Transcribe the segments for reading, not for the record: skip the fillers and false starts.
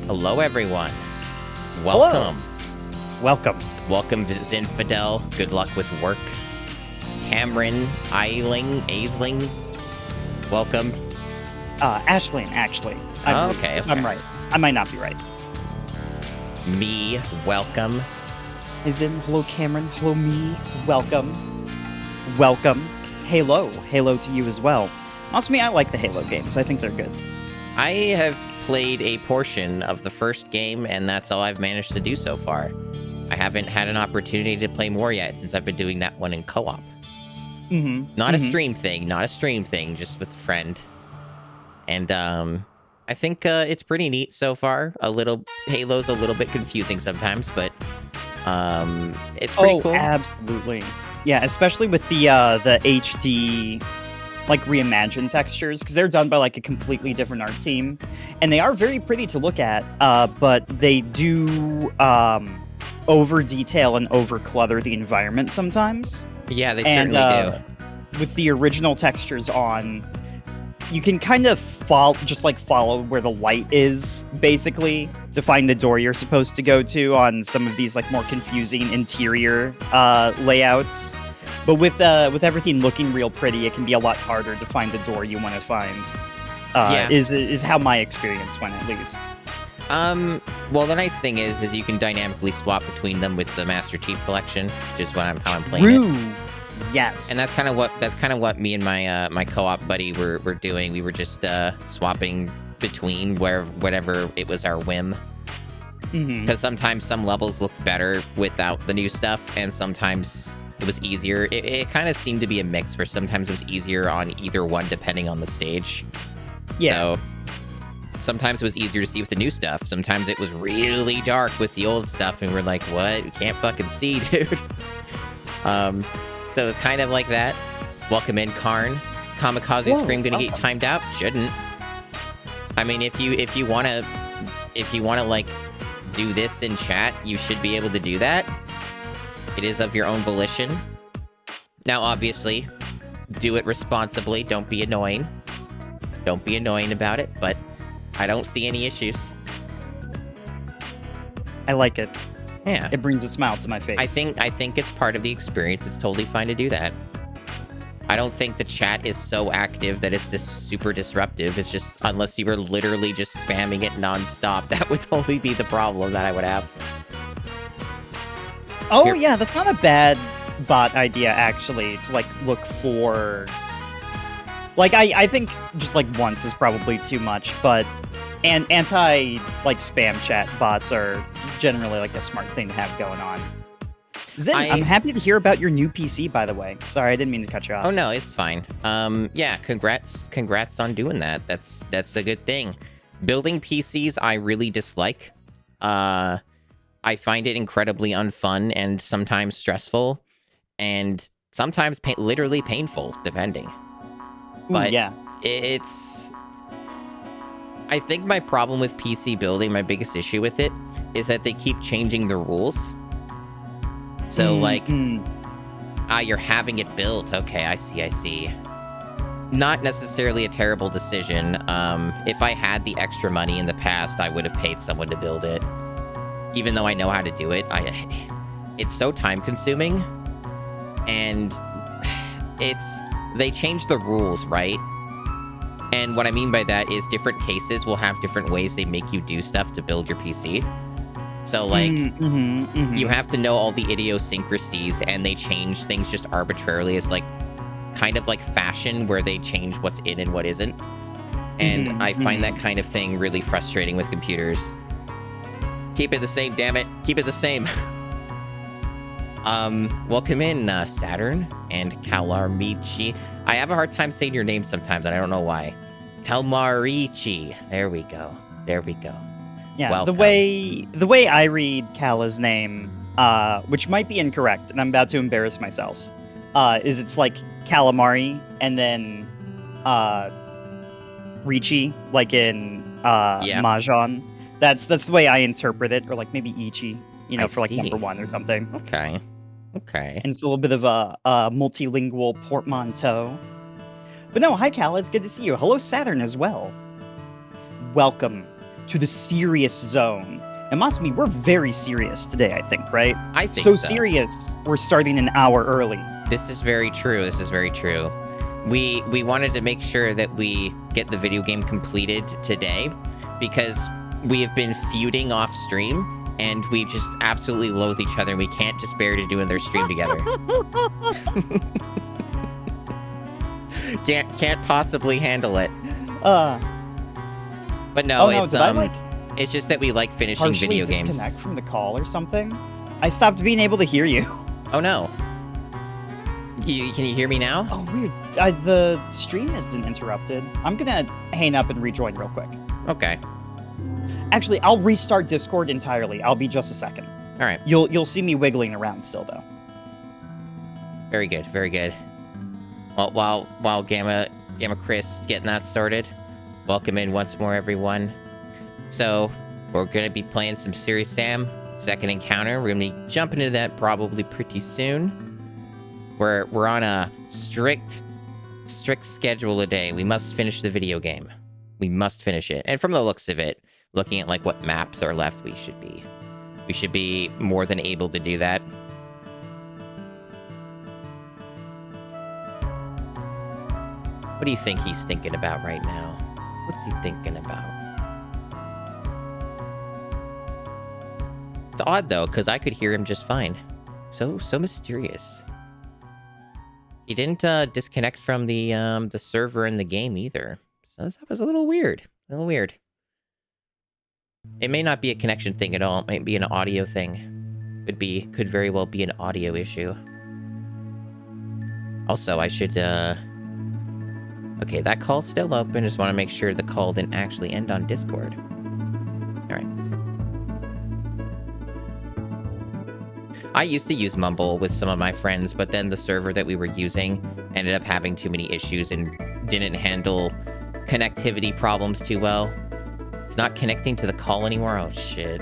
Hello, everyone. Hello. Welcome. Welcome. Welcome, Zinfidel. Good luck with work. Cameron, Aisling. Welcome. Ashling, actually. Okay. I'm right. I might not be right. Me, welcome. As in, hello, Cameron. Hello, me. Welcome. Welcome. Halo. Halo to you as well. Also, me, I like the Halo games. I think they're good. I have played a portion of the first game, and that's all I've managed to do so far. I haven't had an opportunity to play more yet since I've been doing that one in co-op. Not a stream thing, just with a friend. And I think it's pretty neat so far. Halo's a little bit confusing sometimes, but it's pretty cool. Absolutely. Yeah, especially with the HD like reimagined textures, because they're done by like a completely different art team, and they are very pretty to look at, but they do over detail and over clutter the environment sometimes. Yeah, they certainly do. With the original textures on, you can kind of follow where the light is, basically, to find the door you're supposed to go to on some of these like more confusing interior layouts. But with everything looking real pretty, it can be a lot harder to find the door you want to find. Is how my experience went, at least. Well, the nice thing is you can dynamically swap between them with the Master Chief Collection, which is how I'm playing it. Yes. And that's kind of what me and my co-op buddy were doing. We were just swapping between whatever it was our whim. Because sometimes some levels looked better without the new stuff, and sometimes it was easier. It kind of seemed to be a mix where sometimes it was easier on either one depending on the stage. Yeah. So sometimes it was easier to see with the new stuff. Sometimes it was really dark with the old stuff, and we're like, what? We can't fucking see, dude. So it's kind of like that. Welcome in, Karn. Kamikaze Scream gonna get timed out? Shouldn't. I mean, if you wanna like do this in chat, you should be able to do that. It is of your own volition. Now, obviously, do it responsibly. Don't be annoying. Don't be annoying about it, but I don't see any issues. I like it. Yeah. It brings a smile to my face. I think it's part of the experience. It's totally fine to do that. I don't think the chat is so active that it's just super disruptive. It's just, unless you were literally just spamming it nonstop, that would only be the problem that I would have. Oh, yeah, that's not a bad bot idea, actually, to, like, look for... Like, I think just, like, once is probably too much, but spam chat bots are generally, like, a smart thing to have going on. Zin, I'm happy to hear about your new PC, by the way. Sorry, I didn't mean to cut you off. Oh, no, it's fine. Yeah, congrats on doing that. That's a good thing. Building PCs, I really dislike. I find it incredibly unfun and sometimes stressful, and sometimes literally painful, depending. But yeah, it's... I think my problem with PC building, my biggest issue with it, is that they keep changing the rules. So, you're having it built. Okay, I see. Not necessarily a terrible decision. If I had the extra money in the past, I would have paid someone to build it. Even though I know how to do it, it's so time-consuming. And they change the rules, right? And what I mean by that is different cases will have different ways they make you do stuff to build your PC. So, like, you have to know all the idiosyncrasies, and they change things just arbitrarily as, like, kind of like fashion, where they change what's in and what isn't. And I find that kind of thing really frustrating with computers. Keep it the same, damn it. Keep it the same. Welcome in, Saturn and Calarmici. I have a hard time saying your name sometimes, and I don't know why. Calmarici. There we go. Yeah, welcome. the way I read Kala's name, which might be incorrect, and I'm about to embarrass myself, is it's like calamari and then Ricci, like in Mahjong. That's the way I interpret it, or like maybe Ichi, for like number one or something. Okay. And it's a little bit of a multilingual portmanteau. But no, hi Cal, it's good to see you. Hello Saturn as well. Welcome to the serious zone. And Masumi, we're very serious today, I think, right? I think so. so. Serious, we're starting an hour early. This is very true. This is very true. We wanted to make sure that we get the video game completed today because we have been feuding off stream and we just absolutely loathe each other and we can't just bear to do another stream together. Can't possibly handle it. But no, it's just that we like finishing video games. Disconnect from the call or something? I stopped being able to hear you. Oh no. Can you hear me now? Oh, weird. The stream isn't interrupted. I'm gonna hang up and rejoin real quick. Okay. Actually, I'll restart Discord entirely. I'll be just a second. All right. You'll see me wiggling around still, though. Very good. Very good. Well, while Gammachris getting that sorted, welcome in once more, everyone. So we're gonna be playing some Serious Sam Second Encounter. We're gonna be jumping into that probably pretty soon. We're on a strict schedule today. We must finish the video game. We must finish it. And from the looks of it, looking at like what maps are left, we should be more than able to do that. What do you think he's thinking about right now? What's he thinking about? It's odd though, because I could hear him just fine. So mysterious. He didn't disconnect from the server in the game either. So that was a little weird. A little weird. It may not be a connection thing at all. It might be an audio thing. Could very well be an audio issue. Also, I should okay, that call's still open. Just want to make sure the call didn't actually end on Discord. All right. I used to use Mumble with some of my friends, but then the server that we were using ended up having too many issues and didn't handle connectivity problems too well. It's not connecting to the call anymore. Oh, shit.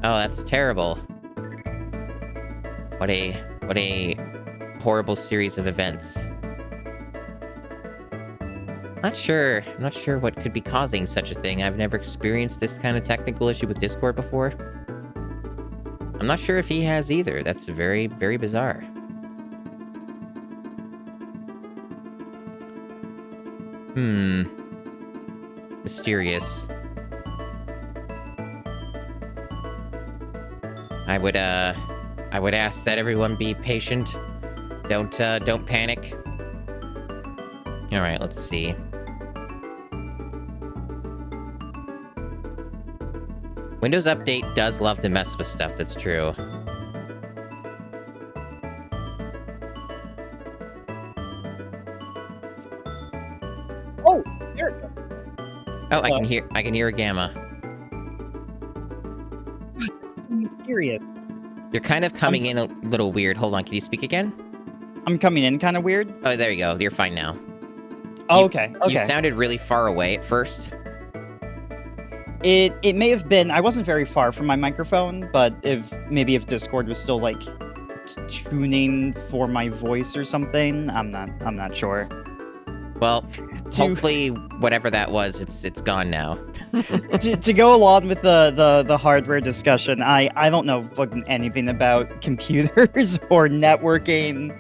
Oh, that's terrible. What a horrible series of events. Not sure what could be causing such a thing. I've never experienced this kind of technical issue with Discord before. I'm not sure if he has either. That's very, very bizarre. Mysterious. I would ask that everyone be patient. Don't panic. All right, let's see. Windows Update does love to mess with stuff, that's true. Oh, there it goes. Oh, I can hear a Gamma. That's so mysterious. You're kind of coming in a little weird. Hold on, can you speak again? I'm coming in kind of weird. Oh, there you go. You're fine now. Oh, okay. You sounded really far away at first. It may have been. I wasn't very far from my microphone, but if Discord was still like tuning for my voice or something, I'm not sure. Well, hopefully whatever that was, it's gone now. to go along with the hardware discussion, I don't know fucking anything about computers or networking.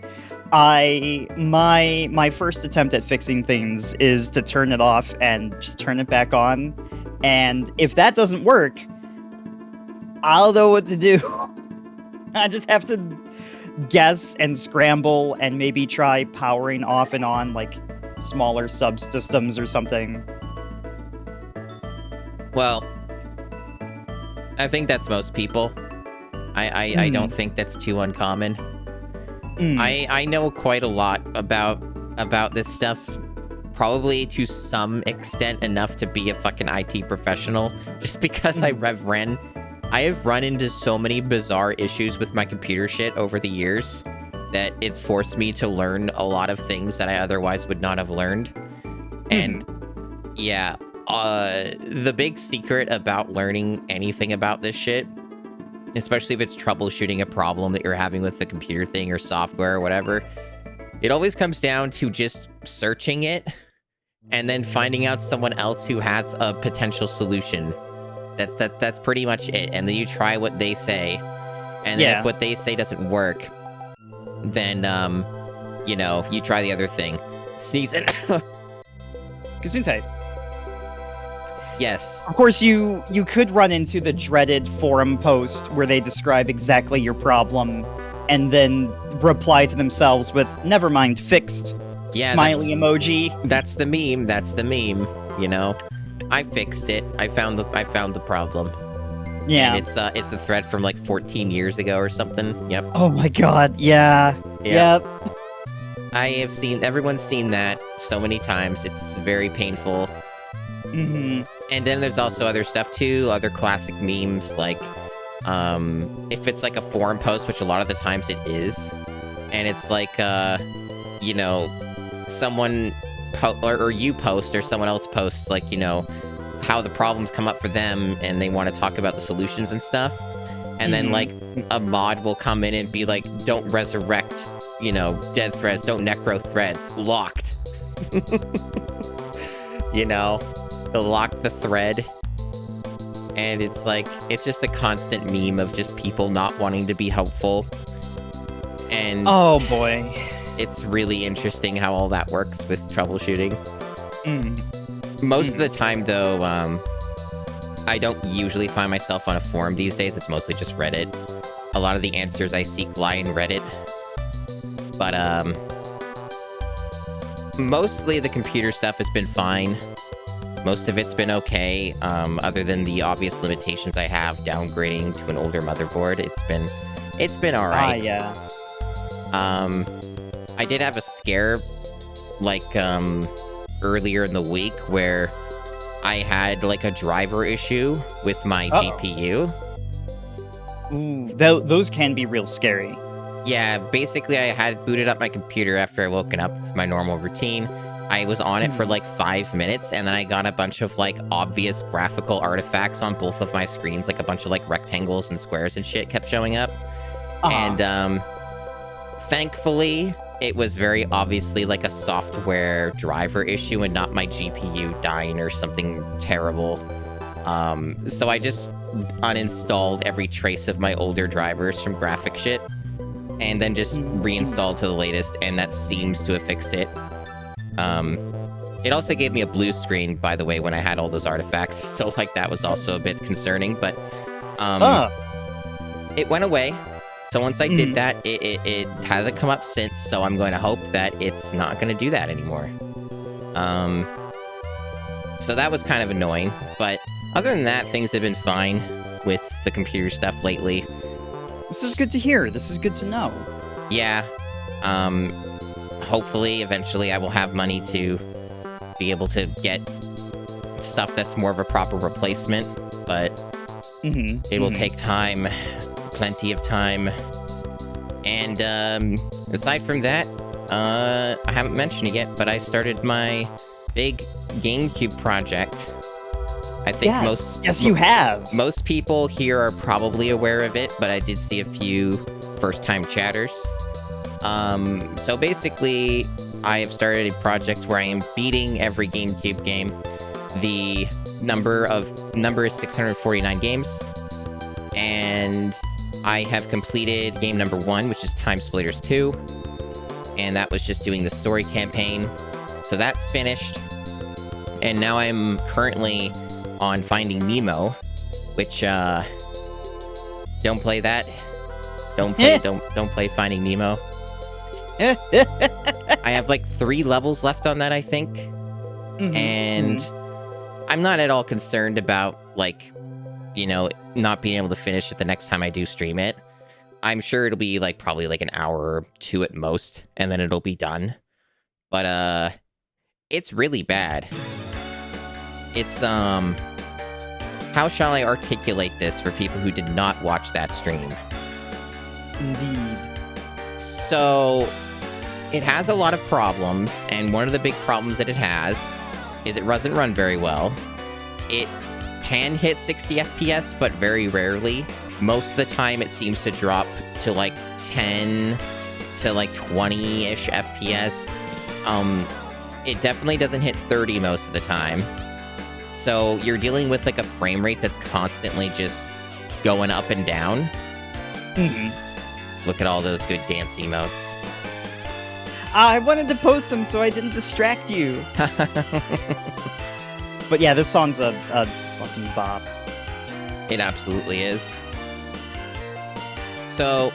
My first attempt at fixing things is to turn it off and just turn it back on. And if that doesn't work, I don't know what to do. I just have to guess and scramble and maybe try powering off and on like smaller subsystems or something. Well, I think that's most people. I don't think that's too uncommon. I know quite a lot about this stuff. Probably to some extent enough to be a fucking IT professional, just because I have run into so many bizarre issues with my computer shit over the years that it's forced me to learn a lot of things that I otherwise would not have learned. And yeah, the big secret about learning anything about this shit especially if it's troubleshooting a problem that you're having with the computer thing or software or whatever, it always comes down to just searching it and then finding out someone else who has a potential solution. That's pretty much it. And then you try what they say. And then if what they say doesn't work, then, you know, you try the other thing. Sneezing. Gesundheit. Yes. Of course, you could run into the dreaded forum post where they describe exactly your problem and then reply to themselves with "never mind, fixed." Smiley emoji. That's the meme. That's the meme. You know, I fixed it. I found the problem. Yeah. And it's a thread from like 14 years ago or something. Yep. Oh my god. Yeah. Yep. I have seen, everyone's seen that so many times. It's very painful. Mm-hmm. And then there's also other stuff too, other classic memes, like, if it's like a forum post, which a lot of the times it is, and it's like, you know, someone, or you post, or someone else posts, like, you know, how the problems come up for them, and they want to talk about the solutions and stuff, and then, like, a mod will come in and be like, don't resurrect, you know, dead threads, don't necro threads, locked. You know? They'll lock the thread, and it's like, it's just a constant meme of just people not wanting to be helpful, and oh boy, it's really interesting how all that works with troubleshooting. Most of the time, though, I don't usually find myself on a forum these days. It's mostly just Reddit. A lot of the answers I seek lie in Reddit, but mostly the computer stuff has been fine. Most of it's been okay, other than the obvious limitations I have downgrading to an older motherboard. It's been alright. Yeah. I did have a scare, like, earlier in the week where I had, like, a driver issue with my GPU. Ooh, those can be real scary. Yeah, basically I had booted up my computer after I woken up. It's my normal routine. I was on it for like 5 minutes, and then I got a bunch of like obvious graphical artifacts on both of my screens, like a bunch of like rectangles and squares and shit kept showing up. And thankfully, it was very obviously like a software driver issue and not my GPU dying or something terrible. So I just uninstalled every trace of my older drivers from graphic shit, and then just reinstalled to the latest, and that seems to have fixed it. It also gave me a blue screen, by the way, when I had all those artifacts, so, like, that was also a bit concerning, but, it went away. So once I did that, it hasn't come up since, so I'm going to hope that it's not going to do that anymore. So that was kind of annoying, but other than that, things have been fine with the computer stuff lately. This is good to hear. This is good to know. Yeah. Hopefully, eventually, I will have money to be able to get stuff that's more of a proper replacement, but it will take time, plenty of time. And aside from that, I haven't mentioned it yet, but I started my big GameCube project. I think yes, you have. Most people here are probably aware of it, but I did see a few first-time chatters. So basically, I have started a project where I am beating every GameCube game. The number is 649 games, and I have completed game number 1, which is Time Splitters 2, and that was just doing the story campaign. So that's finished, and now I'm currently on Finding Nemo, which don't play that. Don't play Finding Nemo. I have like 3 levels left on that, I think. And I'm not at all concerned about, like, you know, not being able to finish it the next time I do stream it. I'm sure it'll be like probably like an hour or 2 at most, and then it'll be done. But it's really bad. It's how shall I articulate this for people who did not watch that stream? Indeed. So, it has a lot of problems, and one of the big problems that it has is it doesn't run very well. It can hit 60 FPS, but very rarely. Most of the time, it seems to drop to like 10 to like 20-ish FPS. It definitely doesn't hit 30 most of the time. So you're dealing with like a frame rate that's constantly just going up and down. Look at all those good dance emotes. I wanted to post them so I didn't distract you. But yeah, this song's a fucking bop. It absolutely is. So,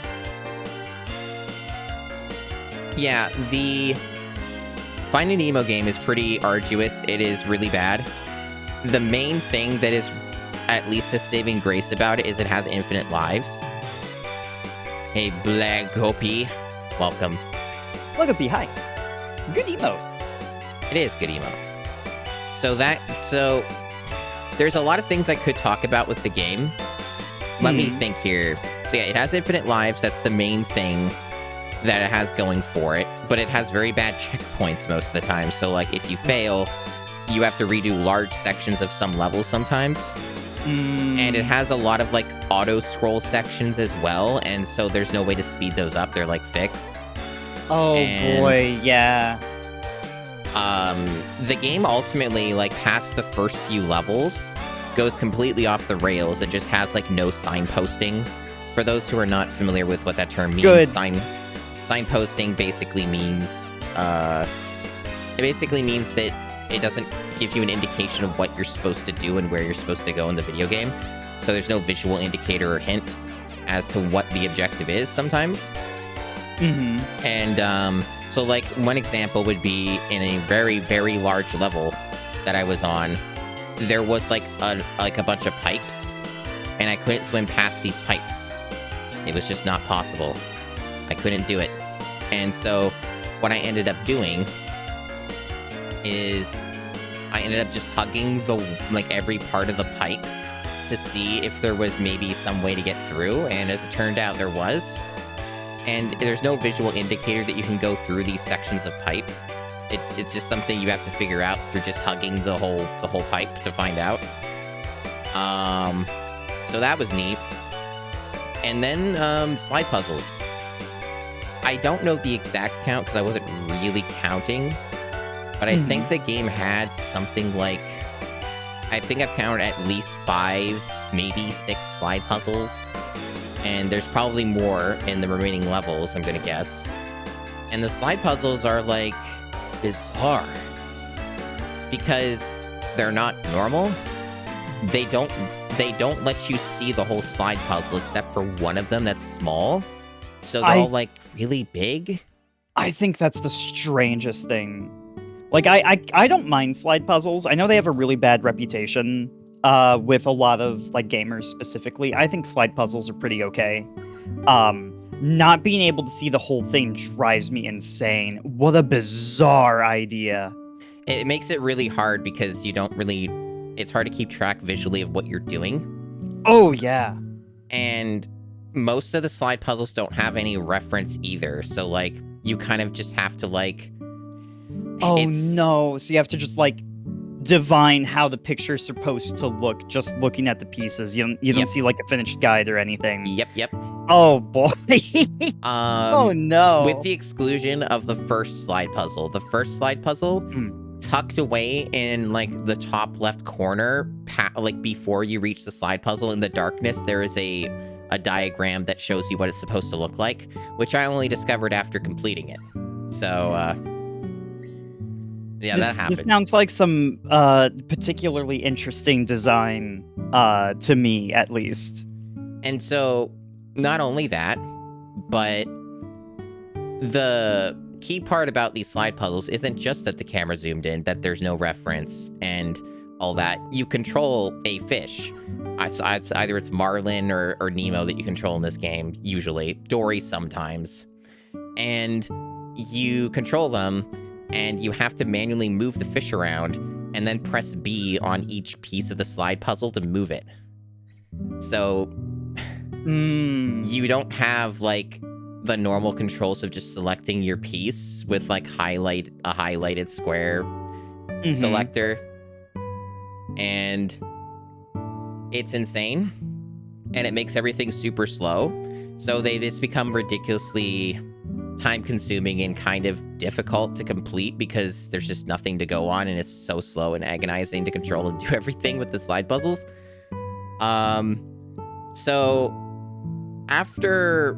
yeah, the Finding Nemo game is pretty arduous. It is really bad. The main thing that is at least a saving grace about it is it has infinite lives. Hey, Black Gopi. Welcome. Look hi. Good emote. It is good emote. So there's a lot of things I could talk about with the game. Let me think here. So yeah, it has infinite lives. That's the main thing that it has going for it. But it has very bad checkpoints most of the time. So like if you fail, you have to redo large sections of some levels sometimes. And it has a lot of like auto scroll sections as well. And so there's no way to speed those up. They're like fixed. Oh boy, yeah. The game ultimately, like, past the first few levels, goes completely off the rails. It just has, like, no signposting. For those who are not familiar with what that term means, signposting basically means, it basically means that it doesn't give you an indication of what you're supposed to do and where you're supposed to go in the video game. So there's no visual indicator or hint as to what the objective is sometimes. And, so, like, one example would be in a very, very large level that I was on, there was, like, a bunch of pipes, and I couldn't swim past these pipes. It was just not possible. I couldn't do it. And so, what I ended up doing is I ended up just hugging every part of the pipe to see if there was maybe some way to get through, and as it turned out, there was. And there's no visual indicator that you can go through these sections of pipe. It's just something you have to figure out through just hugging the whole pipe to find out. So that was neat. And then slide puzzles. I don't know the exact count because I wasn't really counting, but I think the game had something like, I think I've counted at least 5, maybe 6 slide puzzles. And there's probably more in the remaining levels, I'm gonna guess. And the slide puzzles are, like, bizarre. Because they're not normal. They don't let you see the whole slide puzzle except for one of them that's small. So they're all, like, really big. I think that's the strangest thing. Like, I don't mind slide puzzles. I know they have a really bad reputation. With a lot of, like, gamers specifically. I think slide puzzles are pretty okay. Not being able to see the whole thing drives me insane. What a bizarre idea. It makes it really hard because you don't really... It's hard to keep track visually of what you're doing. Oh, yeah. And most of the slide puzzles don't have any reference either. So, like, you kind of just have to, like... Oh, no. So you have to just, like, divine how the picture's supposed to look just looking at the pieces. You don't see like a finished guide or anything. Yep. Oh boy. Oh no. With the exclusion of the first slide puzzle. The first slide puzzle tucked away in like the top left corner, like before you reach the slide puzzle in the darkness, there is a diagram that shows you what it's supposed to look like, which I only discovered after completing it. So yeah, that happens. This sounds like some particularly interesting design to me, at least. And so, not only that, but the key part about these slide puzzles isn't just that the camera zoomed in, that there's no reference and all that. You control a fish. Either it's Marlin or Nemo that you control in this game, usually. Dory sometimes. And you control them, and you have to manually move the fish around and then press B on each piece of the slide puzzle to move it. So you don't have like the normal controls of just selecting your piece with like a highlighted square selector. And it's insane. and it makes everything super slow. So it's become ridiculously time-consuming and kind of difficult to complete because there's just nothing to go on, and it's so slow and agonizing to control and do everything with the slide puzzles. So after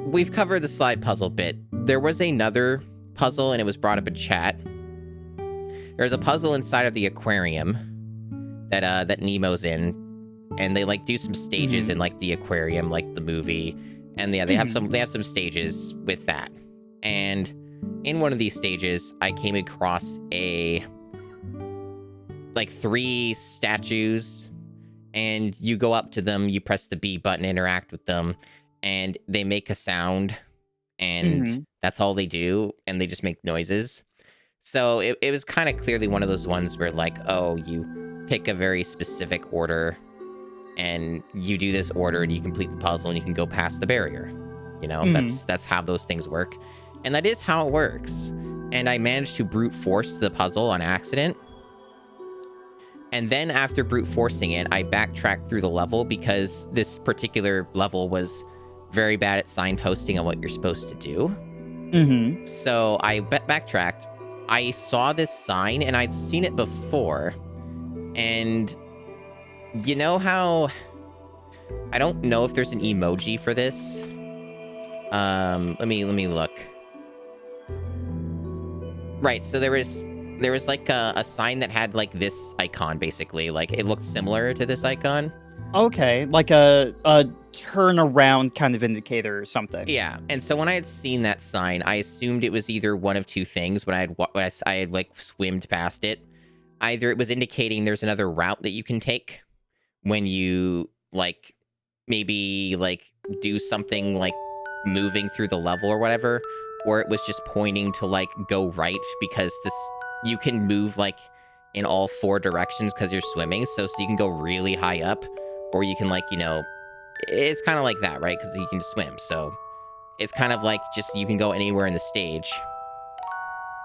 we've covered the slide puzzle bit, there was another puzzle, and it was brought up in chat. There's a puzzle inside of the aquarium that Nemo's in, and they like do some stages in like the aquarium, like the movie, and yeah, they have some stages with that. And in one of these stages, I came across like 3 statues, and you go up to them, you press the B button, interact with them, and they make a sound, and that's all they do, and they just make noises. So it was kind of clearly one of those ones where like, oh, you pick a very specific order, and you do this order, and you complete the puzzle, and you can go past the barrier. You know, that's how those things work. And that is how it works. And I managed to brute force the puzzle on accident. And then after brute forcing it, I backtracked through the level because this particular level was very bad at signposting on what you're supposed to do. So I backtracked. I saw this sign, and I'd seen it before. And you know how... I don't know if there's an emoji for this. Let me look. Right, so there was like a sign that had like this icon, basically. Like it looked similar to this icon. Okay, like a turnaround kind of indicator or something. Yeah, and so when I had seen that sign, I assumed it was either one of two things. When I had like swimmed past it, either it was indicating there's another route that you can take when you like maybe like do something like moving through the level or whatever, or it was just pointing to like go right because you can move like in all 4 directions because you're swimming, so you can go really high up, or you can like, you know, it's kind of like that, right? Because you can swim, so it's kind of like just you can go anywhere in the stage.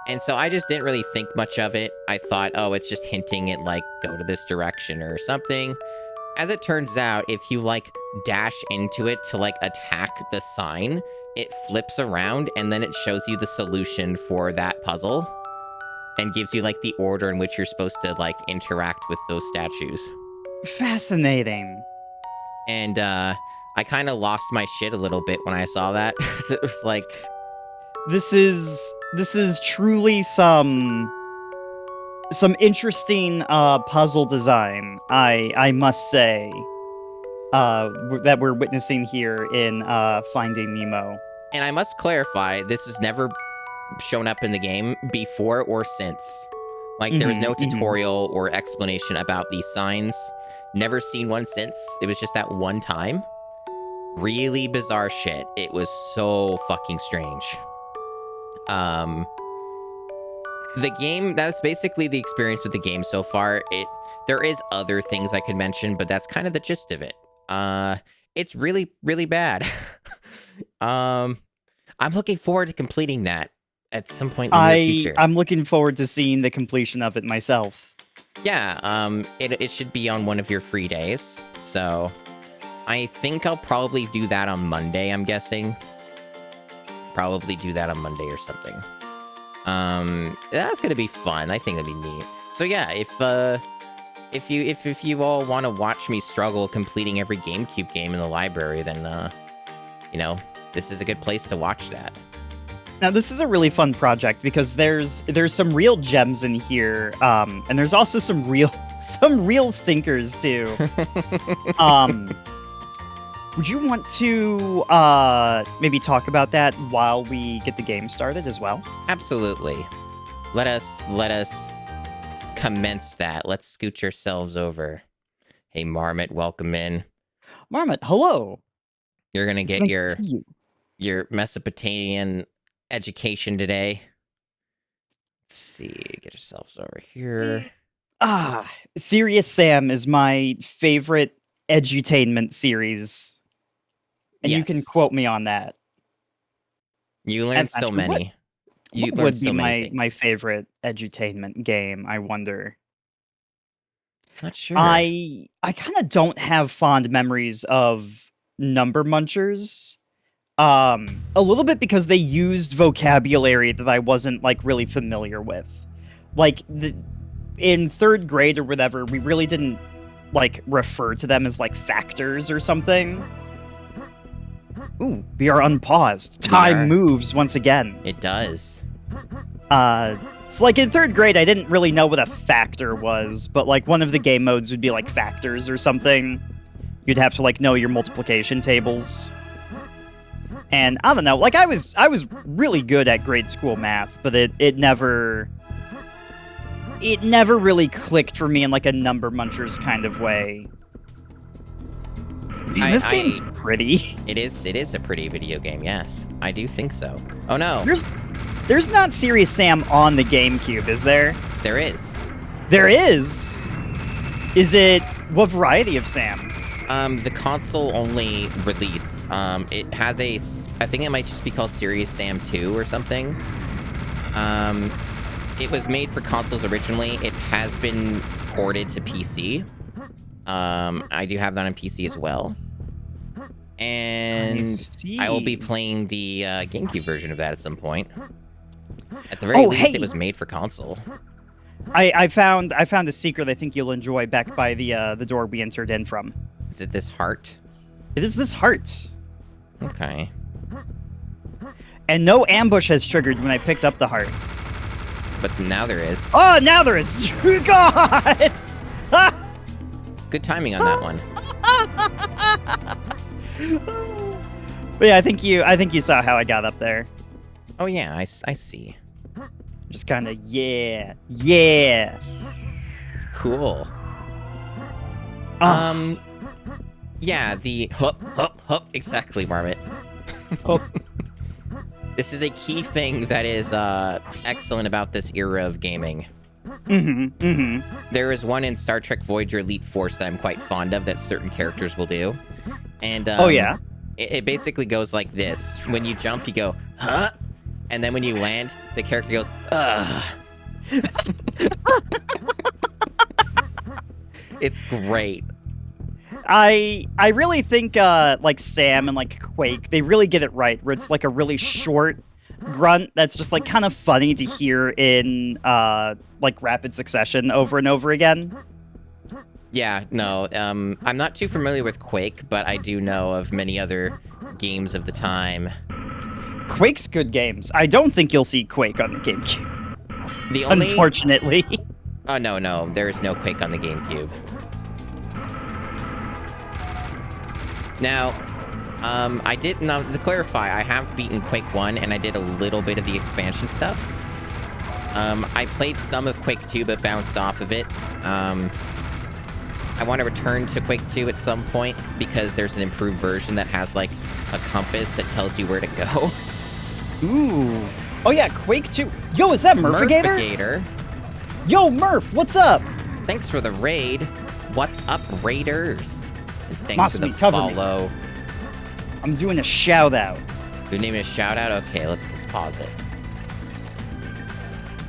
And so I just didn't really think much of it. I thought, oh, it's just hinting at like go to this direction or something. As it turns out, if you like dash into it to like attack the sign, it flips around and then it shows you the solution for that puzzle and gives you like the order in which you're supposed to like interact with those statues. Fascinating. And I kind of lost my shit a little bit when I saw that. It was like, this is truly some interesting puzzle design, I must say, that we're witnessing here in Finding Nemo. And I must clarify, this has never shown up in the game before or since. Like, there was no tutorial or explanation about these signs. Never seen one since. It was just that one time. Really bizarre shit. It was so fucking strange. The game, that's basically the experience with the game so far. There is other things I could mention, but that's kind of the gist of it. It's really, really bad. I'm looking forward to completing that at some point in the near future. I'm looking forward to seeing the completion of it myself. Yeah, it should be on one of your free days, so I think I'll probably do that on Monday, I'm guessing. Probably do that on Monday or something. That's gonna be fun. I think it'll be neat. So yeah, if you all want to watch me struggle completing every GameCube game in the library, then you know, this is a good place to watch that. Now, this is a really fun project because there's some real gems in here, and there's also some real stinkers too. Would you want to maybe talk about that while we get the game started as well? Absolutely. Let us commence that. Let's scooch ourselves over. Hey, Marmot, welcome in. Marmot, hello. You're gonna get nice your Mesopotamian education today. Let's see, get yourselves over here. Serious Sam is my favorite edutainment series. And yes, you can quote me on that. You learned so many. What would be my favorite edutainment game, I wonder? Not sure. I kind of don't have fond memories of Number Munchers. A little bit because they used vocabulary that I wasn't like really familiar with. Like in third grade or whatever, we really didn't like refer to them as like factors or something. Ooh, we are unpaused. Time moves once again. It does. So like in third grade, I didn't really know what a factor was, but like one of the game modes would be like factors or something. You'd have to like know your multiplication tables. And I don't know, like I was really good at grade school math, but it never really clicked for me in like a Number Munchers kind of way. Man, this game's pretty. It is a pretty video game, yes. I do think so. Oh no. There's not Serious Sam on the GameCube, is there? There is. There is? Is it what variety of Sam? The console-only release. It has I think it might just be called Serious Sam 2 or something. It was made for consoles originally. It has been ported to PC. I do have that on PC as well. And I will be playing the GameCube version of that at some point. At the very least, it was made for console. I found a secret I think you'll enjoy back by the door we entered in from. Is it this heart? It is this heart. Okay. And no ambush has triggered when I picked up the heart. But now there is. Oh, now there is. God! Good timing on that one. But yeah, I think you saw how I got up there. Oh yeah, I see. Just kind of yeah. Cool. Yeah, the hup, exactly, Marmot. This is a key thing that is excellent about this era of gaming. There is one in Star Trek Voyager Elite Force that I'm quite fond of that certain characters will do. And oh yeah? It basically goes like this. When you jump, you go, huh? And then when you land, the character goes, ugh. It's great. I really think like Sam and like Quake, they really get it right, where it's like a really short grunt that's just like kind of funny to hear in like rapid succession over and over again. Yeah, no, I'm not too familiar with Quake, but I do know of many other games of the time. Quake's good games. I don't think you'll see Quake on the GameCube. Unfortunately. Oh, no, there is no Quake on the GameCube. Now, to clarify, I have beaten Quake 1, and I did a little bit of the expansion stuff. I played some of Quake 2, but bounced off of it. I want to return to Quake 2 at some point, because there's an improved version that has, like, a compass that tells you where to go. Ooh. Oh yeah, Quake 2. Yo, is that Murphigator? Murphigator. Yo, Murph, what's up? Thanks for the raid. What's up, Raiders? And thanks Must for the cover follow. Me. I'm doing a shout out. You're naming a shout out? Okay, let's pause it.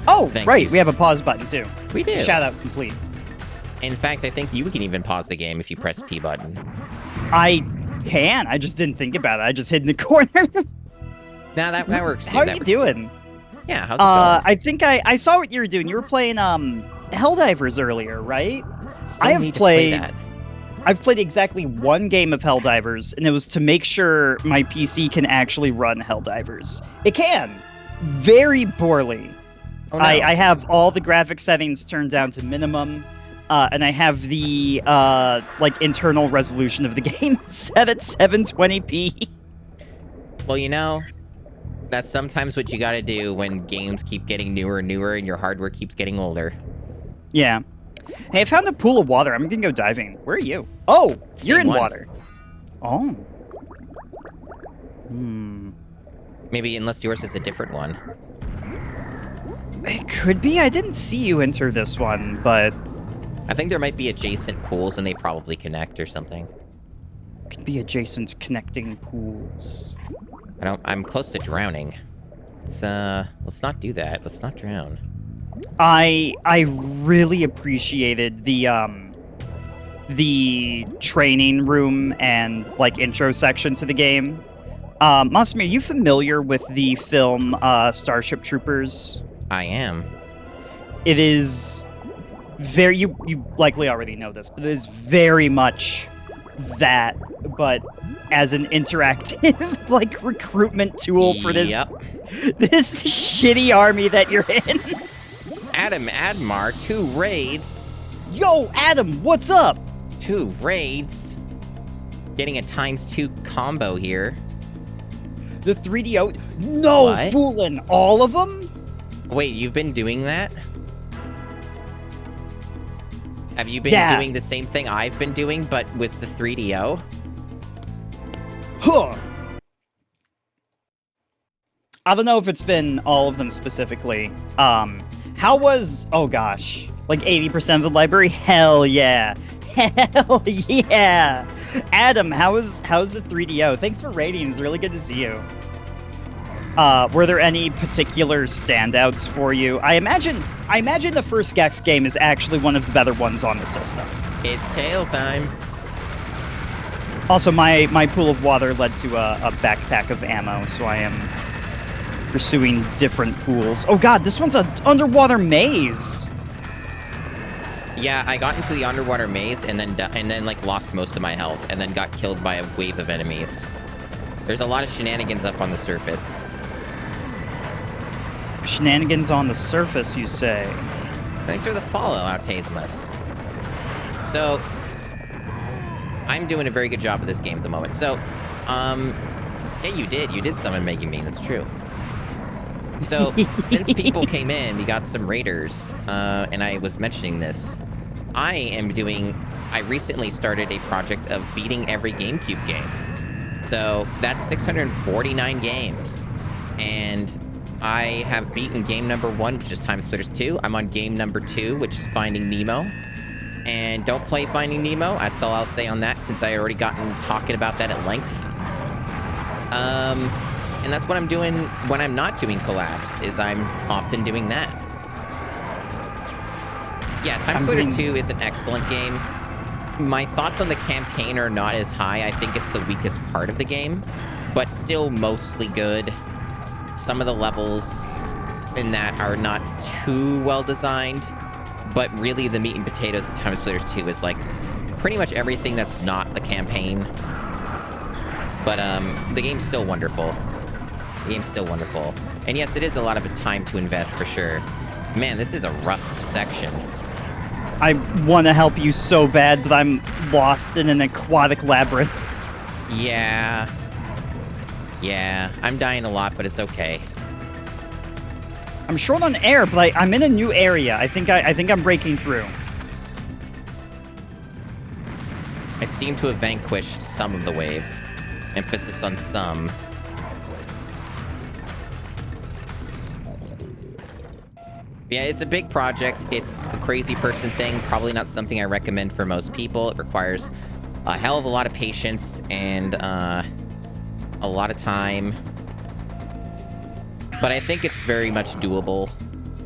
Oh, right, we have a pause button too. We do. Shout out complete. In fact, I think you can even pause the game if you press P button. I can. I just didn't think about it. I just hid in the corner. Nah, that works too. How are you doing? Yeah, how's it going? I think I saw what you were doing. You were playing Helldivers earlier, right? Still need to play that. I've played exactly one game of Helldivers, and it was to make sure my PC can actually run Helldivers. It can. Very poorly. Oh, no. I have all the graphic settings turned down to minimum, and I have the like internal resolution of the game set at 720p. Well, you know, that's sometimes what you gotta do when games keep getting newer and newer and your hardware keeps getting older. Yeah. Hey, I found a pool of water. I'm gonna go diving. Where are you? Oh, you're in water. Oh. Maybe unless yours is a different one. It could be. I didn't see you enter this one, but I think there might be adjacent pools and they probably connect or something. Could be adjacent connecting pools. I'm close to drowning. Let's not do that. Let's not drown. I really appreciated the the training room and like intro section to the game. Masumi, are you familiar with the film Starship Troopers? I am. It is very you likely already know this, but it is very much that, but as an interactive like recruitment tool for this this shitty army that you're in. Adam Admar, 2 raids. Yo, Adam, what's up? 2 raids. Getting a ×2 combo here. The 3DO? No, What? fooling all of them? Wait, you've been doing that? Have you been doing the same thing I've been doing, but with the 3DO? Huh. I don't know if it's been all of them specifically. How was, oh gosh, like 80% of the library? Hell yeah. Hell yeah. Adam, how's the 3DO? Thanks for rating. It's really good to see you. Were there any particular standouts for you? I imagine the first Gex game is actually one of the better ones on the system. It's tail time. Also, my pool of water led to a backpack of ammo, so I am pursuing different pools. Oh god, this one's an underwater maze. Yeah, I got into the underwater maze and then like lost most of my health and then got killed by a wave of enemies. There's a lot of shenanigans up on the surface. Shenanigans on the surface, you say? Thanks for the follow out, Tazemuth. So, I'm doing a very good job of this game at the moment. So, yeah, you did summon Mega Me, that's true. So, since people came in, we got some raiders, and I was mentioning this. I recently started a project of beating every GameCube game. So, that's 649 games. And I have beaten game number 1, which is Time Splitters 2. I'm on game number 2, which is Finding Nemo. And don't play Finding Nemo. That's all I'll say on that, since I already gotten talking about that at length. And that's what I'm doing when I'm not doing collabs, is I'm often doing that. Yeah, Time Splitters 2 is an excellent game. My thoughts on the campaign are not as high. I think it's the weakest part of the game, but still mostly good. Some of the levels in that are not too well designed, but really the meat and potatoes of Time Splitters 2 is like pretty much everything that's not the campaign. But the game's still wonderful. The game's still wonderful. And yes, it is a lot of a time to invest for sure. Man, this is a rough section. I want to help you so bad, but I'm lost in an aquatic labyrinth. Yeah. Yeah, I'm dying a lot, but it's okay. I'm short on air, but I'm in a new area. I think I'm breaking through. I seem to have vanquished some of the wave. Emphasis on some. Yeah, it's a big project. It's a crazy person thing. Probably not something I recommend for most people. It requires a hell of a lot of patience and a lot of time. But I think it's very much doable.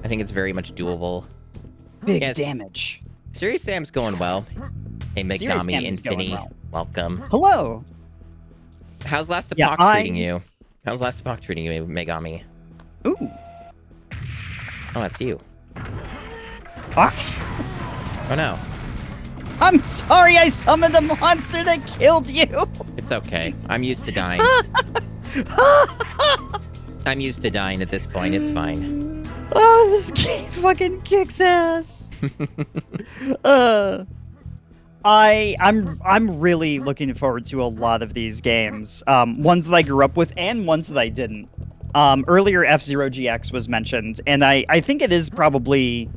I think it's very much doable. Big damage. Serious Sam's going well. Hey, Megami Infinity. Welcome. Hello. How's Last Epoch treating you? How's Last Epoch treating you, Megami? Ooh. Oh, that's you. Ah. Oh, no. I'm sorry I summoned a monster that killed you. It's okay. I'm used to dying. I'm used to dying at this point. It's fine. Oh, this game fucking kicks ass. I'm really looking forward to a lot of these games. Ones that I grew up with and ones that I didn't. Earlier F-Zero GX was mentioned, and I think it is probably...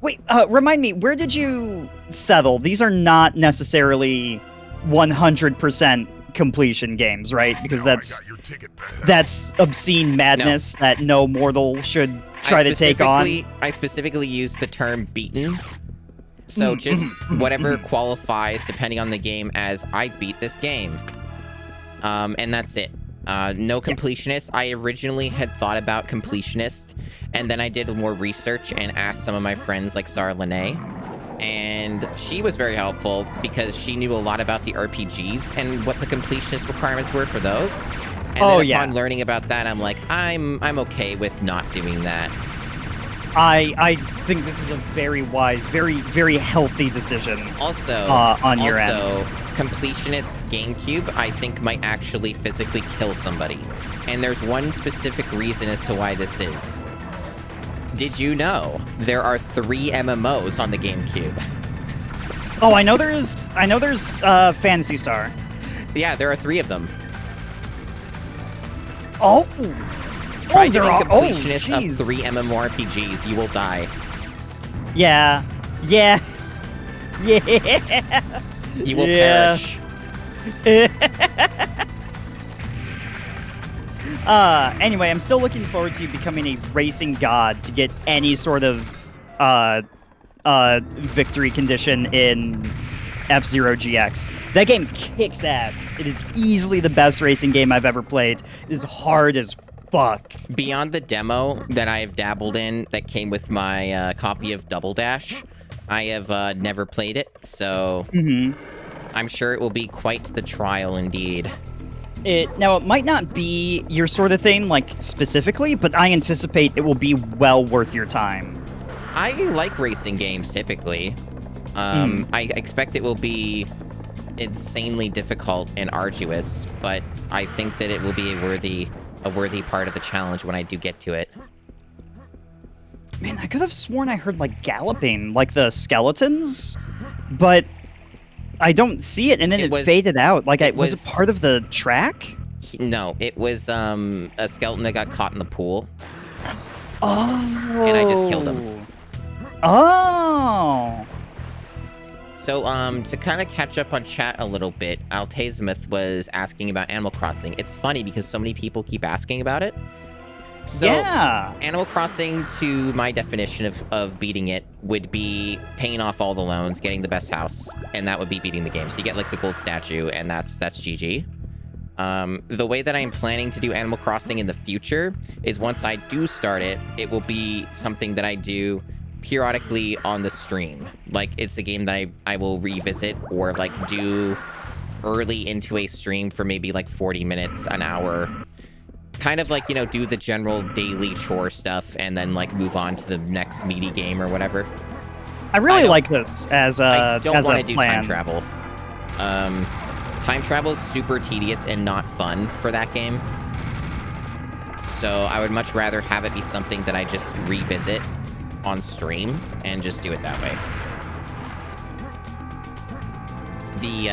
Wait, remind me, where did you settle? These are not necessarily 100% completion games, right? Because that's obscene madness that no mortal should try to take on. I specifically use the term beaten. So just whatever qualifies, depending on the game, as I beat this game. And that's it. No completionist. I originally had thought about completionist, and then I did more research and asked some of my friends like Sarah Lene, And she was very helpful because she knew a lot about the RPGs and what the completionist requirements were for those. And then upon learning about that, I'm like, I'm okay with not doing that. I think this is a very wise, very, very healthy decision. Also, on your end. Completionist's GameCube, I think, might actually physically kill somebody. And there's one specific reason as to why this is. Did you know there are 3 MMOs on the GameCube? Oh, I know there's Phantasy Star. Yeah, there are 3 of them. Oh. Try to be completionist of 3 MMORPGs, you will die. Yeah. Yeah. Yeah. You will perish. Anyway, I'm still looking forward to you becoming a racing god to get any sort of victory condition in F-Zero GX. That game kicks ass. It is easily the best racing game I've ever played. It is hard as fuck. Beyond the demo that I have dabbled in that came with my copy of Double Dash, I have never played it, so I'm sure it will be quite the trial indeed. Now, it might not be your sort of thing, like, specifically, but I anticipate it will be well worth your time. I like racing games, typically. I expect it will be insanely difficult and arduous, but I think that it will be a worthy part of the challenge when I do get to it. Man, I could have sworn I heard, like, galloping, like the skeletons, but I don't see it, and then it faded out. Like, was it part of the track? No, it was a skeleton that got caught in the pool. Oh. And I just killed him. Oh. So, to kind of catch up on chat a little bit, Altazimuth was asking about Animal Crossing. It's funny because so many people keep asking about it. So, yeah. Animal Crossing, to my definition of beating it, would be paying off all the loans, getting the best house, and that would be beating the game. So you get, like, the gold statue, and that's GG. The way that I'm planning to do Animal Crossing in the future is once I do start it, it will be something that I do periodically on the stream. Like, it's a game that I will revisit or, like, do early into a stream for maybe, like, 40 minutes, an hour. Kind of like, you know, do the general daily chore stuff and then, like, move on to the next meaty game or whatever. I really like this as a I don't want to do plan. time travel. Time travel is super tedious and not fun for that game. So I would much rather have it be something that I just revisit on stream and just do it that way. The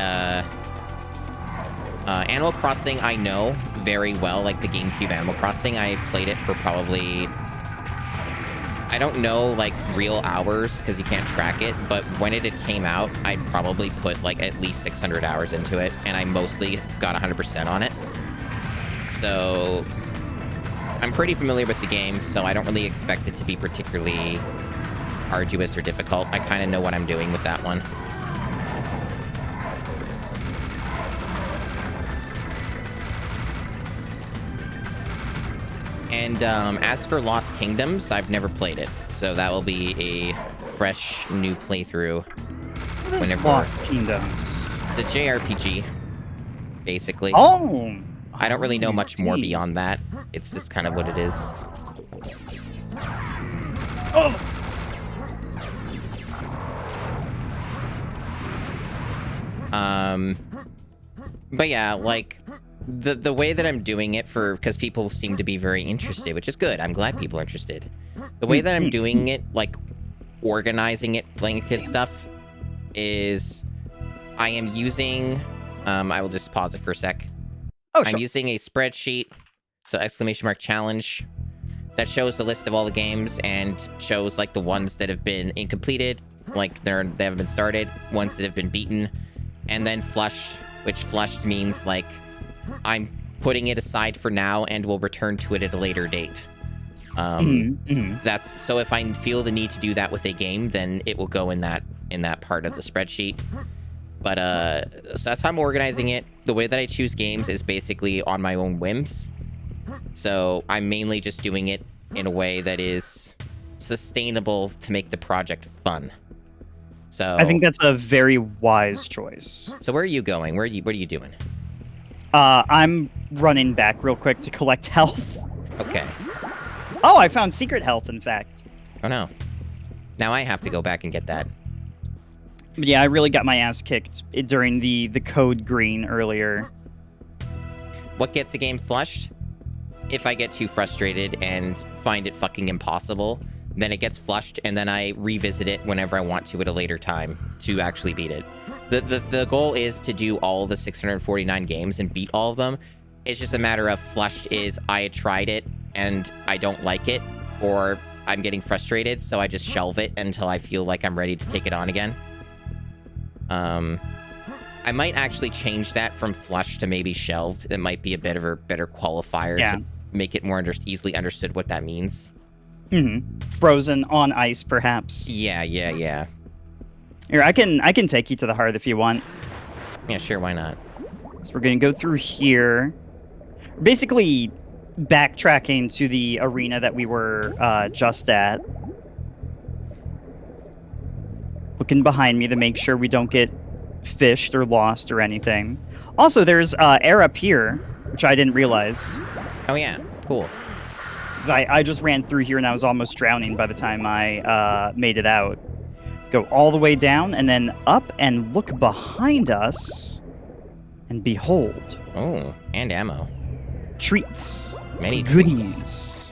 Animal Crossing I know very well, like the GameCube Animal Crossing. I played it for probably, I don't know, like, real hours, because you can't track it, but when it came out, I'd probably put, like, at least 600 hours into it, and I mostly got 100% on it. So I'm pretty familiar with the game, so I don't really expect it to be particularly arduous or difficult. I kind of know what I'm doing with that one. And as for Lost Kingdoms, I've never played it, so that will be a fresh new playthrough. What is Lost Kingdoms? It's a JRPG, basically. Oh! I don't really know much more beyond that. It's just kind of what it is. Oh! But yeah, like, the way that I'm doing it because people seem to be very interested, which is good. I'm glad people are interested. The way that I'm doing it, like, organizing it, playing kid stuff, is I am using, I will just pause it for a sec. Oh, sure. I'm using a spreadsheet, so !challenge, that shows the list of all the games and shows, like, the ones that have been incompleted, like, they haven't been started, ones that have been beaten, and then flushed, which flushed means, like, I'm putting it aside for now and will return to it at a later date. That's so if I feel the need to do that with a game, then it will go in that part of the spreadsheet. But so that's how I'm organizing it. The way that I choose games is basically on my own whims. So I'm mainly just doing it in a way that is sustainable to make the project fun. So I think that's a very wise choice. So where are you going? What are you doing? I'm running back real quick to collect health. Okay. Oh, I found secret health, in fact. Oh no. Now I have to go back and get that. But yeah, I really got my ass kicked during the code green earlier. What gets a game flushed? If I get too frustrated and find it fucking impossible, then it gets flushed, and then I revisit it whenever I want to at a later time to actually beat it. The goal is to do all the 649 games and beat all of them. It's just a matter of flushed is I tried it and I don't like it, or I'm getting frustrated, so I just shelve it until I feel like I'm ready to take it on again. I might actually change that from flushed to maybe shelved. It might be a bit of a better qualifier to make it more easily understood what that means. Frozen on ice, perhaps. Yeah. Here, I can take you to the heart if you want. Yeah, sure, why not? So we're gonna go through here. Basically, backtracking to the arena that we were just at. Looking behind me to make sure we don't get fished or lost or anything. Also, there's air up here, which I didn't realize. Oh yeah, cool. I just ran through here and I was almost drowning by the time I made it out. Go all the way down and then up and look behind us. And behold. Oh, and ammo. Treats. Many goodies. treats.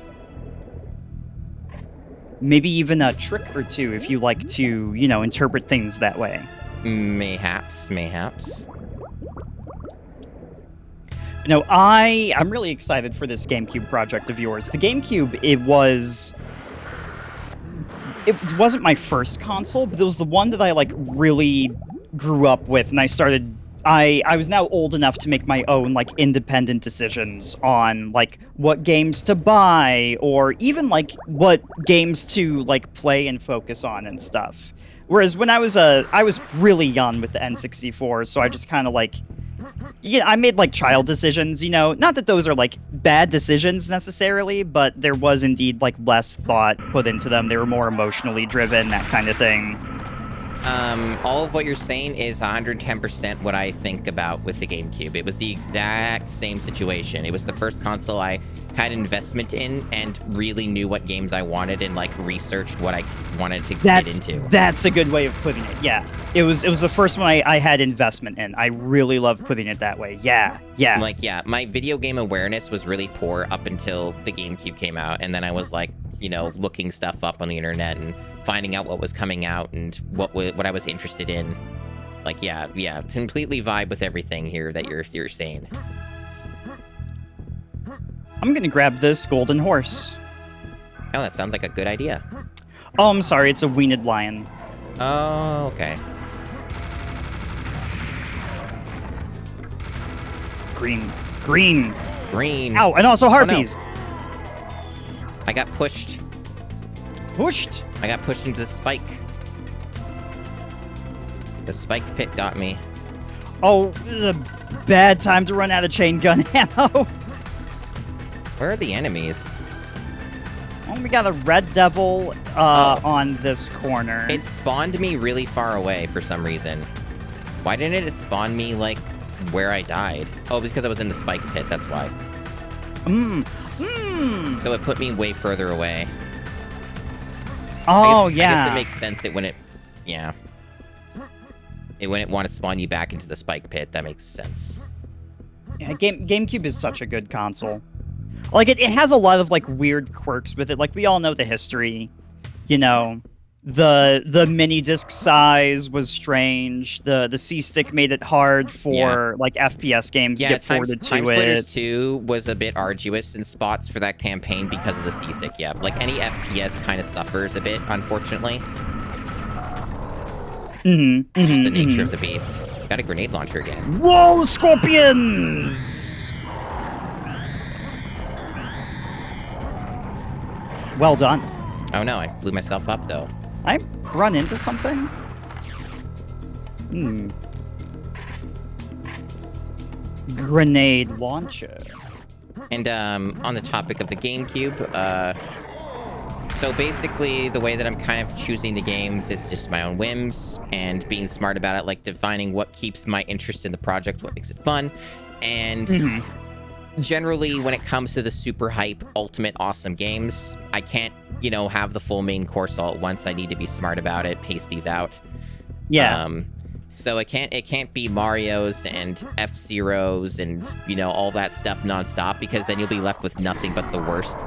Maybe even a trick or two if you like to, interpret things that way. Mayhaps. No, I'm really excited for this GameCube project of yours. The GameCube, it wasn't my first console, but it was the one that I really grew up with, and I was now old enough to make my own independent decisions on what games to buy, or even what games to play and focus on and stuff. Whereas when I was really young with the N64, so I just kind of I made child decisions, not that those are bad decisions necessarily, but there was indeed less thought put into them. They were more emotionally driven, that kind of thing. All of what you're saying is 110% what I think about with the GameCube. It was the exact same situation. It was the first console I had investment in and really knew what games I wanted and researched what I wanted to get into. That's a good way of putting it. Yeah. It was the first one I had investment in. I really love putting it that way. Yeah. My video game awareness was really poor up until the GameCube came out, and then I was looking stuff up on the internet and finding out what was coming out and what I was interested in. Completely vibe with everything here that you're saying. I'm gonna grab this golden horse. Oh, that sounds like a good idea. Oh, I'm sorry, it's a weaned lion. Oh, okay. Green. Ow, and also harpies. Oh, no. I got pushed. I got pushed into the spike. The spike pit got me. Oh, this is a bad time to run out of chain gun ammo. Where are the enemies? Oh, we got a red devil on this corner. It spawned me really far away for some reason. Why didn't it spawn me where I died? Oh, because I was in the spike pit, that's why. So it put me way further away. Oh, I guess it makes sense that when it wouldn't want to spawn you back into the spike pit. That makes sense. Yeah, GameCube is such a good console. It has a lot of weird quirks with it. We all know the history. The mini disc size was strange. The C-stick made it hard for FPS games to get ported to it. Time Splitters 2 was a bit arduous in spots for that campaign because of the C-stick. Yeah, any FPS kind of suffers a bit, unfortunately. It's just the nature of the beast. Got a grenade launcher again. Whoa, scorpions! Well done. Oh no, I blew myself up though. I run into something? Grenade launcher. And on the topic of the GameCube, So basically, the way that I'm kind of choosing the games is just my own whims and being smart about it, like defining what keeps my interest in the project, what makes it fun. And generally, when it comes to the super hype, ultimate awesome games, I can't, you know, have the full main course all at once. I need to be smart about it, pace these out. Yeah. So it can't be Mario's and F-Zero's and, you know, all that stuff nonstop, because then you'll be left with nothing but the worst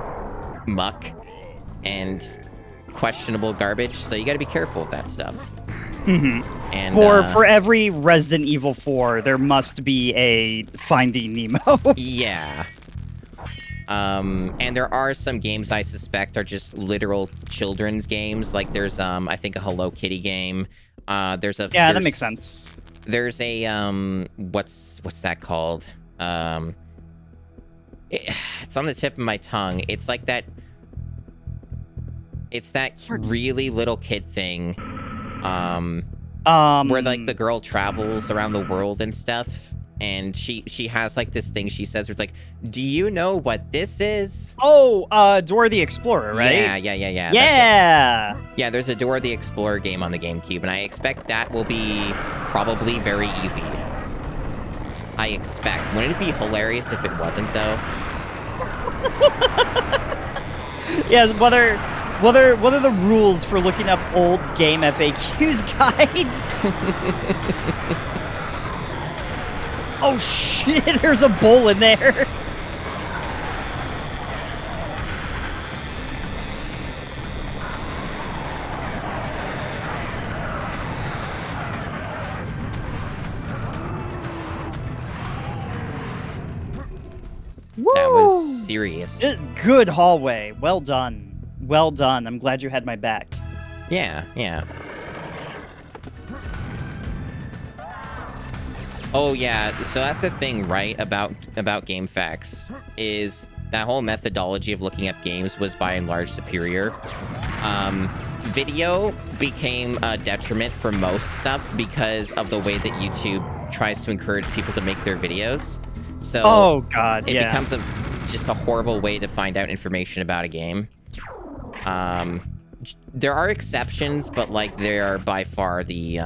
muck and questionable garbage. So you got to be careful with that stuff. And for every Resident Evil 4, there must be a Finding Nemo. Yeah. And there are some games I suspect are just literal children's games. Like there's I think a Hello Kitty game. That makes sense. There's a what's that called? It's on the tip of my tongue. It's like that. It's that really little kid thing. Where like the girl travels around the world and stuff, and she has like this thing she says, where it's like, "Do you know what this is?" Oh, Dora the Explorer, right? Yeah. Yeah. Yeah, there's a Dora the Explorer game on the GameCube, and I expect that will be probably very easy. I expect. Wouldn't it be hilarious if it wasn't, though? Yeah, what are the rules for looking up old game FAQs guides? Oh shit, there's a bowl in there. That was serious. Good hallway. Well done. Well done. I'm glad you had my back. Yeah. Oh yeah, so that's the thing, right, about GameFAQs, is that whole methodology of looking up games was by and large superior. Video became a detriment for most stuff because of the way that YouTube tries to encourage people to make their videos. So oh god, it becomes just a horrible way to find out information about a game. There are exceptions, but like they are by far the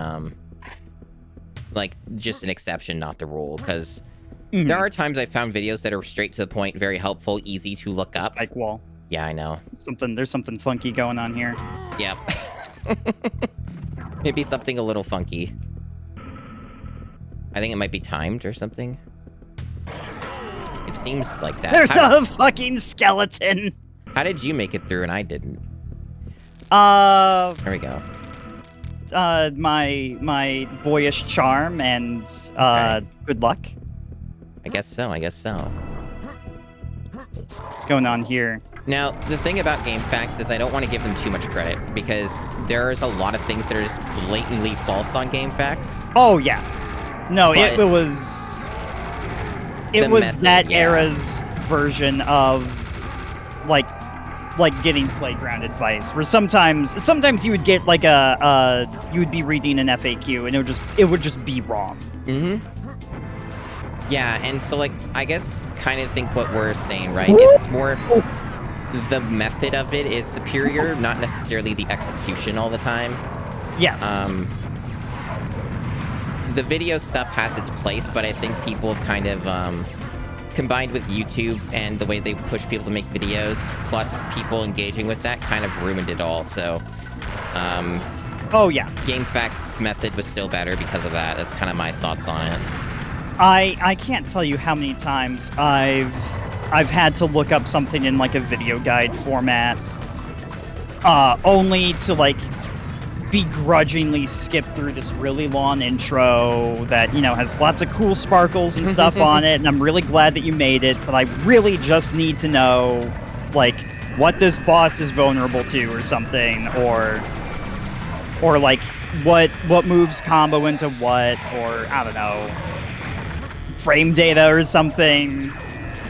like just an exception, not the rule, because there are times I found videos that are straight to the point, very helpful, easy to look up. Spike wall. Yeah, I know. There's something funky going on here. Yep. Maybe something a little funky. I think it might be timed or something. It seems like that. There's a fucking skeleton. How did you make it through and I didn't? There we go. My boyish charm and good luck. I guess so. What's going on here? Now, the thing about GameFAQs is I don't want to give them too much credit, because there's a lot of things that are just blatantly false on GameFAQs. Oh yeah. No, it was method, that era's version of like getting playground advice, where sometimes you would get like you would be reading an FAQ and it would just be wrong. Yeah, and so like I guess kind of think what we're saying, right, is it's more the method of it is superior, not necessarily the execution all the time. Yes. The video stuff has its place, but I think people have kind of combined with YouTube and the way they push people to make videos, plus people engaging with that, kind of ruined it all. So, oh yeah, GameFAQs method was still better because of that. That's kind of my thoughts on it. I can't tell you how many times I've had to look up something in like a video guide format, only to like begrudgingly skip through this really long intro that, you know, has lots of cool sparkles and stuff on it, and I'm really glad that you made it, but I really just need to know, like, what this boss is vulnerable to or something, or like, what moves combo into what, or, I don't know, frame data or something.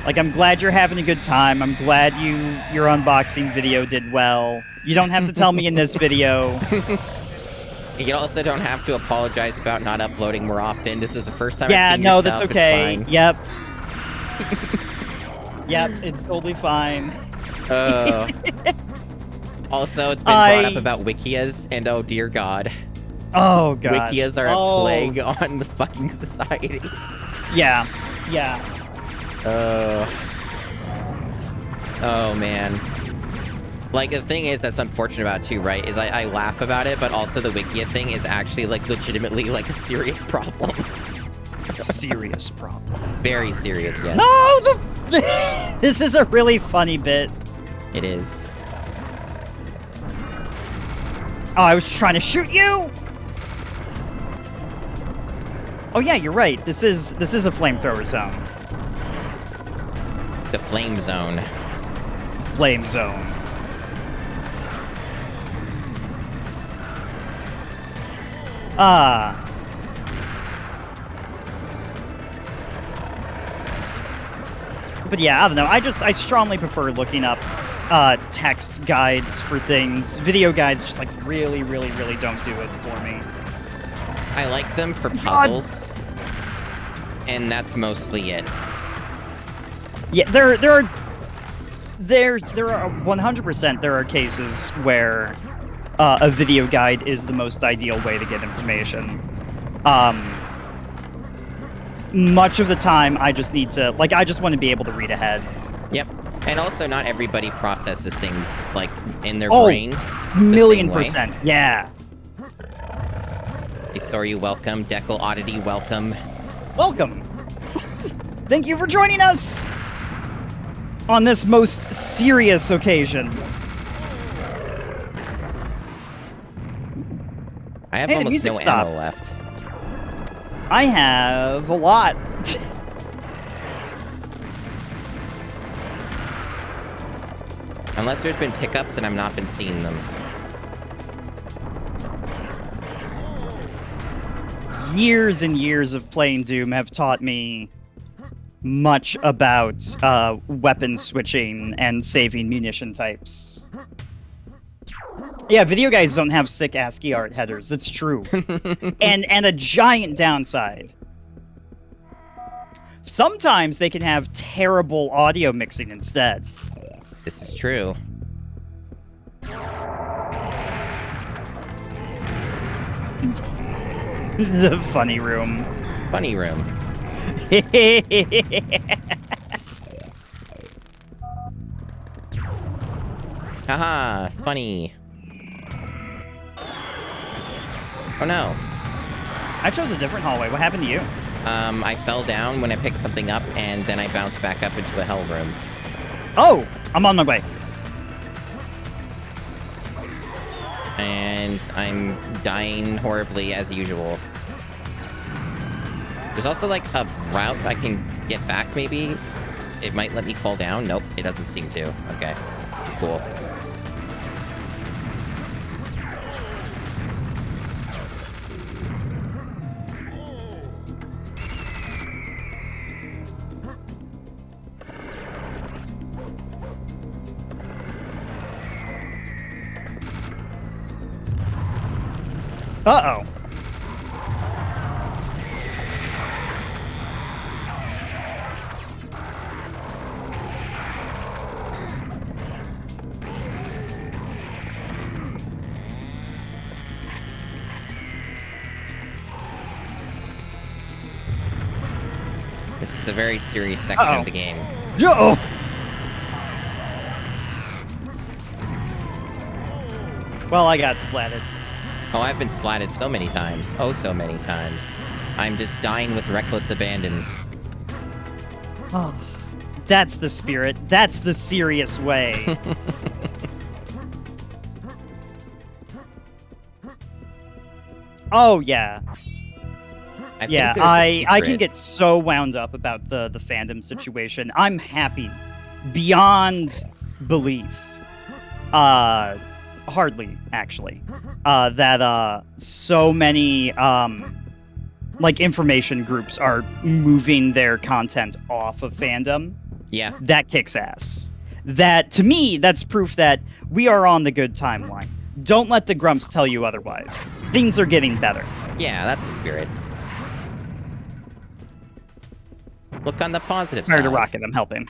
Like, I'm glad you're having a good time. I'm glad your unboxing video did well. You don't have to tell me in this video. You also don't have to apologize about not uploading more often. This is the first time I've seen your stuff. That's okay. It's fine. Yep. Yep, it's totally fine. Also, it's been brought up about wikias, and oh dear God. Oh God. Wikias are a plague on the fucking society. Yeah. Yeah. Oh man. Like, the thing is that's unfortunate about it too, right? Is I laugh about it, but also the wikia thing is actually, like, legitimately, like, a serious problem. Serious problem. Very serious, yes. No! This is a really funny bit. It is. Oh, I was trying to shoot you! Oh yeah, you're right. This is a flamethrower zone. The flame zone. Flame zone. But yeah, I don't know. I strongly prefer looking up text guides for things. Video guides just like really don't do it for me. I like them for puzzles, and that's mostly it. Yeah, there are 100% there are cases where a video guide is the most ideal way to get information. Much of the time, I just need to, like, I just want to be able to read ahead. Yep. And also, not everybody processes things, like, in their brain. $1,000,000%. Yeah. Hey, sorry, welcome. Decal Oddity, welcome. Welcome. Thank you for joining us on this most serious occasion. I have almost no ammo left. I have a lot. Unless there's been pickups and I've not been seeing them. Years and years of playing Doom have taught me much about weapon switching and saving munition types. Yeah, video guys don't have sick ASCII art headers. That's true. and a giant downside. Sometimes they can have terrible audio mixing instead. This is true. The funny room. Funny room. Haha, funny. Oh no. I chose a different hallway. What happened to you? I fell down when I picked something up, and then I bounced back up into a hell room. Oh, I'm on my way. And I'm dying horribly as usual. There's also, like, a route I can get back, maybe? It might let me fall down. Nope, it doesn't seem to. Okay, cool. Uh-oh. This is a very serious section of the game. Uh-oh. Well, I got splatted. Oh, I've been splatted so many times. Oh, so many times. I'm just dying with reckless abandon. Oh, that's the spirit. That's the serious way. Oh, yeah. I can get so wound up about the fandom situation. I'm happy beyond belief. Hardly, actually. That so many like information groups are moving their content off of fandom. Yeah. That kicks ass. That, to me, that's proof that we are on the good timeline. Don't let the grumps tell you otherwise. Things are getting better. Yeah, that's the spirit. Look on the positive Fire side. to rocket, I'm helping.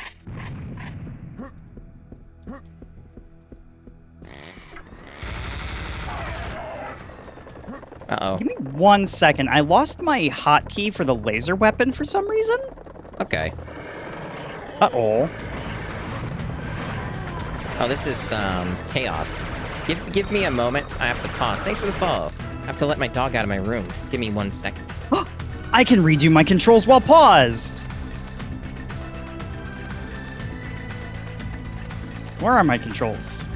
Uh-oh. Give me 1 second. I lost my hotkey for the laser weapon for some reason. Okay. Uh-oh. Oh, this is, chaos. Give me a moment. I have to pause. Thanks for the follow. I have to let my dog out of my room. Give me 1 second. I can redo my controls while paused. Where are my controls?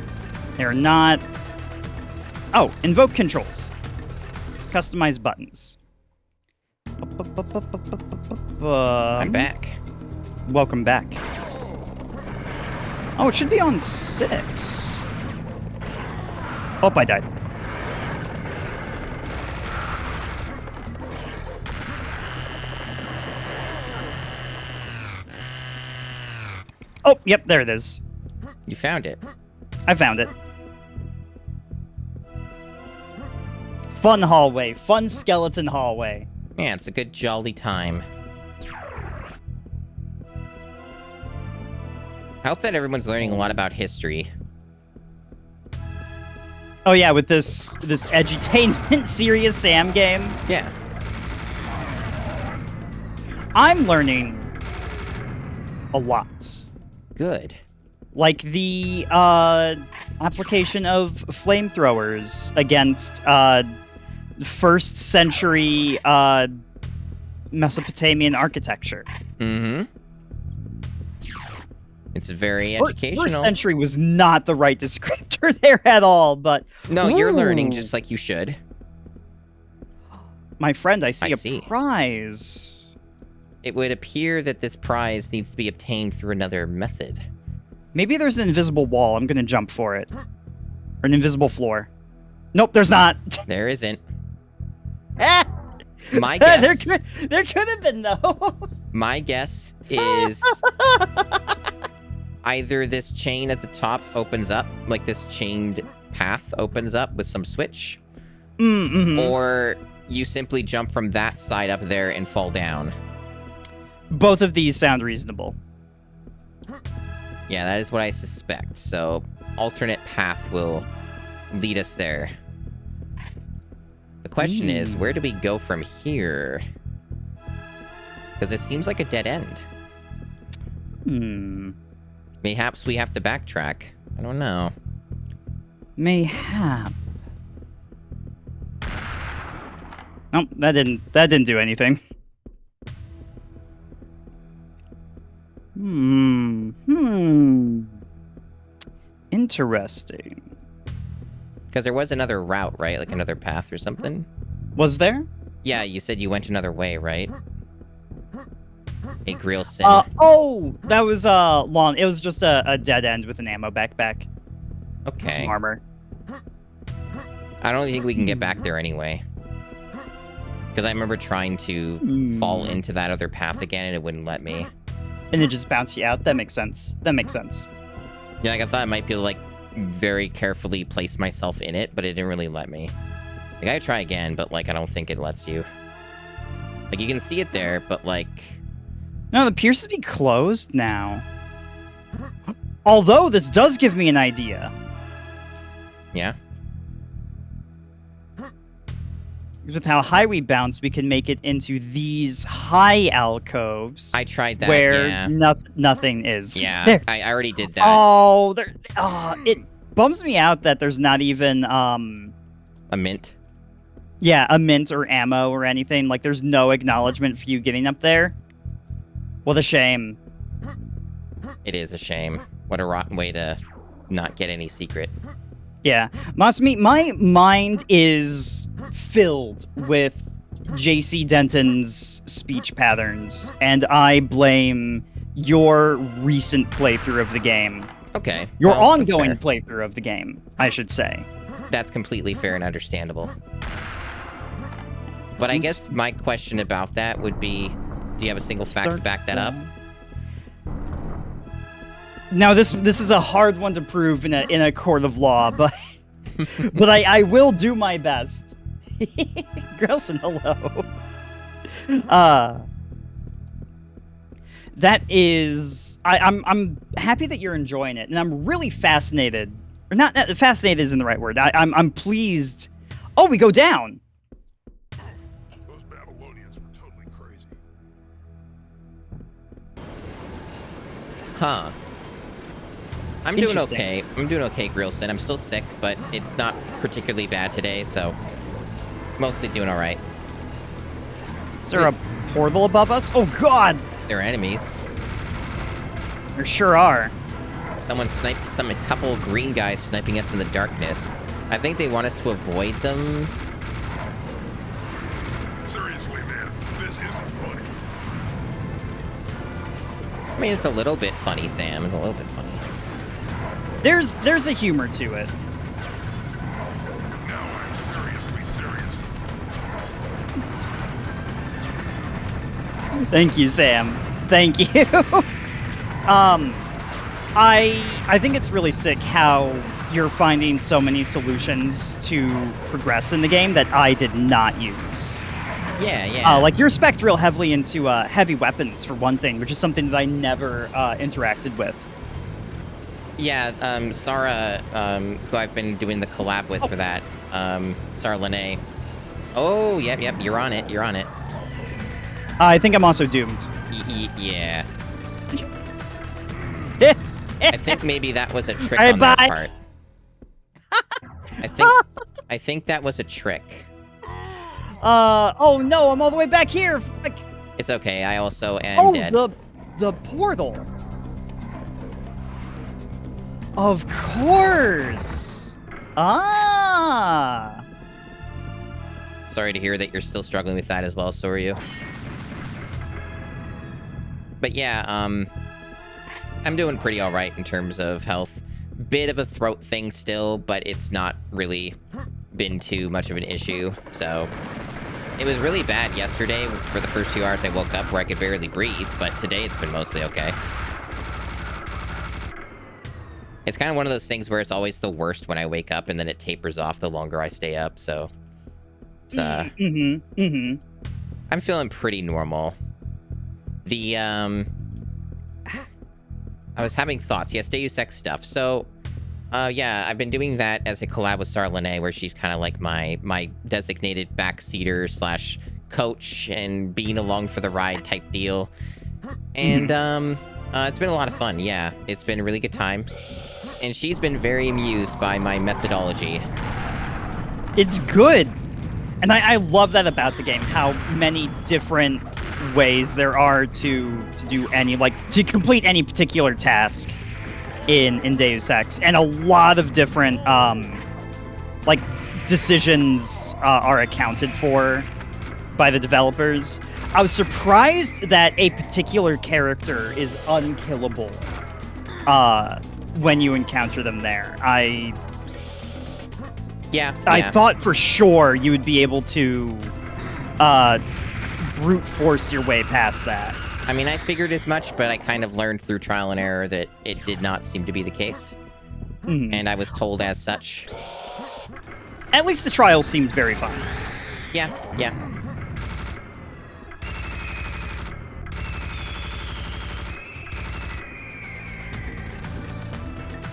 They're not... Oh, invoke controls. Customize buttons. I'm back. Welcome back. Oh, it should be on 6. Oh, I died. Oh, yep, there it is. You found it. I found it. Fun hallway. Fun skeleton hallway. Yeah, it's a good jolly time. I hope that everyone's learning a lot about history. Oh yeah, with this edutainment Serious Sam game. Yeah. I'm learning a lot. Good. Like the application of flamethrowers against first century Mesopotamian architecture. Mm-hmm. It's very educational. First century was not the right descriptor there at all, but... No, you're learning Ooh. just like you should. My friend, I see I a see. prize. It would appear that this prize needs to be obtained through another method. Maybe there's an invisible wall. I'm gonna jump for it. Or an invisible floor. Nope, there's not. There isn't. Ah! My guess... there could have been, though. My guess is... either this chain at the top opens up, like this chained path opens up with some switch, or you simply jump from that side up there and fall down. Both of these sound reasonable. Yeah, that is what I suspect. So, alternate path will lead us there. The question is, where do we go from here? Because it seems like a dead end. Mayhaps we have to backtrack. I don't know. Mayhap. Nope, that didn't do anything. Interesting. Because there was another route, right? Like another path or something? Was there? Yeah, you said you went another way, right? A Grillson. Oh, that was long. It was just a dead end with an ammo backpack. Okay. Some armor. I don't think we can get back there anyway. Because I remember trying to fall into that other path again and it wouldn't let me. And it just bounced you out? That makes sense. That makes sense. Yeah, like I thought I might be able to, like, very carefully place myself in it, but it didn't really let me. I gotta try again, but, like, I don't think it lets you. Like, you can see it there, but, like... No, it appears to be closed now. Although, this does give me an idea. Yeah? With how high we bounce, we can make it into these high alcoves. I tried that, where yeah. Nothing is. Yeah, There. I already did that. Oh, it bums me out that there's not even, A mint? yeah, a mint or ammo or anything. Like, there's no acknowledgement for you getting up there. What a shame. It is a shame. What a rotten way to not get any secret. Yeah. Masumi, my mind is filled with JC Denton's speech patterns, and I blame your recent playthrough of the game. Okay. Your well, that's ongoing fair. playthrough of the game, I should say. That's completely fair and understandable. But I guess my question about that would be, do you have a single fact to back that up? Now, this is a hard one to prove in a court of law, but but I will do my best. Grelson, hello. That is, I'm happy that you're enjoying it, and I'm really fascinated. Or not fascinated isn't the right word. I'm pleased. Oh, we go down. Huh. I'm doing okay. I'm doing okay, Grillson. I'm still sick, but it's not particularly bad today, so mostly doing all right. Is there a portal above us? Oh, God! They're enemies. There sure are. Someone sniped a couple green guys sniping us in the darkness. I think they want us to avoid them. Seriously, man, this isn't funny. I mean, it's a little bit funny, Sam. It's a little bit funny. There's a humor to it. Now I'm seriously serious. Thank you, Sam. Thank you. I think it's really sick how you're finding so many solutions to progress in the game that I did not use. Yeah. Like, you're spec'd real heavily into heavy weapons, for one thing, which is something that I never interacted with. Yeah, Sarah, who I've been doing the collab with for that, Sarah Lene. Oh, yep, you're on it, I think I'm also doomed. Yeah. I think maybe that was a trick All right, on that bye. part. I think that was a trick. Oh no, I'm all the way back here. It's okay, I also am dead. The portal. Of course. Ah. Sorry to hear that you're still struggling with that as well, Soryu. But yeah, I'm doing pretty alright in terms of health. Bit of a throat thing still, but it's not really been too much of an issue, so... It was really bad yesterday for the first 2 hours I woke up where I could barely breathe, but today it's been mostly okay. It's kind of one of those things where it's always the worst when I wake up and then it tapers off the longer I stay up, so... It's, I'm feeling pretty normal. I was having thoughts. Yes, Deus Ex stuff. So, yeah, I've been doing that as a collab with Sarah Lene, where she's kind of like my designated backseater slash coach and being along for the ride type deal. And, it's been a lot of fun, yeah. It's been a really good time. And she's been very amused by my methodology. It's good. And I love that about the game, how many different ways there are to do any, like, to complete any particular task in Deus Ex. And a lot of different, like, decisions are accounted for by the developers. I was surprised that a particular character is unkillable when you encounter them there. I thought for sure you would be able to brute force your way past that. I mean, I figured as much, but I kind of learned through trial and error that it did not seem to be the case. And I was told as such. At least the trial seemed very fun. Yeah.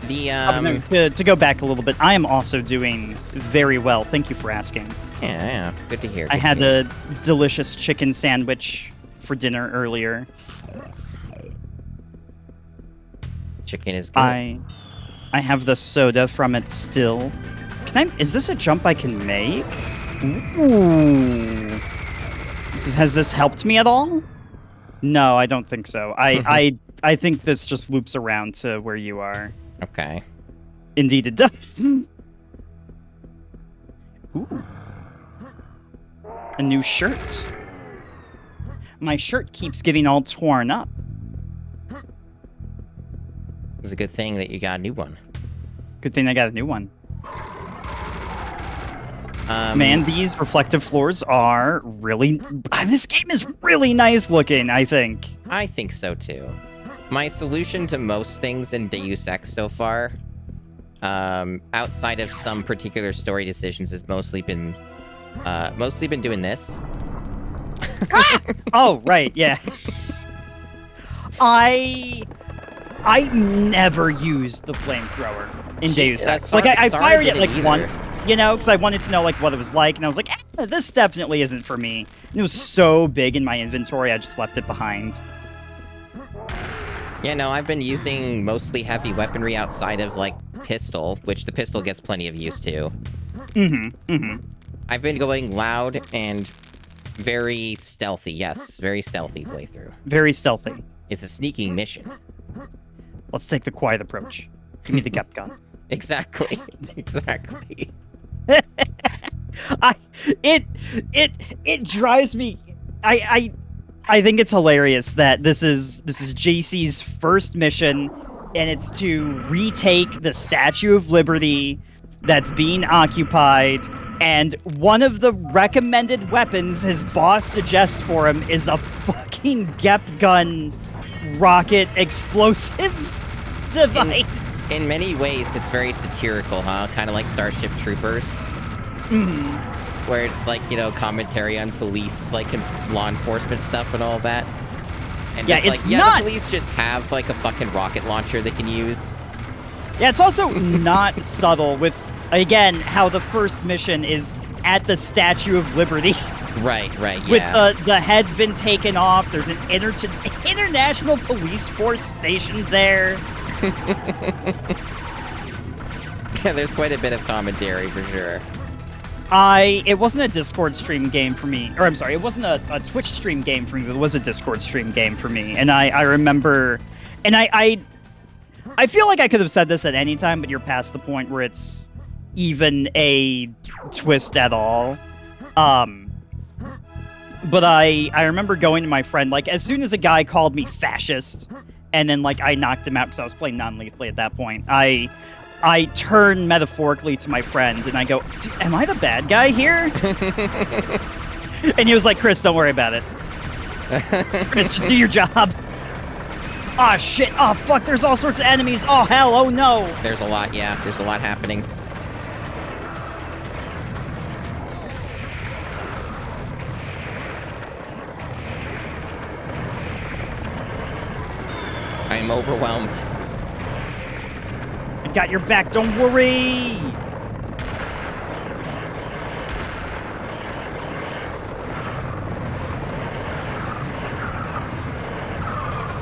To go back a little bit, I am also doing very well. Thank you for asking. Yeah. Good to hear. I had a delicious chicken sandwich for dinner earlier. Chicken is good. I have the soda from it still. Is this a jump I can make? Ooh. Has this helped me at all? No, I don't think so. I think this just loops around to where you are. Okay. Indeed it does. Ooh. A new shirt. My shirt keeps getting all torn up. It's a good thing that you got a new one. Good thing I got a new one. Man, these reflective floors are really... This game is really nice looking, I think. I think so, too. My solution to most things in Deus Ex so far, outside of some particular story decisions, has mostly been doing this. Oh, right, yeah. I never used the flamethrower in Deus Ex. Like, I fired it, like, once, you know, because I wanted to know, like, what it was like, and I was like, this definitely isn't for me. And it was so big in my inventory, I just left it behind. Yeah, no, I've been using mostly heavy weaponry outside of, like, pistol, which the pistol gets plenty of use to. I've been going loud and very stealthy. Yes, very stealthy playthrough. Very stealthy. It's a sneaking mission. Let's take the quiet approach. Give me the gut gun. Exactly. Exactly. It drives me. I think it's hilarious that this is JC's first mission, and it's to retake the Statue of Liberty that's being occupied, and one of the recommended weapons his boss suggests for him is a fucking Gep gun rocket explosive device. In many ways, it's very satirical, huh? Kind of like Starship Troopers. Where it's like, you know, commentary on police, like, and law enforcement stuff and all that. And Yeah, just like, it's yeah, not- the police just have, like, a fucking rocket launcher they can use. Yeah, it's also not subtle with, again, how the first mission is at the Statue of Liberty. Right, yeah. With the head's been taken off. There's an international police force stationed there. Yeah, there's quite a bit of commentary for sure. It wasn't a Discord stream game for me. Or I'm sorry, it wasn't a Twitch stream game for me, but it was a Discord stream game for me. And I remember, and I feel like I could have said this at any time, but you're past the point where it's even a twist at all. But I remember going to my friend, like, as soon as a guy called me fascist, and then, like, I knocked him out because I was playing non-lethally at that point, I turn metaphorically to my friend, and I go, am I the bad guy here? And he was like, Chris, don't worry about it. Chris, just do your job. Oh, shit. Oh, fuck, there's all sorts of enemies. Oh, hell. Oh, no. There's a lot, yeah. There's a lot happening. I am overwhelmed. I got your back, don't worry.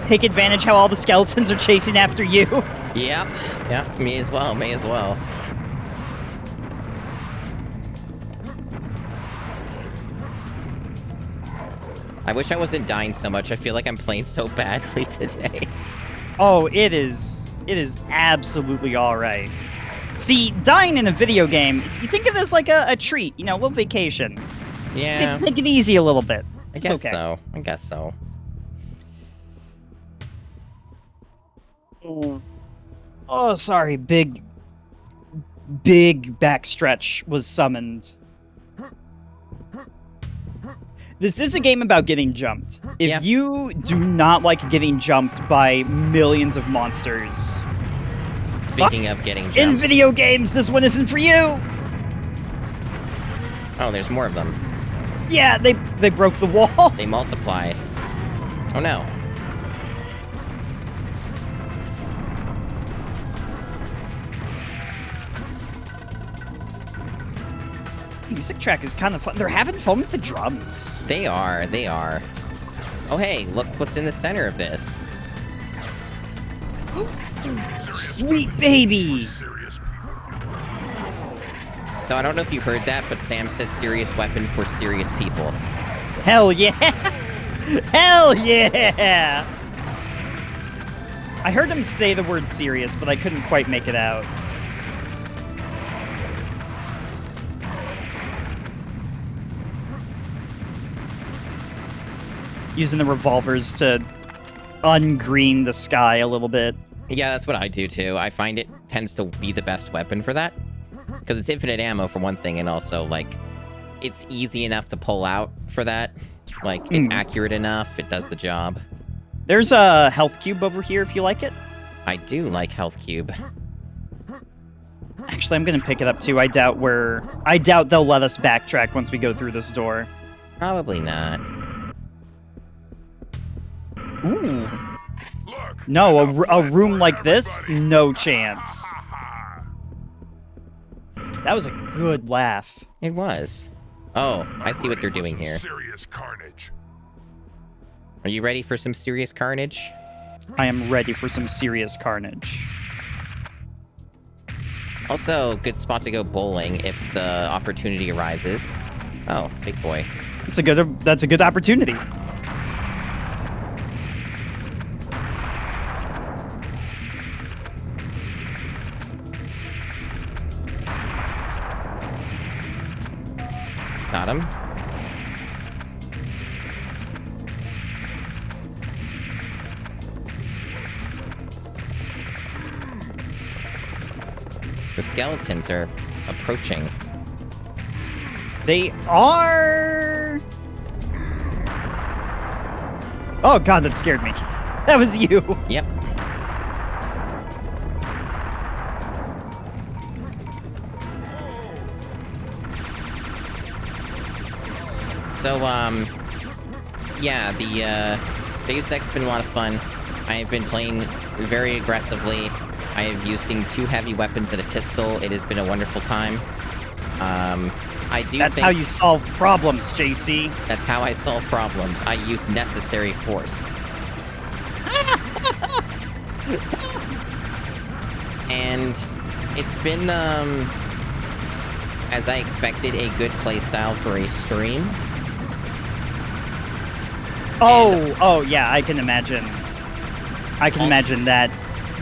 Take advantage how all the skeletons are chasing after you. Yep. Yeah, me as well. May as well. I wish I wasn't dying so much. I feel like I'm playing so badly today. Oh, it is absolutely all right. See, dying in a video game, you think of it as like a treat, you know, a little vacation. Yeah. Take it easy a little bit. I It's guess okay. so. I guess so. Oh, sorry, big backstretch was summoned. This is a game about getting jumped. If Yeah. you do not like getting jumped by millions of monsters Speaking of getting jumped. in video games, this one isn't for you. Oh, there's more of them. Yeah, they broke the wall. They multiply. Oh no. Music track is kind of fun. They're having fun with the drums. They are. They are. Oh hey, look what's in the center of this. Sweet baby. Serious. So I don't know if you heard that, but Sam said serious weapon for serious people. Hell yeah. Hell yeah. I heard him say the word serious, but I couldn't quite make it out. Using the revolvers to ungreen the sky a little bit. Yeah, that's what I do too. I find it tends to be the best weapon for that. Because it's infinite ammo for one thing, and also, like, it's easy enough to pull out for that. Like, it's accurate enough, it does the job. There's a health cube over here if you like it. I do like Health Cube. Actually, I'm gonna pick it up too. I doubt they'll let us backtrack once we go through this door. Probably not. Ooh. Look. No, a room like this? No chance. That was a good laugh. It was. Oh, I see what they're doing here. Serious carnage. Are you ready for some serious carnage? I am ready for some serious carnage. Also, good spot to go bowling if the opportunity arises. Oh, big boy. That's a good opportunity. Got him. The skeletons are approaching. They are... Oh god, that scared me. That was you. Yep. So, yeah, the Deus Ex's been a lot of fun. I have been playing very aggressively. I have using 2 heavy weapons and a pistol. It has been a wonderful time. That's how you solve problems, JC. That's how I solve problems. I use necessary force. And it's been, as I expected, a good playstyle for a stream. Oh, yeah, I can imagine. I can imagine that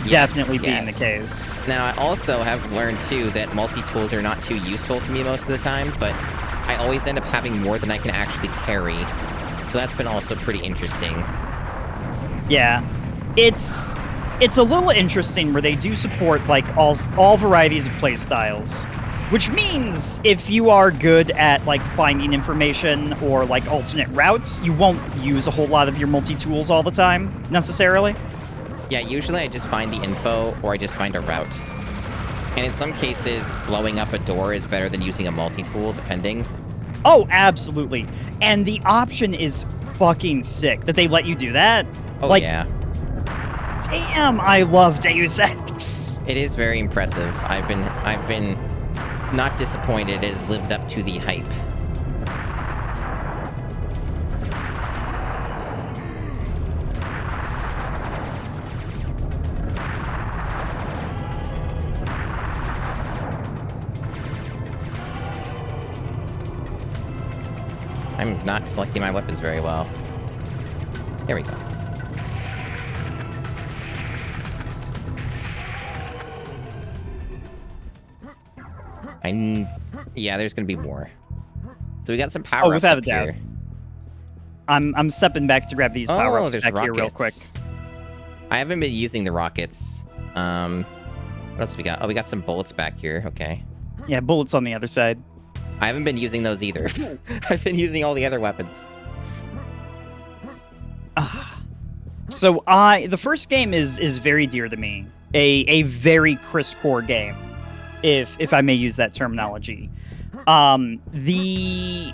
definitely being the case. Now, I also have learned, too, that multi-tools are not too useful to me most of the time, but I always end up having more than I can actually carry. So that's been also pretty interesting. Yeah. It's a little interesting where they do support, like, all varieties of playstyles. Which means if you are good at, like, finding information or, like, alternate routes, you won't use a whole lot of your multi-tools all the time, necessarily. Yeah, usually I just find the info, or I just find a route. And in some cases, blowing up a door is better than using a multi-tool, depending. Oh, absolutely. And the option is fucking sick that they let you do that. Oh, like, yeah. Damn, I love Deus Ex. It is very impressive. I've been not disappointed. It has lived up to the hype. I'm not selecting my weapons very well. There we go. Yeah, there's gonna be more. So we got some power-ups without up a doubt. here. I'm stepping back to grab these power-ups there's back rockets. here real quick. I haven't been using the rockets. What else we got? Oh, we got some bullets back here. Okay. Yeah, bullets on the other side. I haven't been using those either. I've been using all the other weapons. So the first game is very dear to me. A very Chris core game, if I may use that terminology. The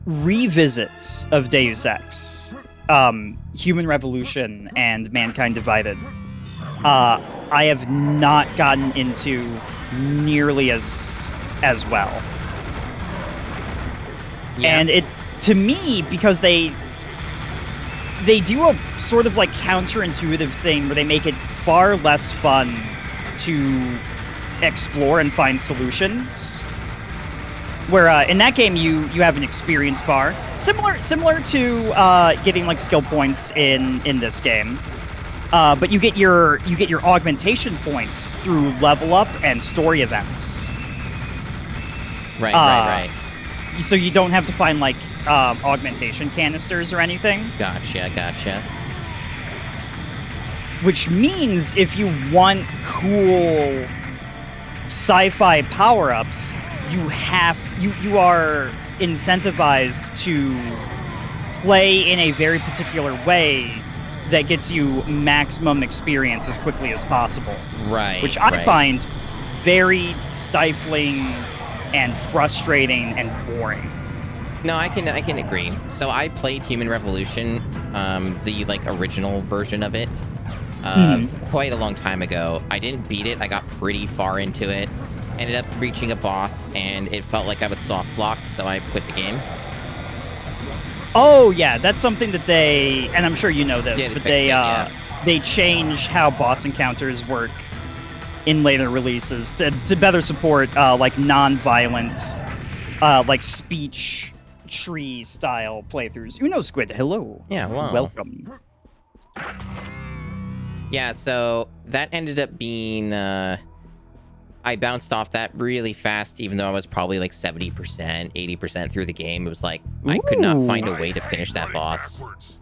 revisits of Deus Ex, Human Revolution and Mankind Divided, I have not gotten into nearly as well. Yeah. And it's, to me, because they do a sort of like counterintuitive thing where they make it far less fun to explore and find solutions. Where in that game you have an experience bar, similar to getting like skill points in this game, but you get your augmentation points through level up and story events. Right. So you don't have to find like augmentation canisters or anything. Gotcha. Which means if you want cool sci-fi power-ups, you are incentivized to play in a very particular way that gets you maximum experience as quickly as possible. Right. Which I find very stifling and frustrating and boring. No, I can agree. So I played Human Revolution, the like original version of it, quite a long time ago. I didn't beat it. I got pretty far into it. Ended up reaching a boss, and it felt like I was soft locked, so I quit the game. Oh yeah, that's something that they, and I'm sure you know this, Yeah, but fixed they it, yeah. they change how boss encounters work in later releases to better support like non-violent, like speech tree style playthroughs. Uno Squid, hello. Yeah, wow. Welcome. Yeah, so that ended up being, I bounced off that really fast, even though I was probably like 70%, 80% through the game. It was like, I could not Ooh. find a way to finish that Running boss. backwards.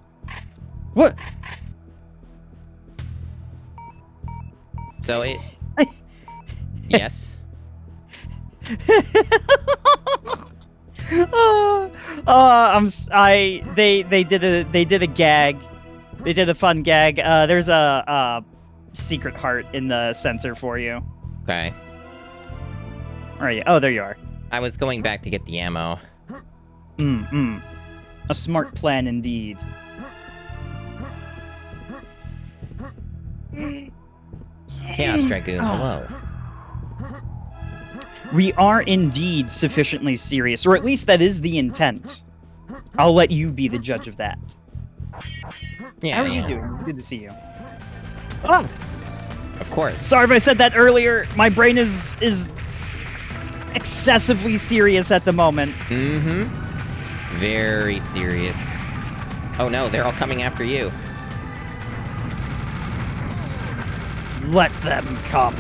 What? So it... Yes? They did a gag. They did a fun gag. There's a secret heart in the center for you. Okay. Where are you? Oh, there you are. I was going back to get the ammo. A smart plan indeed. Chaos Dragoon, hello. We are indeed sufficiently serious, or at least that is the intent. I'll let you be the judge of that. Yeah, How are you yeah. doing? It's good to see you. Oh, Of course. sorry if I said that earlier. My brain is excessively serious at the moment. Mm-hmm. Very serious. Oh no, they're all coming after you. Let them come.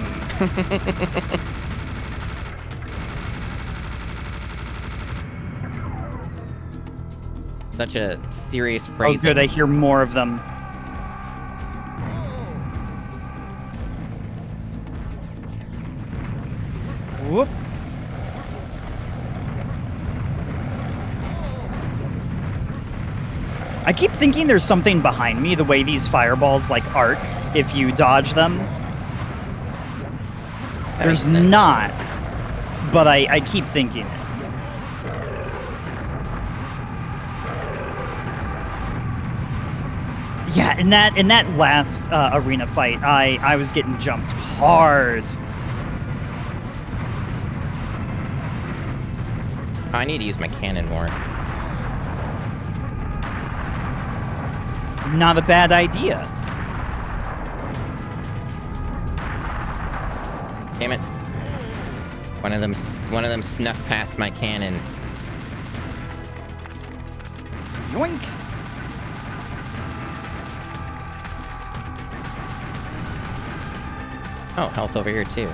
Such a serious Oh, phrase. good. I hear more of them. Whoop. I keep thinking there's something behind me, the way these fireballs, like, arc if you dodge them. That makes There's sense. not, but I keep thinking it. Yeah, in that last arena fight, I was getting jumped hard. I need to use my cannon more. Not a bad idea. Damn it. One of them snuck past my cannon. Yoink. Oh, health over here too.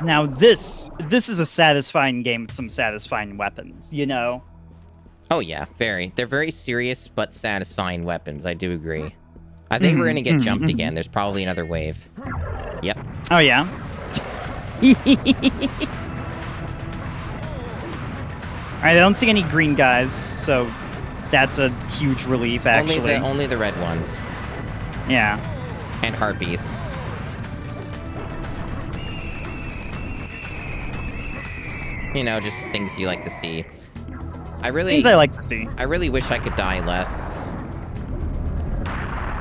Now this is a satisfying game with some satisfying weapons, you know? Oh yeah, very. They're very serious but satisfying weapons. I do agree. I think we're gonna get jumped again. There's probably another wave. Yep. Oh, yeah? Alright, I don't see any green guys, so that's a huge relief, actually. Only the red ones. Yeah. And harpies. You know, just things you like to see. Things I like to see. I really wish I could die less.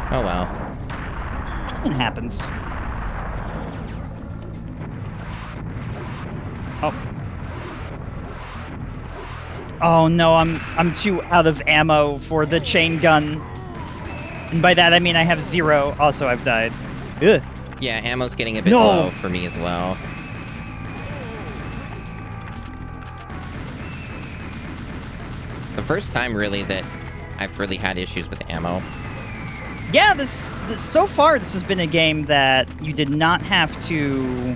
Oh well. It happens. Oh. Oh no, I'm too out of ammo for the chain gun. And by that I mean I have 0. Also, I've died. Ugh. Yeah, ammo's getting a bit No. low for me as well. The first time, really, that I've really had issues with ammo. Yeah, this so far this has been a game that you did not have to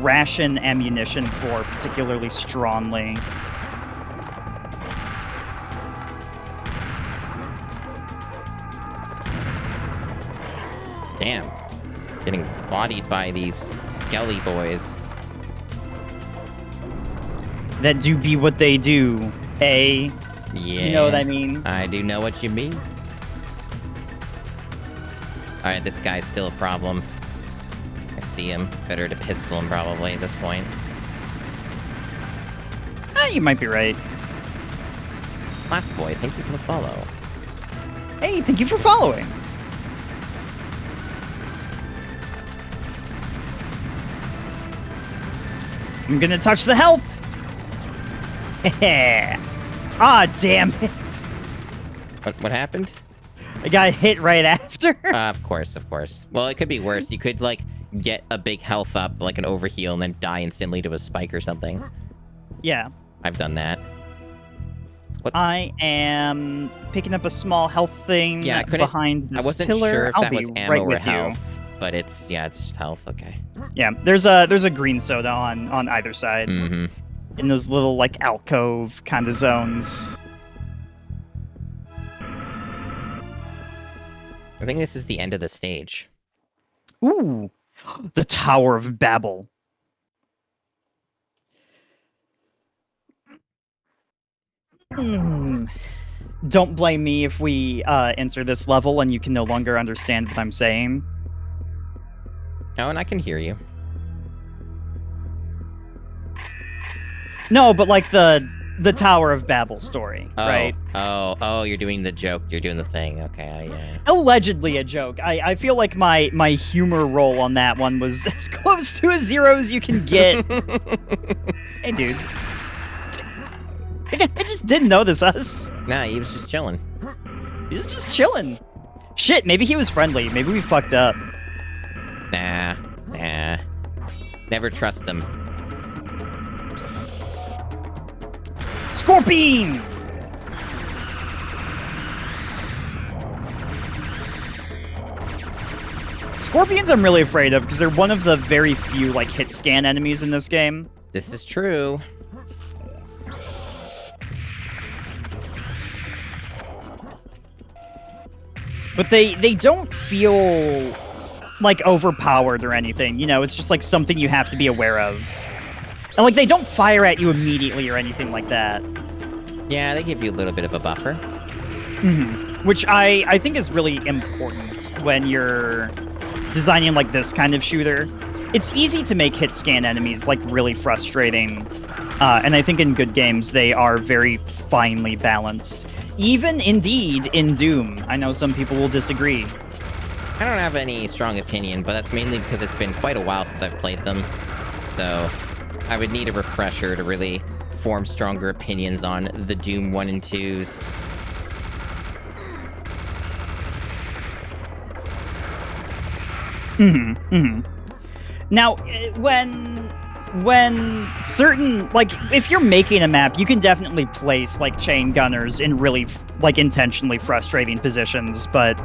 ration ammunition for particularly strongly. Damn. Getting bodied by these skelly boys. That do be what they do, eh? Yeah. You know what I mean? I do know what you mean. Alright, this guy's still a problem. I see him. Better to pistol him probably at this point. You might be right. Laugh Boy, thank you for the follow. Hey, thank you for following. I'm gonna touch the health. Ah, damn it. What happened? I got hit right after. Of course. Well, it could be worse. You could, like, get a big health up, like an overheal, and then die instantly to a spike or something. Yeah. I've done that. What? I am picking up a small health thing behind this I wasn't pillar. sure if I'll that be was ammo right or with health, but it's just health. Okay. Yeah, there's a green soda on either side. Mm-hmm. In those little, like, alcove kind of zones. I think this is the end of the stage. Ooh, the Tower of Babel. Don't blame me if we enter this level and you can no longer understand what I'm saying. Oh, and I can hear you. No, but like the Tower of Babel story, right? Oh, you're doing the joke. You're doing the thing. Okay, yeah. Allegedly a joke. I feel like my humor roll on that one was as close to a 0 as you can get. Hey, dude. I just didn't notice us. Nah, he was just chilling. He was just chilling. Shit, maybe he was friendly. Maybe we fucked up. Nah. Never trust him. Scorpion! Scorpions I'm really afraid of because they're one of the very few like hit scan enemies in this game. This is true. But they don't feel like overpowered or anything. You know, it's just like something you have to be aware of. And like they don't fire at you immediately or anything like that. Yeah, they give you a little bit of a buffer. Mm-hmm. Which I think is really important when you're designing like this kind of shooter. It's easy to make hit scan enemies like really frustrating. And I think in good games they are very finely balanced. Even indeed in Doom. I know some people will disagree. I don't have any strong opinion, but that's mainly because it's been quite a while since I've played them. So I would need a refresher to really form stronger opinions on the Doom 1 and 2s. Now, when certain, like, if you're making a map, you can definitely place, like, chain gunners in really, like, intentionally frustrating positions, but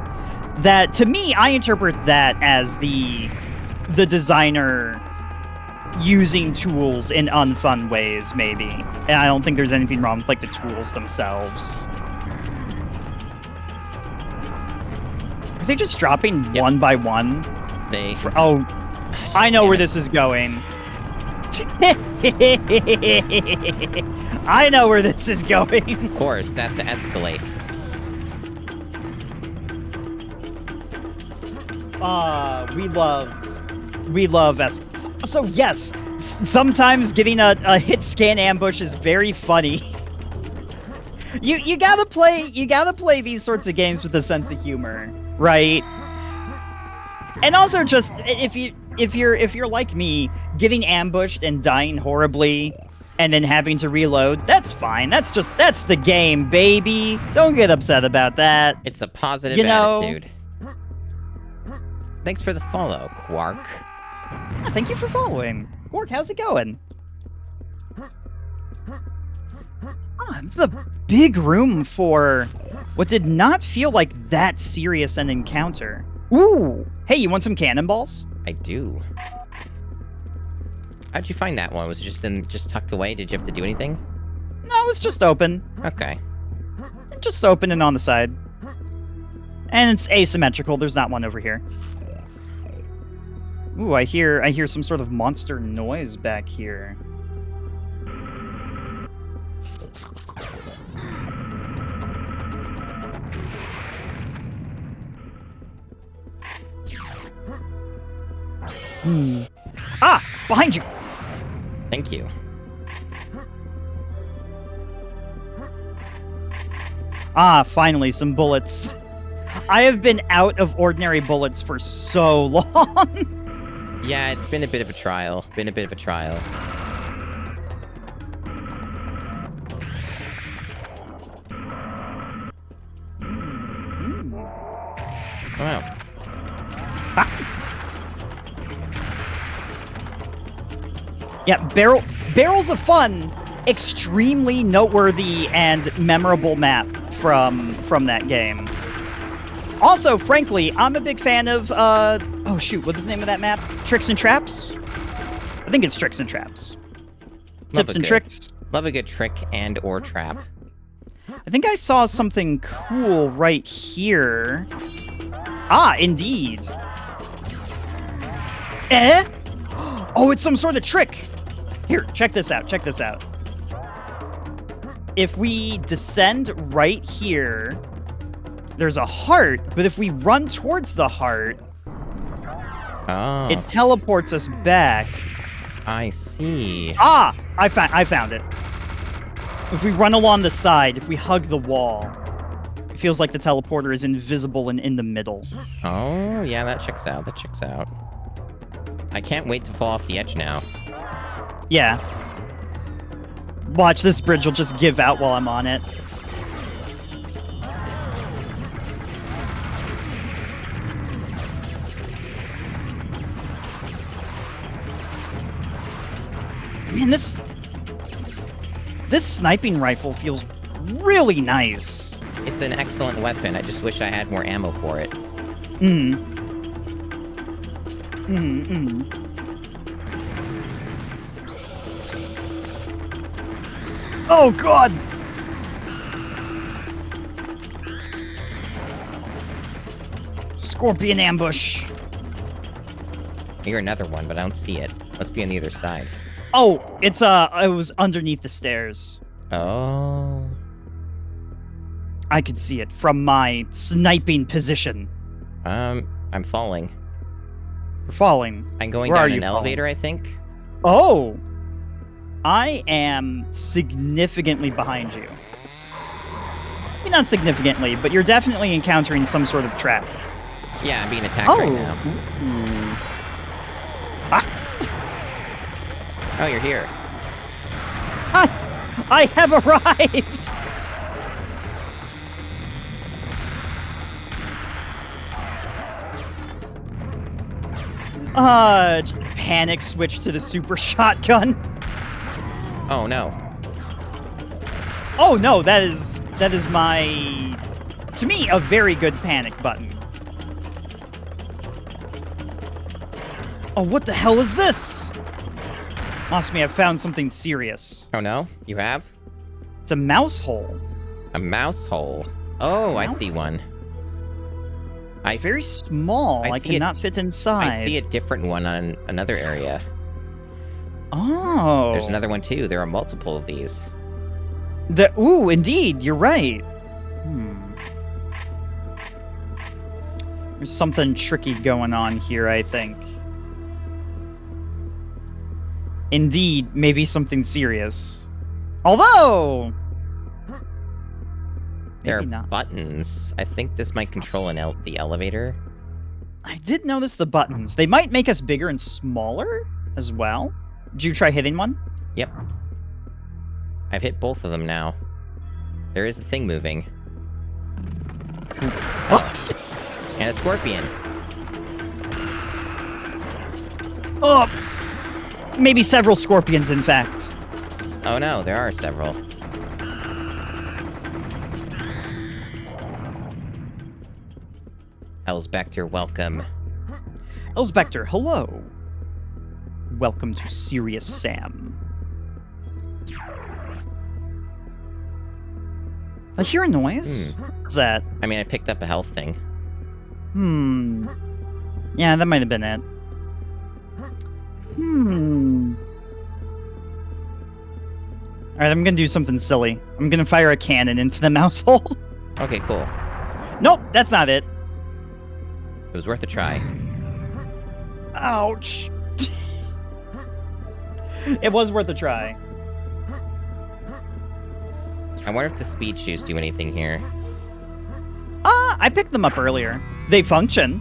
that, to me, I interpret that as the designer using tools in unfun ways, maybe. And I don't think there's anything wrong with, like, the tools themselves. Are they just dropping one by one? Oh, I know where this is going. I know where this is going. Of course, that's to escalate. We love So yes, sometimes getting a hit scan ambush is very funny. You gotta play these sorts of games with a sense of humor, right? And also, just if you're like me, getting ambushed and dying horribly, and then having to reload, that's fine. That's the game, baby. Don't get upset about that. It's a positive attitude. Thanks for the follow, Quark. Yeah, thank you for following. Quark, how's it going? It's a big room for what did not feel like that serious an encounter. Ooh! Hey, you want some cannonballs? I do. How'd you find that one? Was it just tucked away? Did you have to do anything? No, it was just open. Okay. Just open and on the side. And it's asymmetrical. There's not one over here. Ooh, I hear some sort of monster noise back here. Ah! Behind you! Thank you. Ah, finally, some bullets. I have been out of ordinary bullets for so long. Yeah, it's been a bit of a trial. Wow. Yeah, Barrels of Fun, extremely noteworthy and memorable map from that game. Also, frankly, I'm a big fan of oh shoot, what's the name of that map? Tricks and Traps? I think it's Tricks and Traps. Tips and tricks. Love a good trick and or trap. I think I saw something cool right here. Ah, indeed. Eh? Oh, it's some sort of trick. Here, check this out. Check this out. If we descend right here, there's a heart, but if we run towards the heart, it teleports us back. I see. Ah, I found it. If we run along the side, if we hug the wall, it feels like the teleporter is invisible and in the middle. Oh, yeah, that checks out. That checks out. I can't wait to fall off the edge now. Yeah. Watch, this bridge will just give out while I'm on it. Man, this sniping rifle feels really nice. It's an excellent weapon. I just wish I had more ammo for it. Oh, God! Scorpion ambush. I hear another one, but I don't see it. Must be on the other side. Oh, it was underneath the stairs. Oh. I could see it from my sniping position. I'm falling. We're falling. I'm going Where down are an you elevator, I think. Oh! I am significantly behind you. Maybe not significantly, but you're definitely encountering some sort of trap. Yeah, I'm being attacked right now. Ah. Oh, you're here. I have arrived! Panic switch to the super shotgun. Oh, no. Oh, no, that is my, to me, a very good panic button. Oh, what the hell is this? Must me, I've found something serious. Oh, no? You have? It's a mouse hole. A mouse hole. Oh, I see one. It's very small. I cannot fit inside. I see a different one on another area. Oh. There's another one, too. There are multiple of these. Ooh, indeed. You're right. There's something tricky going on here, I think. Indeed, maybe something serious. Although... There are buttons. I think this might control the elevator. I did notice the buttons. They might make us bigger and smaller as well. Did you try hitting one? Yep. I've hit both of them now. There is a thing moving. Oh. And a scorpion. Oh! Maybe several scorpions, in fact. Oh no, there are several. Hellspectre, welcome. Hellspectre, hello. Welcome to Serious Sam. I hear a noise. What's that? I mean, I picked up a health thing. Yeah, that might have been it. Alright, I'm gonna do something silly. I'm gonna fire a cannon into the mouse hole. Okay, cool. Nope, that's not it. It was worth a try. Ouch. It was worth a try. I wonder if the speed shoes do anything here. I picked them up earlier. They function.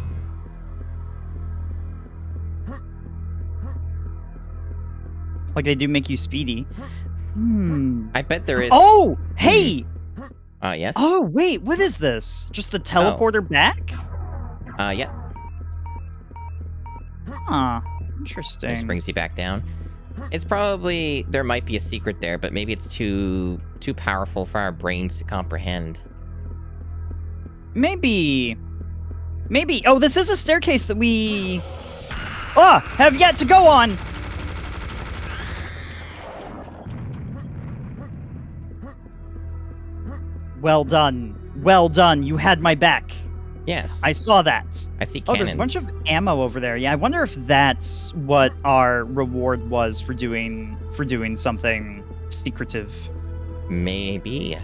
Like, they do make you speedy. I bet there is... Oh! Hey! Yes? Oh, wait, what is this? Just a teleporter back? Yeah. Huh. Interesting. Just brings you back down. It's probably... There might be a secret there, but maybe it's too powerful for our brains to comprehend. Maybe. Oh, this is a staircase that we... have yet to go on! Well done. Well done. You had my back. Yes. I saw that. I see Oh, cannons. there's a bunch of ammo over there. Yeah, I wonder if that's what our reward was for doing something secretive. Maybe.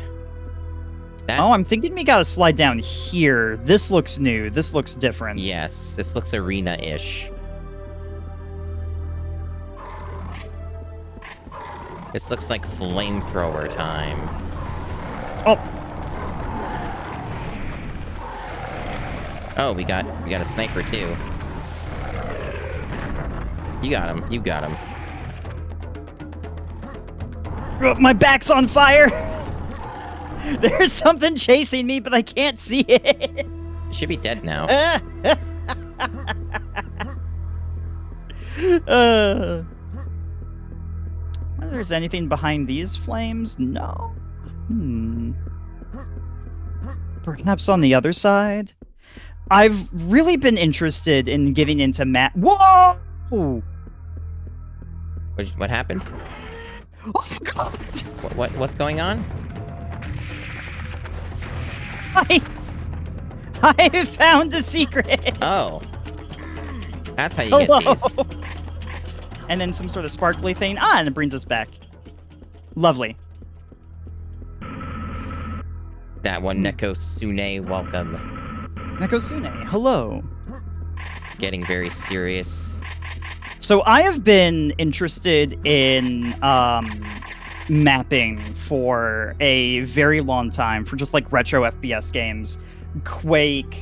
Oh, I'm thinking we gotta slide down here. This looks new. This looks different. Yes, this looks arena-ish. This looks like flamethrower time. Oh, Oh, we got a sniper too. You got him. You got him. my back's on fire. There's something chasing me, but I can't see it. It should be dead now. Whether there's anything behind these flames? No. Perhaps on the other side? I've really been interested in getting into Whoa! What happened? Oh, God! What's going on? I found the secret! Oh. That's how you Hello! get these. And then some sort of sparkly thing. And it brings us back. Lovely. That one, Neko Sune, welcome. Nekosune, hello. Getting very serious. So I have been interested in mapping for a very long time for just like retro FPS games. Quake,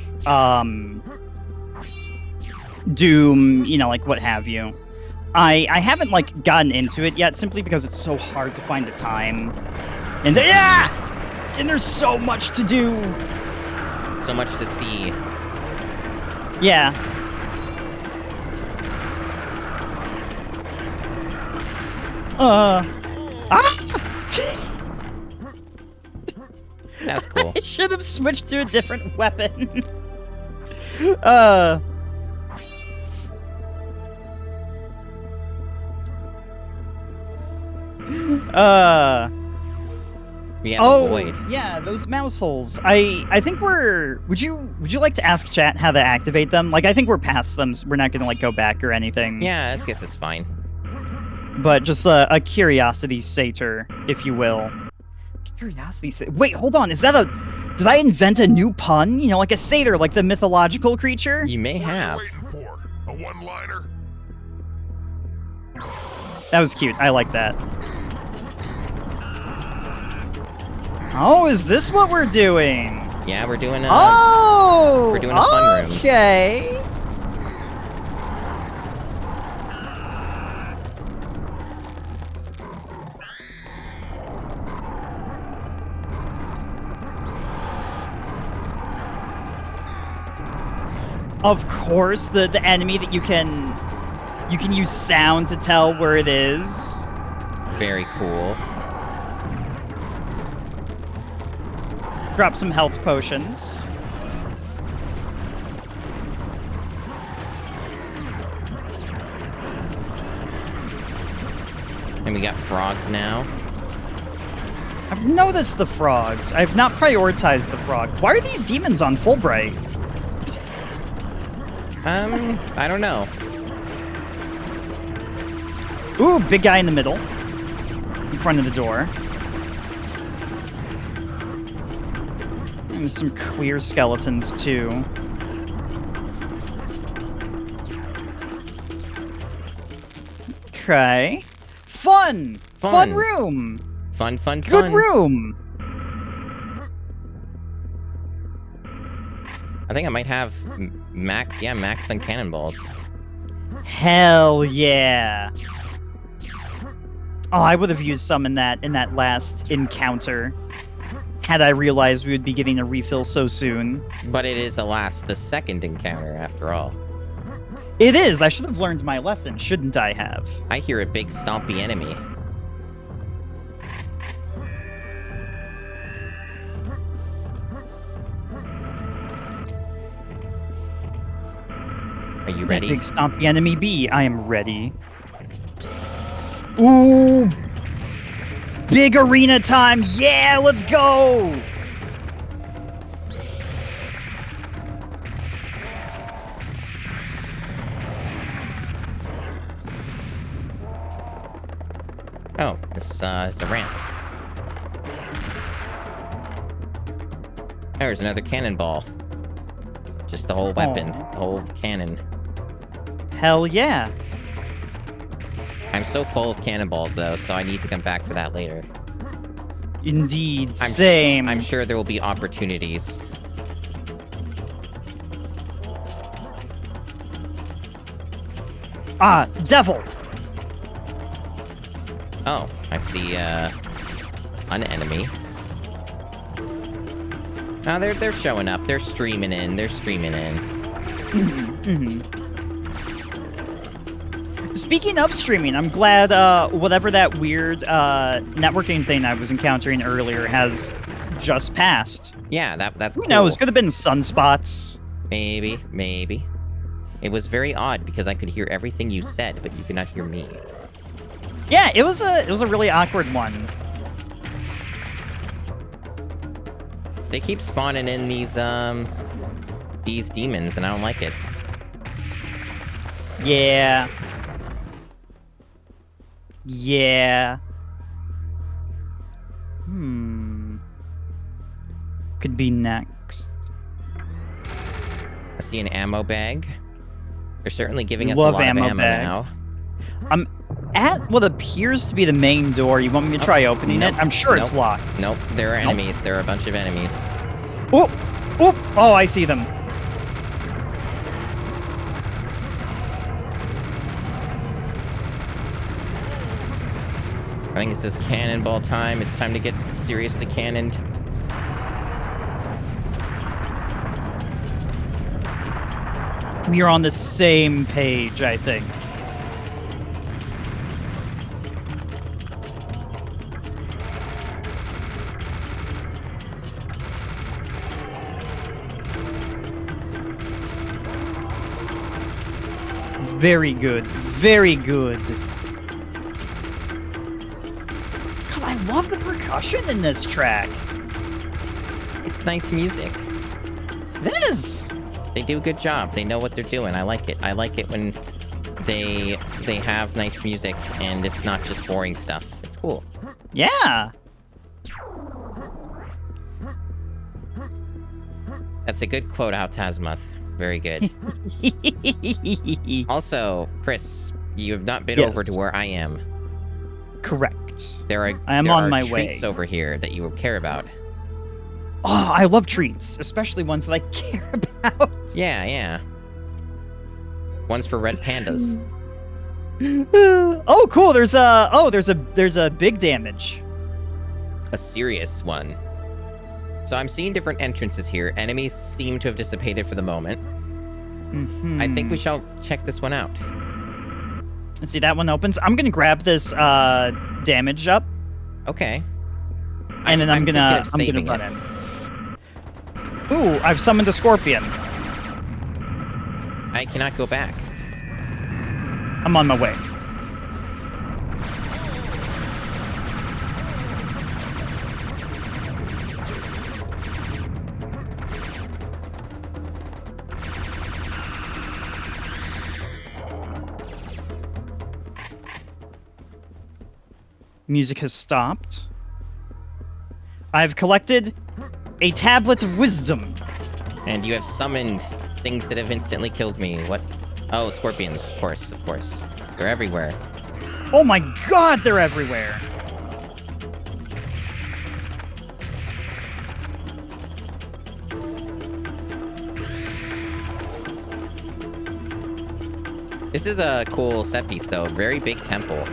Doom, like what have you. I haven't like gotten into it yet simply because it's so hard to find the time. And and there's so much to do. So much to see. Yeah. That's cool. I should have switched to a different weapon. We have a void. Yeah, those mouse holes. I think we're... Would you like to ask chat how to activate them? Like, I think we're past them, so we're not gonna, like, go back or anything. Yeah, I guess it's fine. But just a curiosity satyr, if you will. Curiosity satyr. Wait, hold on. Is that a... Did I invent a new pun? Like a satyr, like the mythological creature? You may What are have. you waiting for? A one-liner? That was cute. I like that. Oh, is this what we're doing? Yeah, we're doing a... We're doing a fun room. Okay. Of course, the enemy that you can use sound to tell where it is. Very cool. Drop some health potions. And we got frogs now. I've noticed the frogs. I've not prioritized the frog. Why are these demons on Fulbright? I don't know. Ooh, big guy in the middle. In front of the door. And there's some clear skeletons, too. Okay. Fun! Fun room! Fun. Good room! I think I might have maxed on cannonballs. Hell yeah! Oh, I would have used some in that last encounter. had I realized we would be getting a refill so soon. But it is, alas, the second encounter, after all. It is. I should have learned my lesson, shouldn't I have? I hear a big stompy enemy. Are you ready? Big stompy enemy B. I am ready. Ooh! Big arena time! Yeah, let's go! Oh, this is a ramp. There's another cannonball. Just the whole weapon, the whole cannon. Hell yeah. I'm so full of cannonballs, though, so I need to come back for that later. Indeed, same. I'm sure there will be opportunities. Ah, devil! Oh, I see, an enemy. Oh, they're showing up. They're streaming in. They're streaming in. Speaking of streaming, I'm glad whatever that weird networking thing I was encountering earlier has just passed. Yeah, that's cool. Who knows? Could have been sunspots. Maybe. It was very odd because I could hear everything you said, but you could not hear me. Yeah, it was a really awkward one. They keep spawning in these demons, and I don't like it. Yeah. Yeah. Could be next. I see an ammo bag. They're certainly giving us Love a lot ammo of ammo bags. now. I'm at what appears to be the main door. You want me to try opening nope, it? I'm sure it's nope, locked. Nope, there are enemies. There are a bunch of enemies. Oh! Oh! Oh, I see them. I think this is cannonball time. It's time to get seriously cannoned. We are on the same page, I think. Very good. Very good. God, I love the percussion in this track. It's nice music. It is. They do a good job. They know what they're doing. I like it. I like it when they have nice music and it's not just boring stuff. It's cool. Yeah. That's a good quote out, Tasmuth. Very good. Also, Chris, you have not been over to where I am. Correct. There I am on my treats way. over here that you care about. Oh, I love treats, especially ones that I care about. Yeah. One's for red pandas. Oh, cool. There's a big damage. A serious one. So I'm seeing different entrances here. Enemies seem to have dissipated for the moment. I think we shall check this one out. Let's see, that one opens. I'm gonna grab this damage up. Okay. And then I'm gonna saving run in. Ooh, I've summoned a scorpion. I cannot go back. I'm on my way. Music has stopped. I've collected a tablet of wisdom. And you have summoned things that have instantly killed me. What? Oh, scorpions, of course. They're everywhere. Oh my god, they're everywhere. This is a cool set piece, though. Very big temple.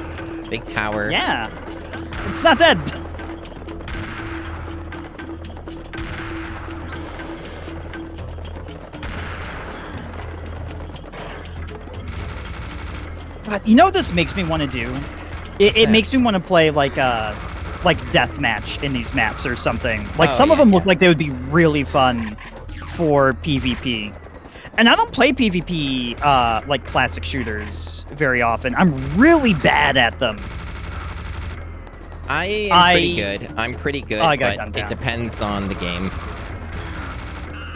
Big tower. Yeah. It's not dead. God, you know what this makes me want to do? It makes me want to play like deathmatch in these maps or something. Like some of them look like they would be really fun for PvP. And I don't play PvP like classic shooters very often. I'm really bad at them. I am pretty good. I'm pretty good, but it depends on the game.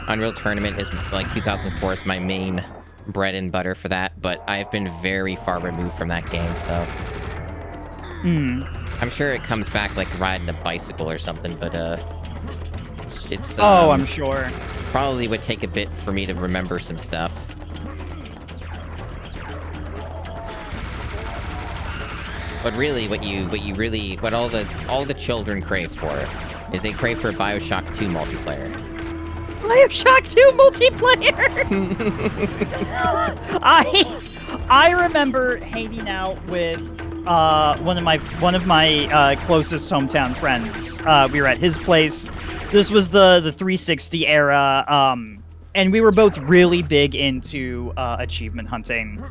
Unreal Tournament is like 2004 is my main bread and butter for that, but I've been very far removed from that game, so I'm sure it comes back like riding a bicycle or something, but it's I'm sure. Probably would take a bit for me to remember some stuff. But really, what all the children crave for is they crave for BioShock 2 multiplayer. BioShock 2 multiplayer. I remember hanging out with one of my closest hometown friends. We were at his place. This was the 360 era, and we were both really big into achievement hunting.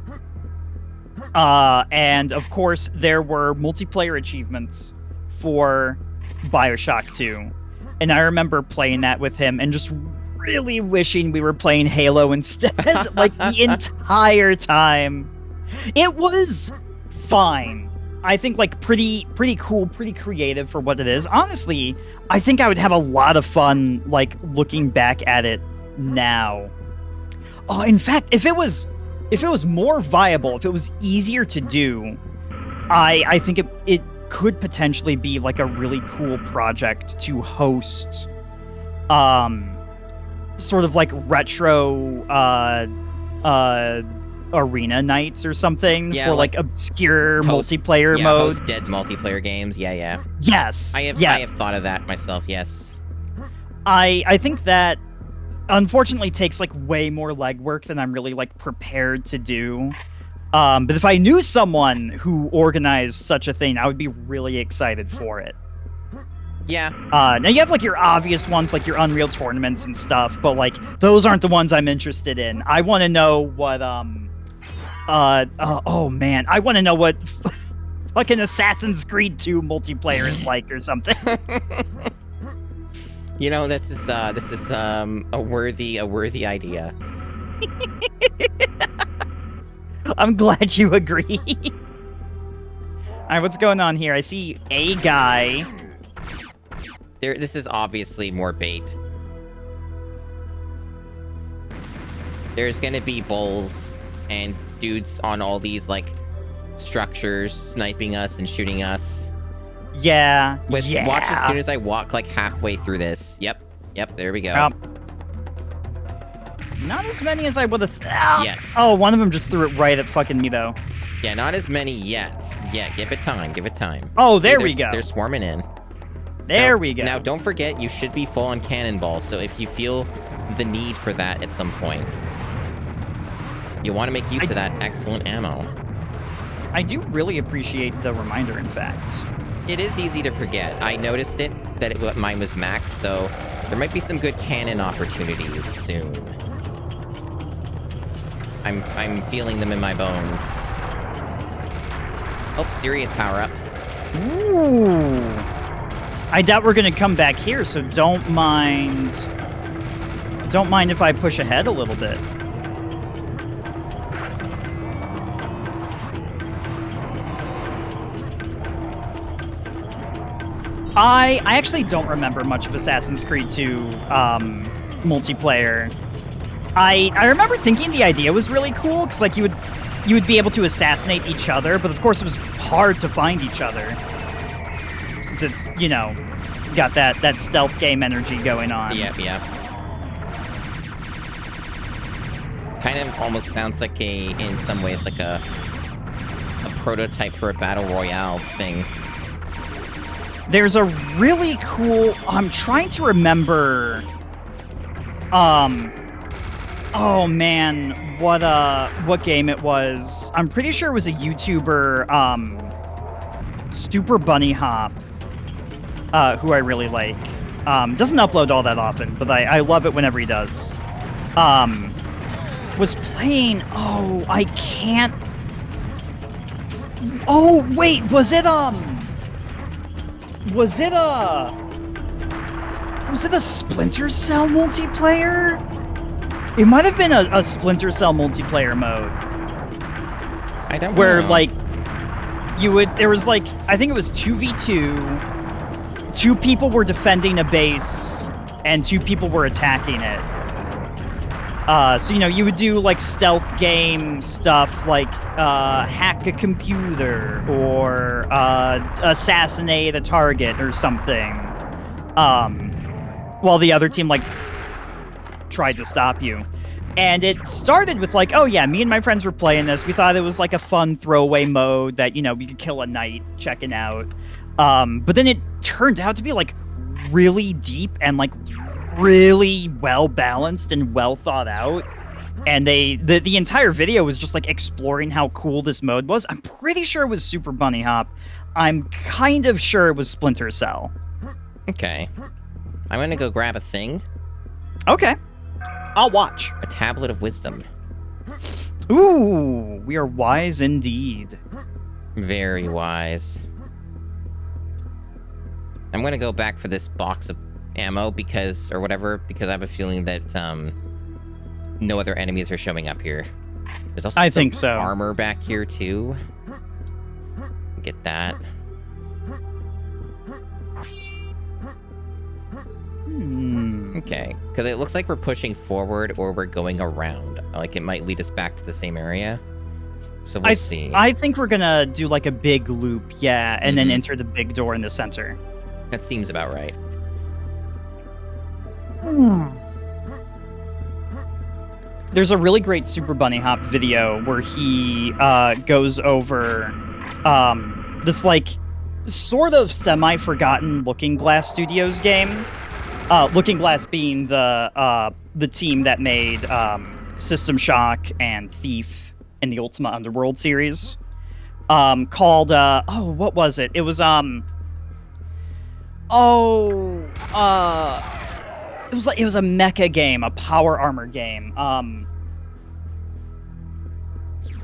And of course, there were multiplayer achievements for BioShock 2. And I remember playing that with him and just really wishing we were playing Halo instead, like the entire time. It was fine. I think like pretty cool, pretty creative for what it is. Honestly, I think I would have a lot of fun like looking back at it now. Oh, in fact, if it was more viable, if it was easier to do, I think it could potentially be like a really cool project to host sort of like retro arena nights or something for like obscure multiplayer modes. Host dead multiplayer games. Yeah. Yes. I have thought of that myself, yes. I think that unfortunately takes like way more legwork than I'm really like prepared to do. But if I knew someone who organized such a thing, I would be really excited for it. Yeah. Now you have like your obvious ones, like your Unreal tournaments and stuff, but like those aren't the ones I'm interested in. I want to know what oh man, I want to know what fucking Assassin's Creed 2 multiplayer is like or something. You know, this is a worthy idea. I'm glad you agree. All right, what's going on here? I see a guy. This is obviously more bait. There's gonna be bulls and dudes on all these like structures sniping us and shooting us. Yeah. Watch as soon as I walk like halfway through this. Yep, there we go. Not as many as I would have yet. Oh, one of them just threw it right at fucking me though. Yeah, not as many yet. Yeah, give it time. Oh, there we go. They're swarming in. There we go. Now, don't forget, you should be full on cannonballs, so if you feel the need for that at some point, you want to make use of that excellent ammo. I do really appreciate the reminder, in fact. It is easy to forget. I noticed it, that mine was maxed, so there might be some good cannon opportunities soon. I'm feeling them in my bones. Oh, serious power-up. Ooh. I doubt we're gonna come back here, so don't mind if I push ahead a little bit. I actually don't remember much of Assassin's Creed 2 multiplayer. I remember thinking the idea was really cool, because like you would be able to assassinate each other, but of course it was hard to find each other. Since it's, you know, got that stealth game energy going on. Yeah. Kind of almost sounds like in some ways, like a prototype for a battle royale thing. There's a really cool... I'm trying to remember... Oh man, what game it was. I'm pretty sure it was a YouTuber, Super Bunny Hop, who I really like. Doesn't upload all that often, but I love it whenever he does. Was playing... Oh, I can't... Oh wait, was it a Splinter Cell multiplayer? It might have been a Splinter Cell multiplayer mode. I don't where know. like there was like, I think it was 2v2. 2 people were defending a base and 2 people were attacking it. So, you know, you would do like stealth game stuff like hack a computer or assassinate a target or something. While the other team like tried to stop you. And it started with like, oh yeah, me and my friends were playing this. We thought it was like a fun throwaway mode that, you know, we could kill a knight checking out. But then it turned out to be like really deep and like really well balanced and well thought out. And the entire video was just like exploring how cool this mode was. I'm pretty sure it was Super Bunny Hop. I'm kind of sure it was Splinter Cell. Okay. I'm gonna go grab a thing. Okay. I'll watch. A tablet of wisdom. Ooh, we are wise indeed. Very wise. I'm gonna go back for this box of ammo because I have a feeling that no other enemies are showing up here. There's also some armor back here too. Get that. Okay, because it looks like we're pushing forward or we're going around. Like it might lead us back to the same area. So we'll see. I think we're gonna do like a big loop, yeah, and then enter the big door in the center. That seems about right. There's a really great Super Bunny Hop video where he goes over this like sort of semi-forgotten Looking Glass Studios game. Looking Glass being the team that made System Shock and Thief in the Ultima Underworld series. Called what was it? It was it was a mecha game, a power armor game.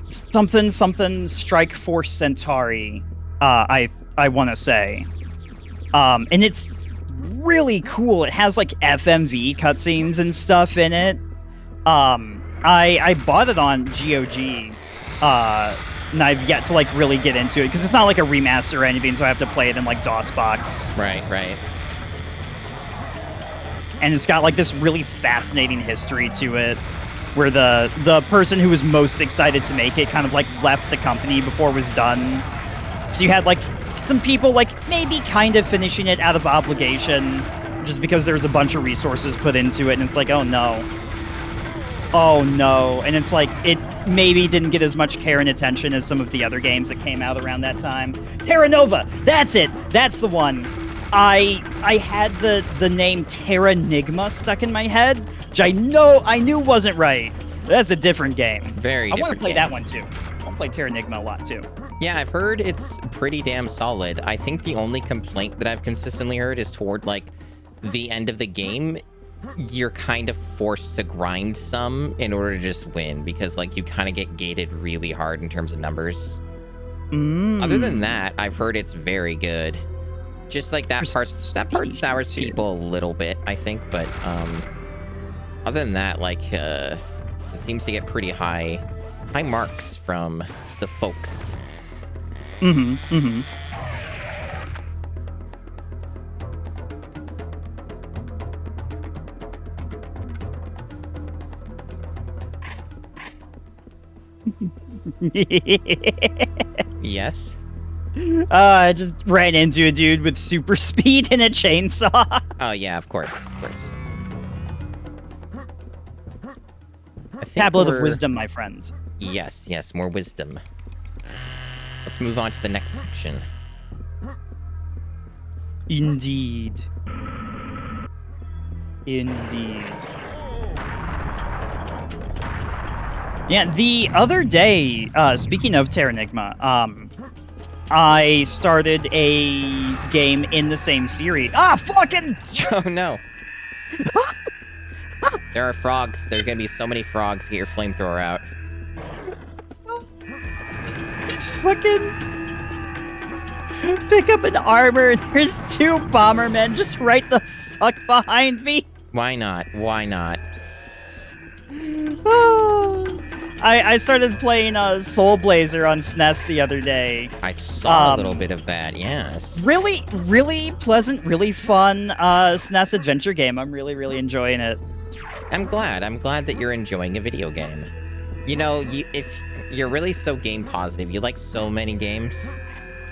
Something Strike Force Centauri. I want to say, and it's really cool. It has like FMV cutscenes and stuff in it. I bought it on GOG, and I've yet to like really get into it because it's not like a remaster or anything, so I have to play it in like DOSBox. Right. And it's got like this really fascinating history to it, where the person who was most excited to make it kind of like left the company before it was done. So you had like some people like maybe kind of finishing it out of obligation just because there's a bunch of resources put into it, and it's like, oh no, and it's like it maybe didn't get as much care and attention as some of the other games that came out around that time. Terra Nova, that's it, that's the one. I had the name Terranigma stuck in my head, which I knew wasn't right. That's a different game. Very different. I want to play that one too. I want to play Terranigma a lot too. Yeah, I've heard it's pretty damn solid. I think the only complaint that I've consistently heard is toward like the end of the game, you're kind of forced to grind some in order to just win, because like you kind of get gated really hard in terms of numbers. Other than that, I've heard it's very good. Just like that part sours people a little bit, I think, but other than that, like it seems to get pretty high marks from the folks. Yes. I just ran into a dude with super speed and a chainsaw. Oh yeah, of course. Tablet of Wisdom, my friend. Yes, more wisdom. Let's move on to the next section. Indeed. Yeah, the other day, speaking of Terranigma, I started a game in the same series. Fucking! Oh no. There are frogs. There are gonna be so many frogs. Get your flamethrower out. fucking pick up an armor. There's 2 bombermen just right the fuck behind me. Why not? Why not? I started playing Soul Blazer on SNES the other day. I saw a little bit of that, yes. Really, really pleasant, really fun SNES adventure game. I'm really, really enjoying it. I'm glad. I'm glad that you're enjoying a video game. You know, if you're really so game positive, you like so many games,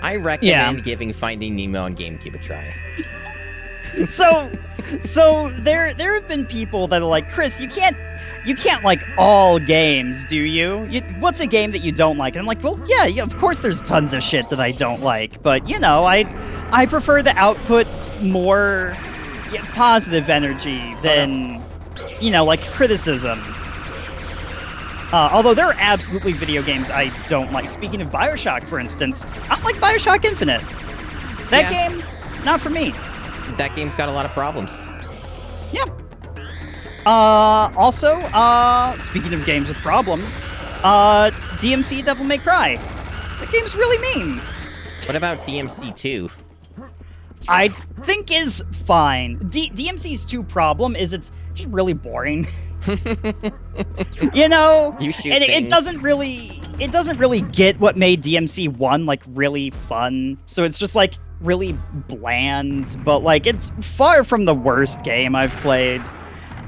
I recommend giving Finding Nemo on GameCube a try. So there have been people that are like, Chris, you can't like all games, do you? What's a game that you don't like? And I'm like, well, yeah, of course there's tons of shit that I don't like, but you know, I prefer to output more positive energy than you know, like criticism. Although there are absolutely video games I don't like. Speaking of BioShock, for instance, I don't like BioShock Infinite. That game, not for me. That game's got a lot of problems. Yeah. Also, speaking of games with problems, DMC Devil May Cry. That game's really mean. What about DMC 2? I think is fine. DMC's 2 problem is it's just really boring. You know, you shoot and things. it doesn't really get what made DMC 1 like really fun. So it's just like really bland, but like it's far from the worst game I've played.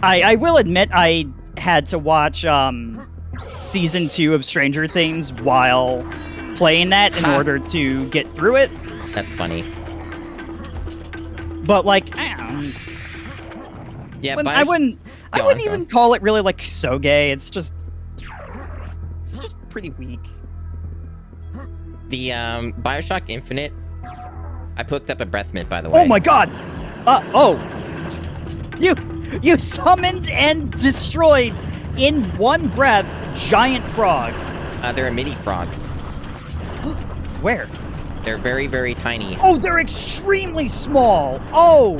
I will admit I had to watch season 2 of Stranger Things while playing that in order to get through it. That's funny. But like, I wouldn't even call it really like so gay. It's just pretty weak. The BioShock Infinite, I picked up a breath mint, by the way. Oh my god! You summoned and destroyed in one breath giant frog. They're mini frogs. Where? They're very, very tiny. Oh, they're extremely small. Oh,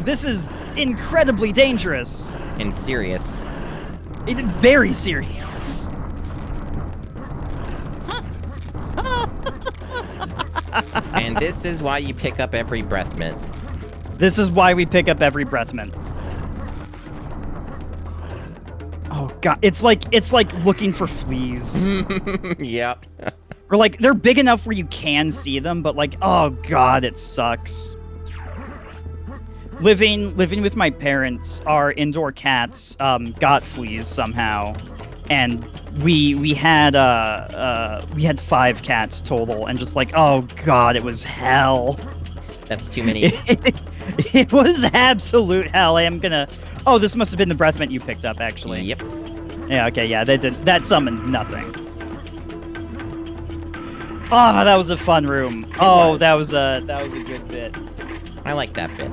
this is incredibly dangerous. And serious. Very serious. And this is why you pick up every breath mint. This is why we pick up every breath mint. Oh god, it's like looking for fleas. Yep. Or like they're big enough where you can see them, but like, oh god, it sucks. Living with my parents, our indoor cats got fleas somehow, and we had 5 cats total, and just like, oh god, it was hell. That's too many. It was absolute hell. I am gonna. Oh, this must have been the breath mint you picked up, actually. Yep. Yeah. Okay. Yeah. That summoned nothing. Oh, that was a fun room. That was a good bit. I like that bit.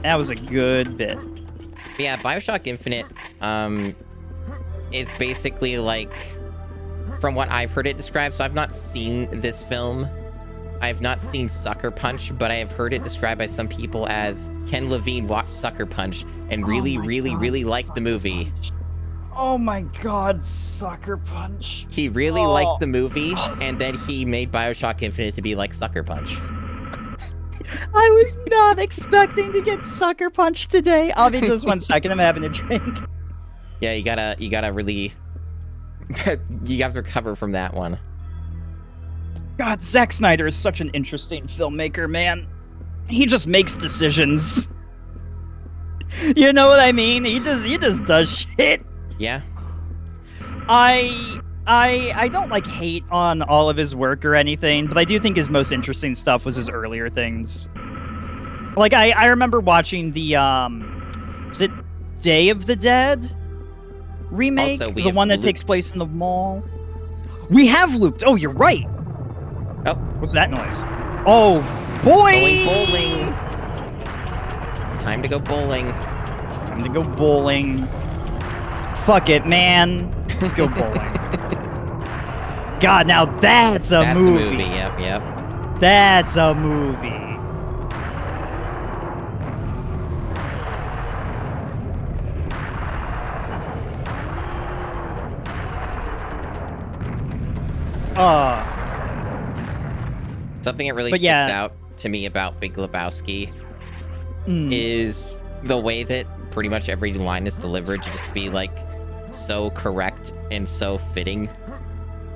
That was a good bit. But yeah, BioShock Infinite is basically like, from what I've heard it described, so I've not seen this film. I've not seen Sucker Punch, but I have heard it described by some people as Ken Levine watched Sucker Punch and really liked the movie. Oh my god, Sucker Punch. He really liked the movie, and then he made BioShock Infinite to be like Sucker Punch. I was not expecting to get Sucker Punch today. I'll be just 1 second. I'm having a drink. Yeah, you gotta really... you have to recover from that one. God, Zack Snyder is such an interesting filmmaker, man. He just makes decisions. You know what I mean? He just does shit. Yeah. I don't like hate on all of his work or anything, but I do think his most interesting stuff was his earlier things. Like I remember watching the is it Day of the Dead remake? Also, the one that takes place in the mall. We have looped. Oh, you're right. Oh. What's that noise? Oh, boy! Going bowling. It's time to go bowling. Time to go bowling. Fuck it, man. Let's go bowling. God, now that's a movie. That's a movie, yep. That's a movie. Something that really But sticks yeah. out to me about Big Lebowski Mm. is the way that pretty much every line is delivered to just be like so correct and so fitting.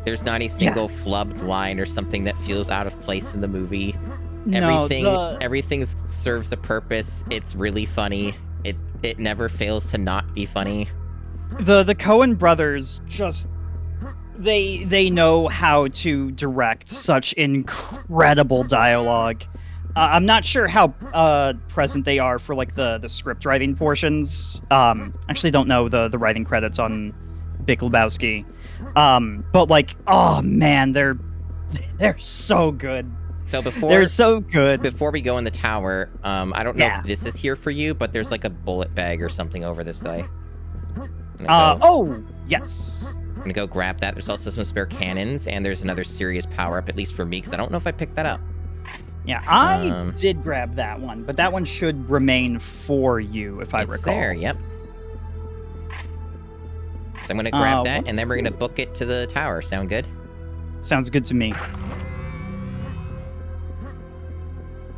There's not a single flubbed line or something that feels out of place in the movie. No, Everything serves a purpose. It's really funny. It never fails to not be funny. the Coen brothers just they know how to direct such incredible dialogue. I'm not sure how present they are for like the script writing portions. Actually don't know the writing credits on Big Lebowski. But like, oh man, they're so good. So They're so good. before we go in the tower, I don't know Yeah. if this is here for you, but there's like a bullet bag or something over this way. Oh yes. I'm gonna go grab that. There's also some spare cannons, and there's another serious power-up, at least for me, because I don't know if I picked that up. Yeah, I did grab that one, but that one should remain for you, if I recall. It's there, yep. So I'm gonna grab that, and then we're gonna book it to the tower. Sound good? Sounds good to me.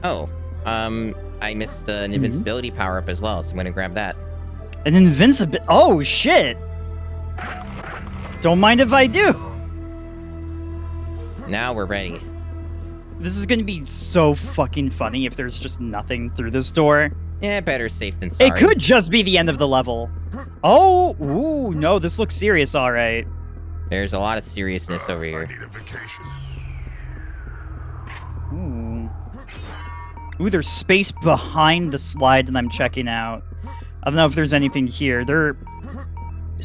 Oh, I missed an invincibility power-up as well, so I'm gonna grab that. An invincibility. Oh shit! Don't mind if I do. Now we're ready. This is gonna be so fucking funny if there's just nothing through this door. Yeah, better safe than sorry. It could just be the end of the level. Oh, ooh, no, this looks serious, all right. There's a lot of seriousness over I here. need a vacation. Ooh, there's space behind the slide that I'm checking out. I don't know if there's anything here. There's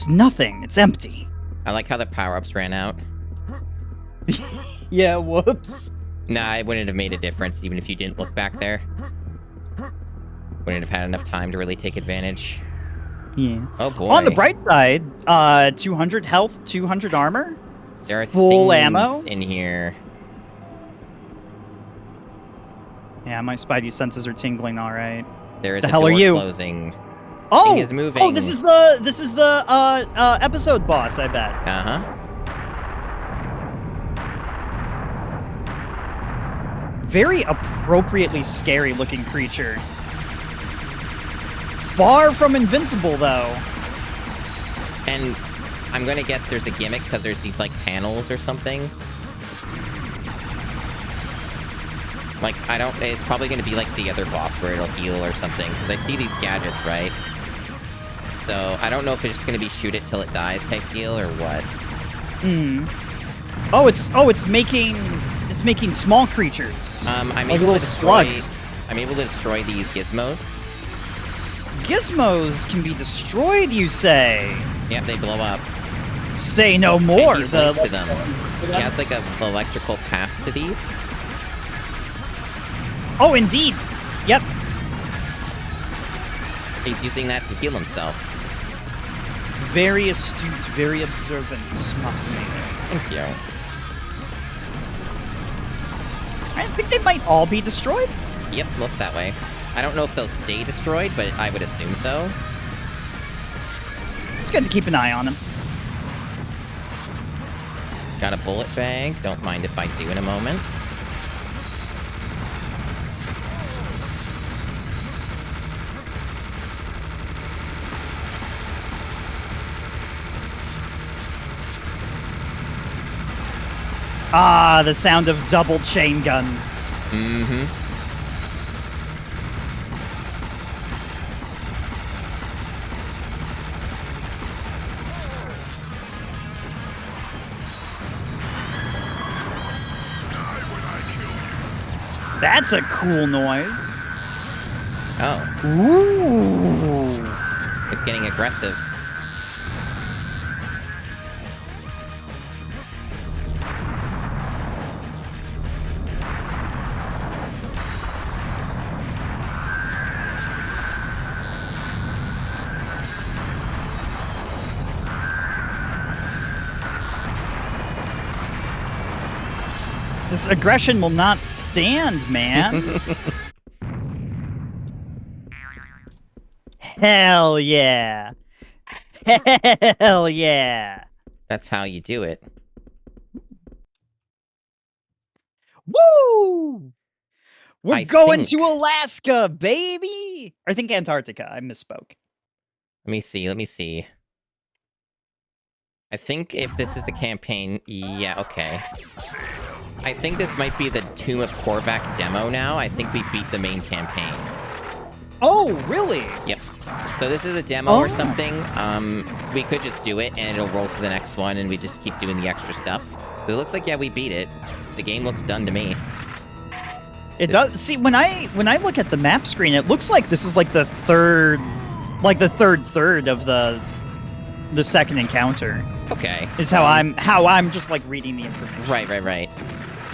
nothing. It's empty. I like how the power-ups ran out. Yeah, whoops. Nah, it wouldn't have made a difference even if you didn't look back there. Wouldn't have had enough time to really take advantage. Yeah. Oh boy. On the bright side, 200 health, 200 armor. there are full things ammo? in here. Yeah, my spidey senses are tingling. All right. There is The a hell door are you? closing. Oh, Thing is moving. oh, this is the episode boss. I bet. Uh-huh. Very appropriately scary looking creature. Far from invincible though. And I'm gonna guess there's a gimmick because there's these like panels or something. Like, it's probably gonna be like the other boss where it'll heal or something, because I see these gadgets, right? So, I don't know if it's just gonna be shoot it till it dies type deal or what. Oh, it's making small creatures. I'm Like able to little destroy. slugs. I'm able to destroy these gizmos. Gizmos can be destroyed, you say? Yep, they blow up. Say no more. And he's linked to them. He has like an electrical path to these. Oh, indeed. Yep. He's using that to heal himself. Very astute, very observant, Masumi. Thank you. I think they might all be destroyed. Yep, looks that way. I don't know if they'll stay destroyed, but I would assume so. It's good to keep an eye on them. Got a bullet bag. Don't mind if I do in a moment. Ah, the sound of double chain guns. Mm-hmm. That's a cool noise. Oh, Ooh. it's getting aggressive. This aggression will not stand, man. Hell yeah. Hell yeah. That's how you do it. Woo! We're I going think- to Alaska, baby! I think Antarctica. I misspoke. Let me see. I think if this is the campaign, yeah, okay. I think this might be the Tomb of Korvac demo now. I think we beat the main campaign. Oh, really? Yep. So this is a demo or something. We could just do it and it'll roll to the next one and we just keep doing the extra stuff. So it looks like, yeah, we beat it. The game looks done to me. It does. See, when I look at the map screen, it looks like this is like the third of the second encounter. Okay. Is how I'm just like reading the information. Right.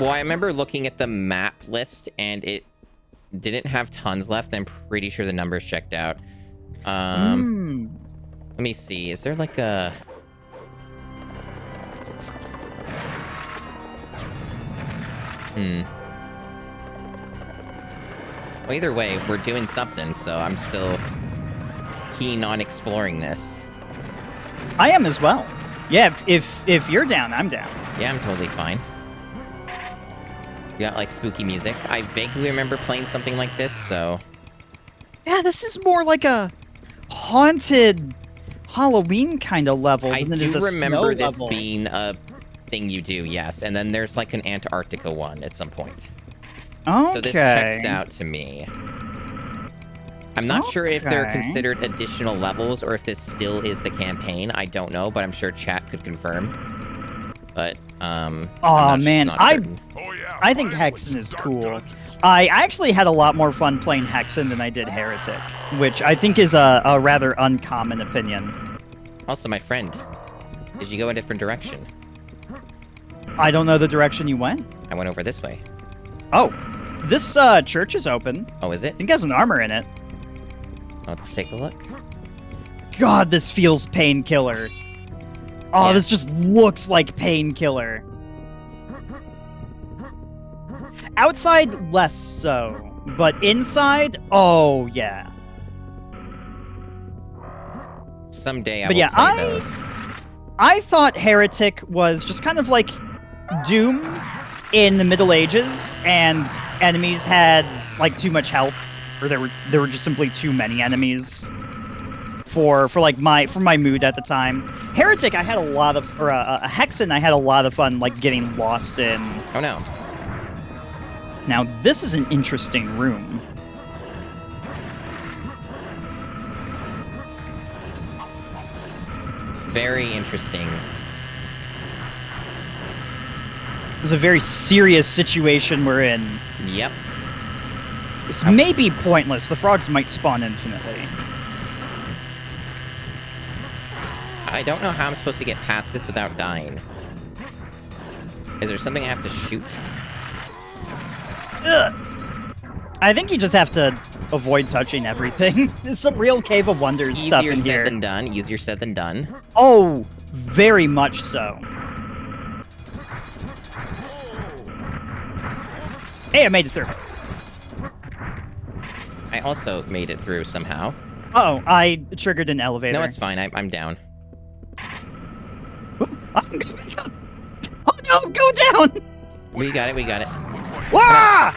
Well, I remember looking at the map list and it didn't have tons left. I'm pretty sure the numbers checked out. Let me see. Is there like a... Well, either way, we're doing something, so I'm still keen on exploring this. I am as well. Yeah, if you're down, I'm down. Yeah, I'm totally fine. You got, like, spooky music. I vaguely remember playing something like this, so... Yeah, this is more like a haunted Halloween kind of level. I than it do is a remember snow this level. being a thing you do, yes. And then there's, like, an Antarctica one at some point. Okay. So this checks out to me. I'm not sure if they're Okay. considered additional levels or if this still is the campaign. I don't know, but I'm sure chat could confirm. But, I'm Aw, not, man, not I- certain. Oh yeah. I think Hexen is cool. I actually had a lot more fun playing Hexen than I did Heretic, which I think is a rather uncommon opinion. Also, my friend, did you go a different direction? I don't know the direction you went. I went over this way. Oh, this church is open. Oh, is it? I think it has an armor in it. Let's take a look. God, this feels painkiller. Oh, Yeah. this just looks like painkiller. Outside, less so. But inside, oh, yeah. Someday I But will yeah, play those. I thought Heretic was just kind of like Doom in the Middle Ages, and enemies had like too much health, or there were just simply too many enemies for my mood at the time. Heretic, I had a lot of, or Hexen, I had a lot of fun like getting lost in. Oh no. Now this is an interesting room. Very interesting. This is a very serious situation we're in. Yep. This may be pointless. The frogs might spawn infinitely. I don't know how I'm supposed to get past this without dying. Is there something I have to shoot? Ugh. I think you just have to avoid touching everything. It's some real Cave of Wonders stuff Easier in here. said than done. Easier said than done. Oh, very much so. Hey, I made it through. I also made it through somehow. Oh, I triggered an elevator. No, it's fine. I'm down. Oh no, go down! We got it. We got it. Wah!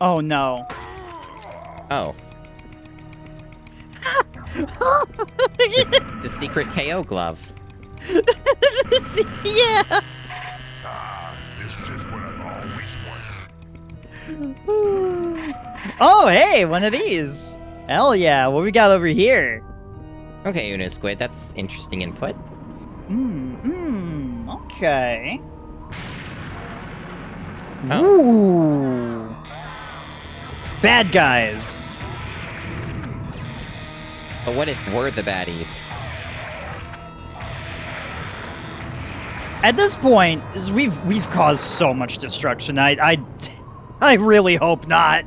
Oh no. Oh. The secret KO glove. Yeah. This is just what I've always wanted. Oh, hey, one of these. Hell yeah, what we got over here? Okay, Uno Squid, that's interesting input. Okay. Oh. Ooh. Bad guys. But what if we're the baddies? At this point, we've caused so much destruction. I really hope not.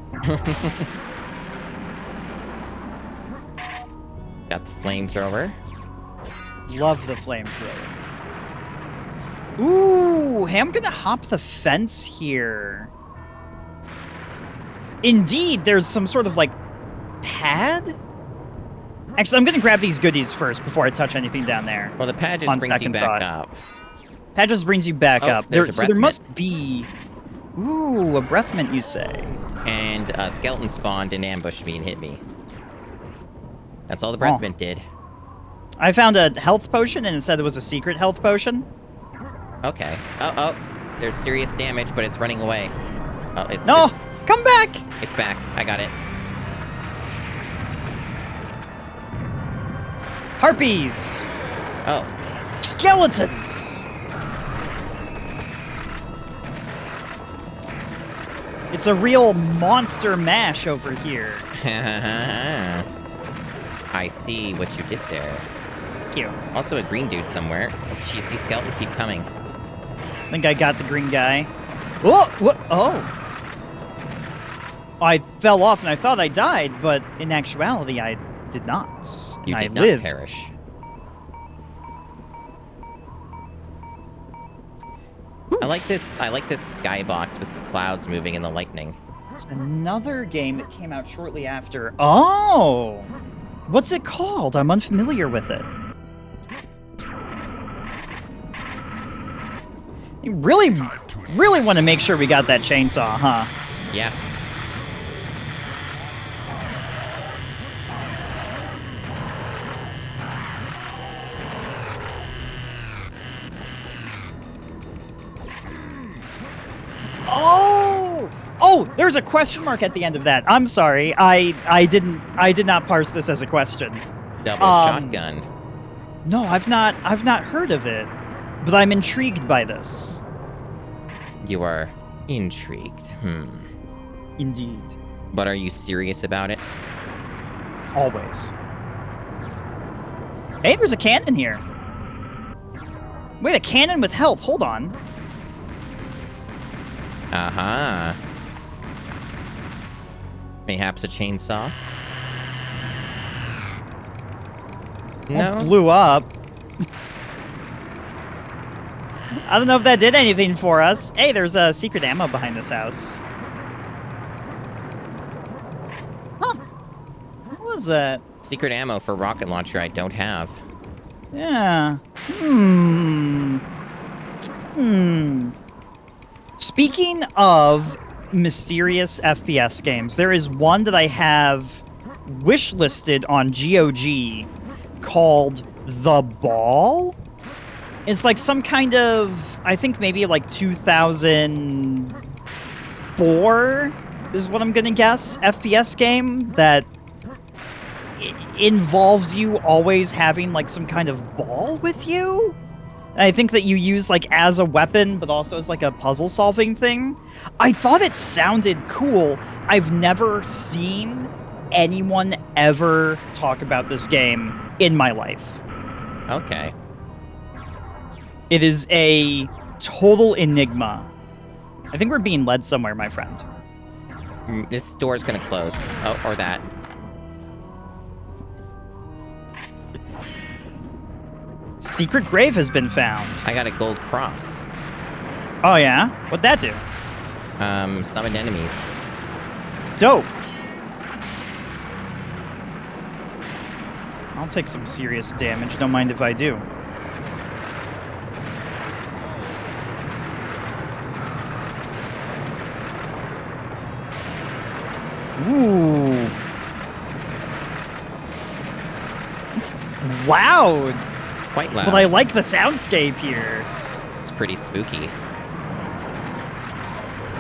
Got the flamethrower. Love the flamethrower. Ooh, hey, I'm gonna hop the fence here. Indeed, there's some sort of like pad. Actually, I'm gonna grab these goodies first before I touch anything down there. Well, the pad just On brings you second back thought. up. That just brings you back Oh, up. there's a So breath there mint. must be... Ooh, a breath mint, you say? And a skeleton spawned and ambushed me and hit me. That's all the breath mint did. I found a health potion, and it said it was a secret health potion. Okay. Oh, there's serious damage, but it's running away. Oh, No! Come back! It's back. I got it. Harpies! Oh. Skeletons! It's a real monster mash over here. I see what you did there. Thank you. Also a green dude somewhere. Jeez, these skeletons keep coming. I think I got the green guy. Oh! What? Oh! I fell off and I thought I died, but in actuality, I did not. You and did I not lived. perish. Ooh. I like this skybox with the clouds moving and the lightning. There's another game that came out shortly after. Oh! What's it called? I'm unfamiliar with it. You really want to make sure we got that chainsaw, huh? Yeah. Oh! Oh, there's a question mark at the end of that. I'm sorry. I did not parse this as a question. Double shotgun. No, I've not heard of it. But I'm intrigued by this. You are intrigued. Indeed. But are you serious about it? Always. Hey, there's a cannon here. Wait, a cannon with health. Hold on. Uh-huh. Mayhaps a chainsaw? No? It blew up. I don't know if that did anything for us. Hey, there's a secret ammo behind this house. Huh. What was that? Secret ammo for rocket launcher I don't have. Yeah. Speaking of mysterious FPS games, there is one that I have wishlisted on GOG called The Ball. It's like some kind of, I think maybe like 2004 is what I'm gonna guess, FPS game that involves you always having like some kind of ball with you. And I think that you use like as a weapon, but also as like a puzzle solving thing. I thought it sounded cool. I've never seen anyone ever talk about this game in my life. Okay. It is a total enigma. I think we're being led somewhere, my friend. This door's gonna close. Oh, or that. Secret grave has been found. I got a gold cross. Oh yeah? What'd that do? Summoned enemies. Dope. I'll take some serious damage. Don't mind if I do. Ooh. It's loud. Quite loud. But I like the soundscape here. It's pretty spooky.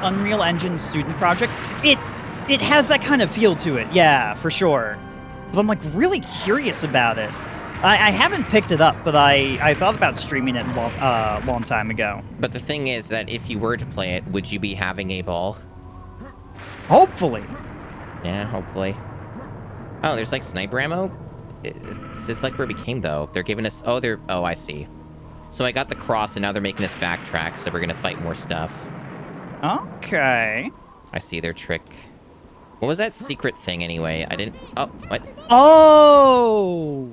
Unreal Engine student project. It has that kind of feel to it, yeah, for sure. But I'm like really curious about it. I haven't picked it up, but I thought about streaming it a long time ago. But the thing is that if you were to play it, would you be having a ball? Hopefully. Yeah, hopefully. Oh, there's like sniper ammo? Is this like where we came though? They're giving us, oh, I see. So I got the cross and now they're making us backtrack, so we're gonna fight more stuff. Okay. I see their trick. What was that secret thing anyway? I didn't, oh, what? Oh!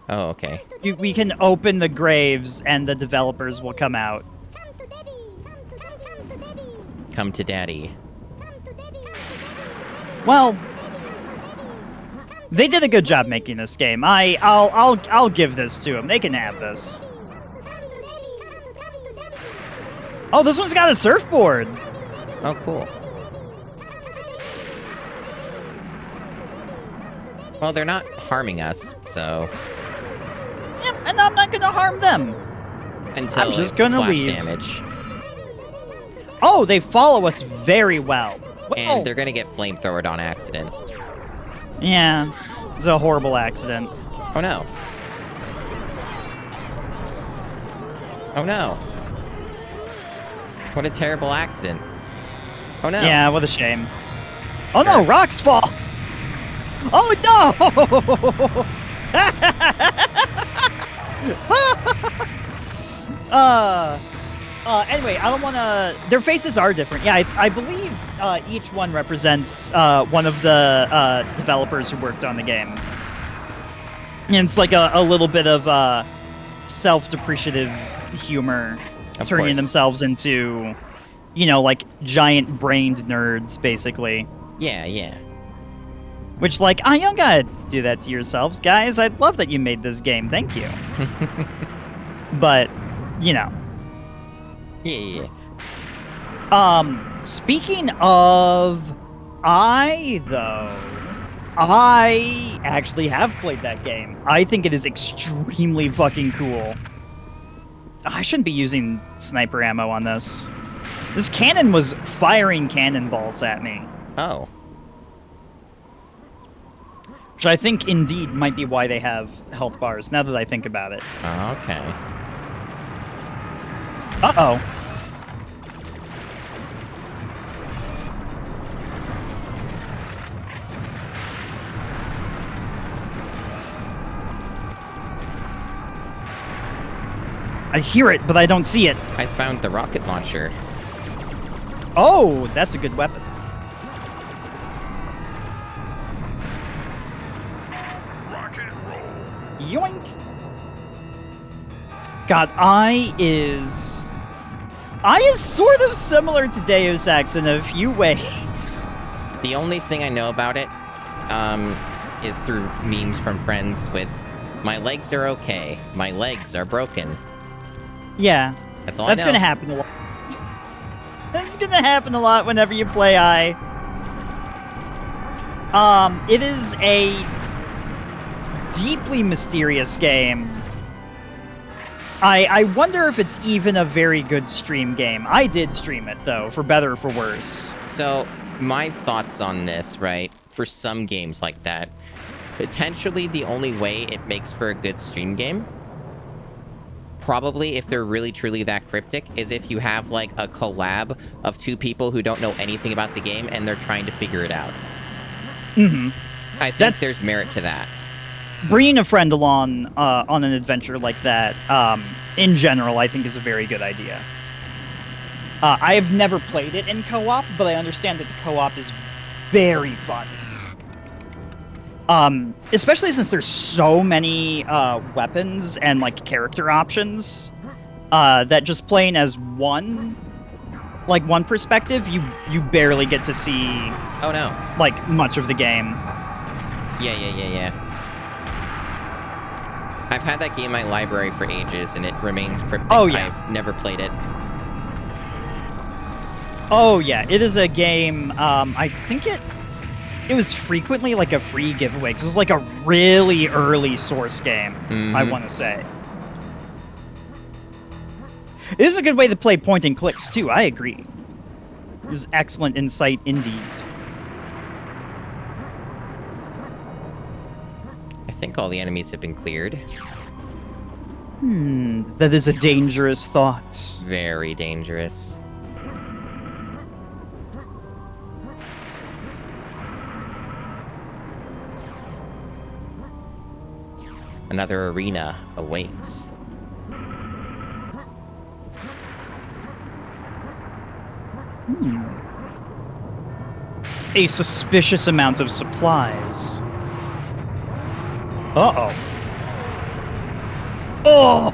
Oh, okay. We can open the graves and the developers will come out. Come to daddy. Well, They did a good job making this game. I'll give this to them. They can have this. Oh, this one's got a surfboard. Oh, cool. Well, they're not harming us, so... Yeah, and I'm not gonna harm them. Until I'm just gonna splash leave. damage. Oh, they follow us very well. And they're gonna get flamethrowered on accident. Yeah, it's a horrible accident. Oh no. Oh no. What a terrible accident. Oh no. Yeah, what a shame. Oh no, rocks fall! Oh no! Anyway, I don't want to... Their faces are different. Yeah, I believe each one represents one of the developers who worked on the game. And it's like a little bit of self-depreciative humor, Of turning course. themselves into, you know, like giant-brained nerds, basically. Yeah, yeah. Which, like, you don't gotta do that to yourselves, guys. I love that you made this game. Thank you. But, you know. Yeah. Speaking of, I actually have played that game. I think it is extremely fucking cool. I shouldn't be using sniper ammo on this. This cannon was firing cannonballs at me. Oh. Which I think indeed might be why they have health bars, now that I think about it. Okay. Uh-oh. I hear it, but I don't see it. I found the rocket launcher. Oh, that's a good weapon. Rock and roll. Yoink. God, I is sort of similar to Deus Ex in a few ways. The only thing I know about it is through memes from friends with, my legs are okay, my legs are broken. Yeah, That's all that's I know. gonna happen a lot. That's gonna happen a lot whenever you play I. It is a deeply mysterious game. I wonder if it's even a very good stream game. I did stream it, though, for better or for worse. So, my thoughts on this, right, for some games like that, potentially the only way it makes for a good stream game, probably if they're really truly that cryptic, is if you have, like, a collab of two people who don't know anything about the game and they're trying to figure it out. Mm-hmm. I think That's- there's merit to that. Bringing a friend along on an adventure like that, in general, I think is a very good idea. I have never played it in co-op, but I understand that the co-op is very fun. Especially since there's so many weapons and like character options that just playing as one perspective, you barely get to see Oh, no. like much of the game. Yeah. I've had that game in my library for ages, and it remains cryptic. Oh, yeah. I've never played it. Oh yeah, it is a game. I think it was frequently like a free giveaway because it was like a really early source game. I Mhm. want to say it is a good way to play point and clicks too. I agree. It is excellent insight indeed. I think all the enemies have been cleared. That is a dangerous thought. Very dangerous. Another arena awaits. A suspicious amount of supplies. Uh-oh. Oh!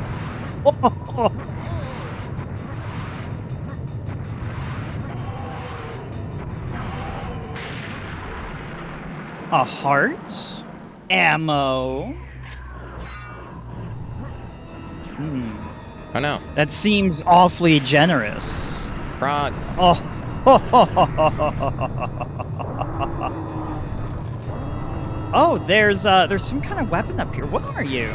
A heart? ammo. Oh no. That seems awfully generous. Frogs. Oh. Oh, there's some kind of weapon up here. What are you?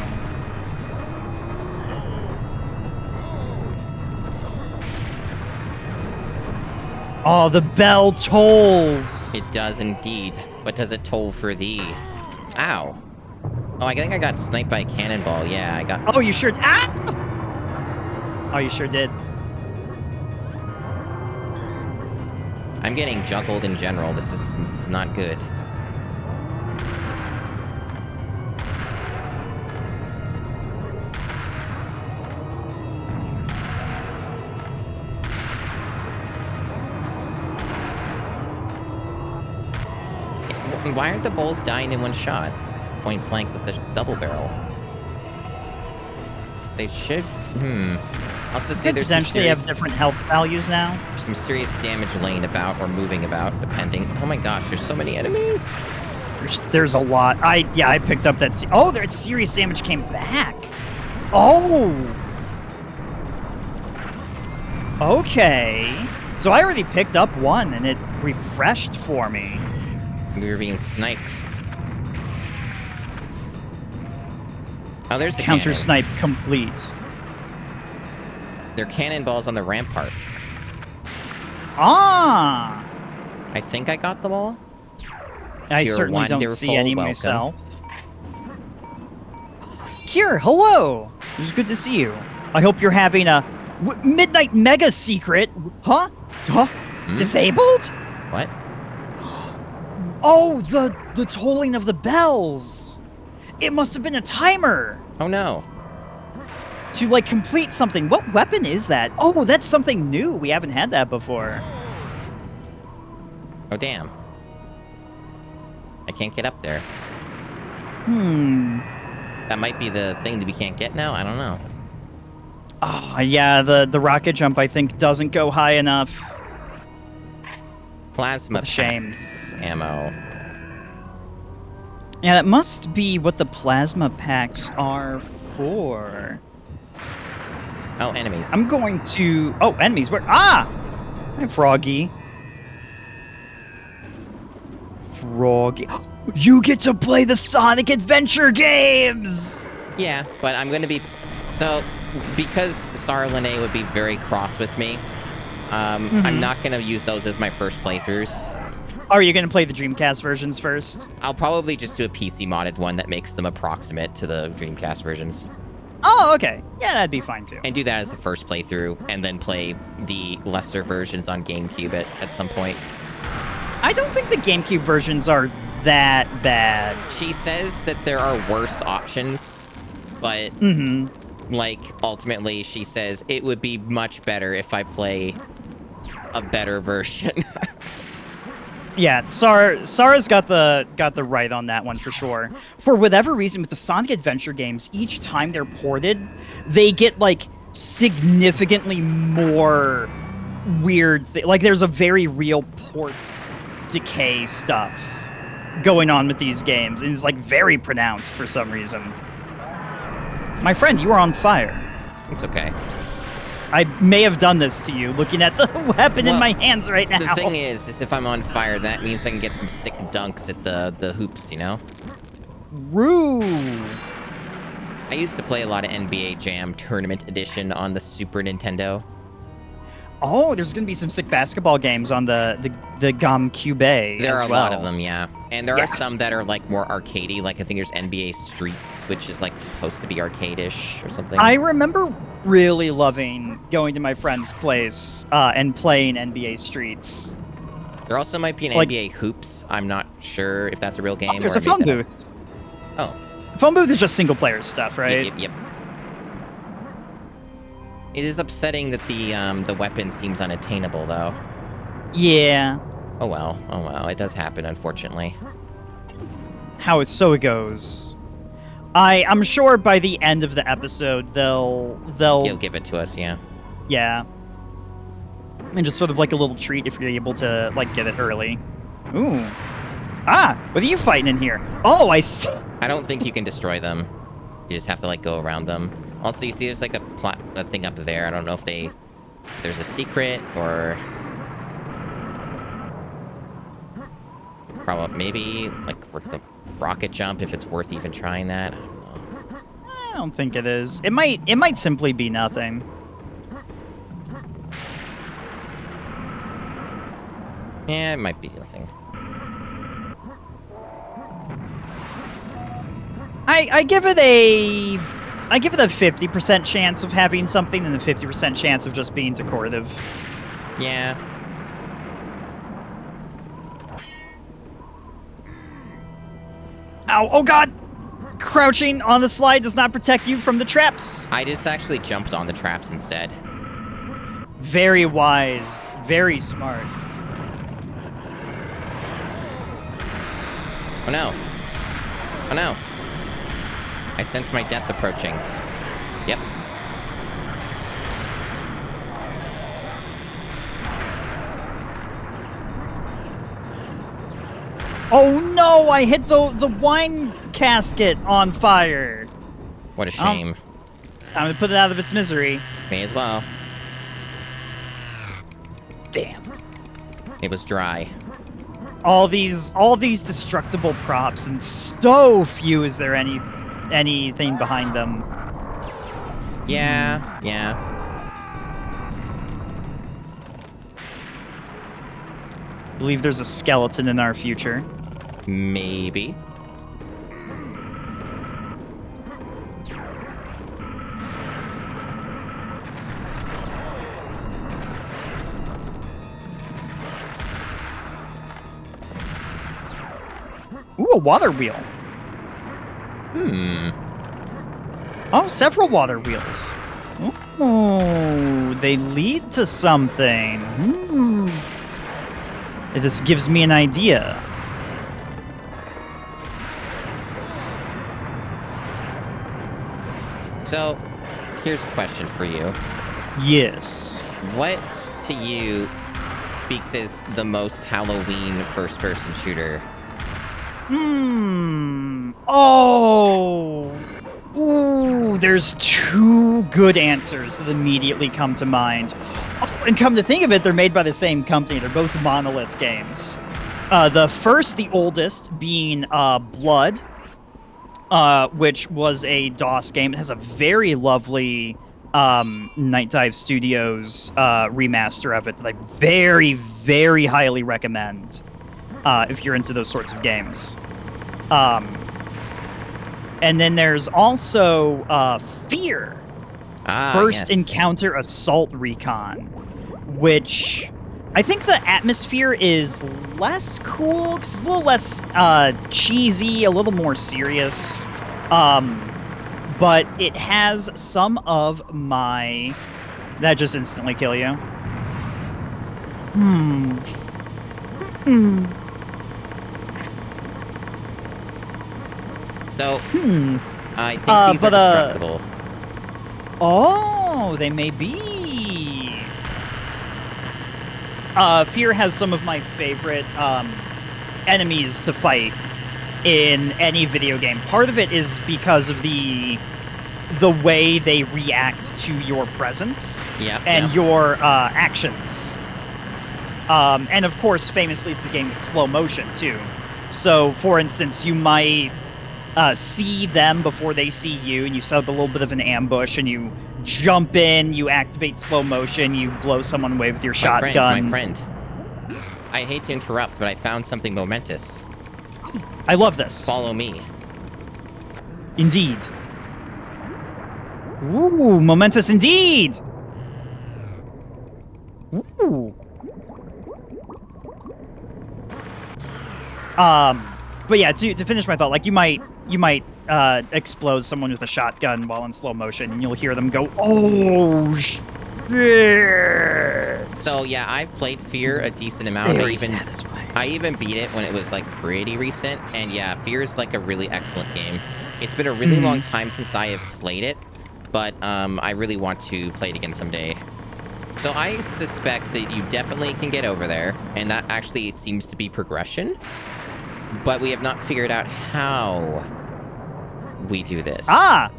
Oh, the bell tolls. It does indeed. What does it toll for thee? Ow. Oh, I think I got sniped by a cannonball. Yeah, I got... Oh, you sure... Ah! Oh, you sure did. I'm getting juggled in general. This is not good. Why aren't the bulls dying in one shot? Point blank with the double barrel. They should... Also see there's some potentially serious, have different health values now. some serious damage laying about or moving about, depending. Oh my gosh, there's so many enemies. There's a lot. I picked up that... Oh, that serious damage came back. Oh! Okay. So I already picked up one, and it refreshed for me. We were being sniped. Oh, there's the Counter cannon. snipe complete. They're cannonballs on the ramparts. Ah! I think I got them all. I You're certainly don't wonderful, see any welcome. myself. Kier, hello! It was good to see you. I hope you're having a midnight mega secret. Huh? Huh? Disabled? What? Oh, the tolling of the bells. It must have been a timer Oh no. to like complete something. What weapon is that? Oh, that's something new. We haven't had that before. Oh damn. I can't get up there. That might be the thing that we can't get now? I don't know. Oh, yeah, the rocket jump, I think, doesn't go high enough. Plasma Shame. packs ammo. Yeah, that must be what the plasma packs are for. Oh, enemies. I'm going to... Oh, enemies. Where? Ah! Hi, Froggy. Froggy. You get to play the Sonic Adventure games! Yeah, but I'm gonna be... So, because Sarah Lene would be very cross with me, I'm not gonna use those as my first playthroughs. Are you going to play the Dreamcast versions first? I'll probably just do a PC modded one that makes them approximate to the Dreamcast versions. Oh, okay. Yeah, that'd be fine, too. And do that as the first playthrough, and then play the lesser versions on GameCube at some point. I don't think the GameCube versions are that bad. She says that there are worse options, but, like, ultimately she says it would be much better if I play a better version. Yeah, Sarah's got the right on that one for sure. For whatever reason, with the Sonic Adventure games, each time they're ported, they get like significantly more weird. Like there's a very real port decay stuff going on with these games, and it's like very pronounced for some reason. My friend, you are on fire. It's okay. I may have done this to you, looking at the weapon in my hands right now. The thing is if I'm on fire, that means I can get some sick dunks at the hoops, you know? Roo! I used to play a lot of NBA Jam Tournament Edition on the Super Nintendo. Oh, there's gonna be some sick basketball games on the Gammachris. There are as a well. lot of them, yeah. And there are some that are like more arcadey, like I think there's NBA Streets, which is like supposed to be arcade-ish or something. I remember really loving going to my friend's place and playing NBA Streets. There also might be an Like- NBA Hoops. I'm not sure if that's a real game. Oh, there's or a I made phone that up. booth. Oh. Phone booth is just single player stuff, right? Yep. It is upsetting that the weapon seems unattainable, though. Yeah. Oh well. It does happen, unfortunately. So it goes. I'm sure by the end of the episode they'll He'll give it to us, yeah. yeah. And just sort of like a little treat if you're able to like get it early. Ooh. Ah, what are you fighting in here? Oh, I see. I don't think you can destroy them. You just have to, like, go around them. Also, you see there's, like, a thing up there. I don't know if there's a secret or... Probably, maybe, like, the rocket jump, if it's worth even trying that. I don't know. I don't think it is. It might simply be nothing. Yeah, it might be nothing. I give it a 50% chance of having something and a 50% chance of just being decorative. Yeah. Ow, oh god! Crouching on the slide does not protect you from the traps. I just actually jumped on the traps instead. Very wise. Very smart. Oh no. Oh no. I sense my death approaching. Yep. Oh no! I hit the wine casket on fire. What a shame. Time to put it out of its misery. May as well. Damn. It was dry. All these destructible props, and so few is there anything behind them. Yeah, yeah. I believe there's a skeleton in our future. Maybe. Ooh, a water wheel. Hmm. Oh, several water wheels. Oh, they lead to something. This gives me an idea. So, here's a question for you. Yes. What, to you, speaks as the most Halloween first-person shooter? Oh. Ooh, there's two good answers that immediately come to mind. Oh, and come to think of it, they're made by the same company. They're both Monolith games. The first, the oldest, being Blood, which was a DOS game. It has a very lovely Night Dive Studios remaster of it that I very, very highly recommend if you're into those sorts of games. And then there's also Fear. First yes. Encounter Assault Recon, which I think the atmosphere is less cool, 'cause it's a little less cheesy, a little more serious. But it has some of my... That just instantly kill you. So, I think these are destructible. Oh, they may be. Fear has some of my favorite enemies to fight in any video game. Part of it is because of the way they react to your presence and your actions. And of course, famously, it's a game with slow motion too. So, for instance, you might see them before they see you, and you set up a little bit of an ambush, and you jump in, you activate slow motion, you blow someone away with your shotgun. My friend. I hate to interrupt, but I found something momentous. I love this. Follow me. Indeed. Ooh, momentous indeed! Ooh. But yeah, to finish my thought, like you might explode someone with a shotgun while in slow motion, and you'll hear them go, "Oh shit!" So yeah, I've played Fear a decent amount. I even beat it when it was like pretty recent, and yeah, Fear is like a really excellent game. It's been a really long time since I have played it, but I really want to play it again someday. So I suspect that you definitely can get over there, and that actually seems to be progression. But we have not figured out how. we do this? Ah!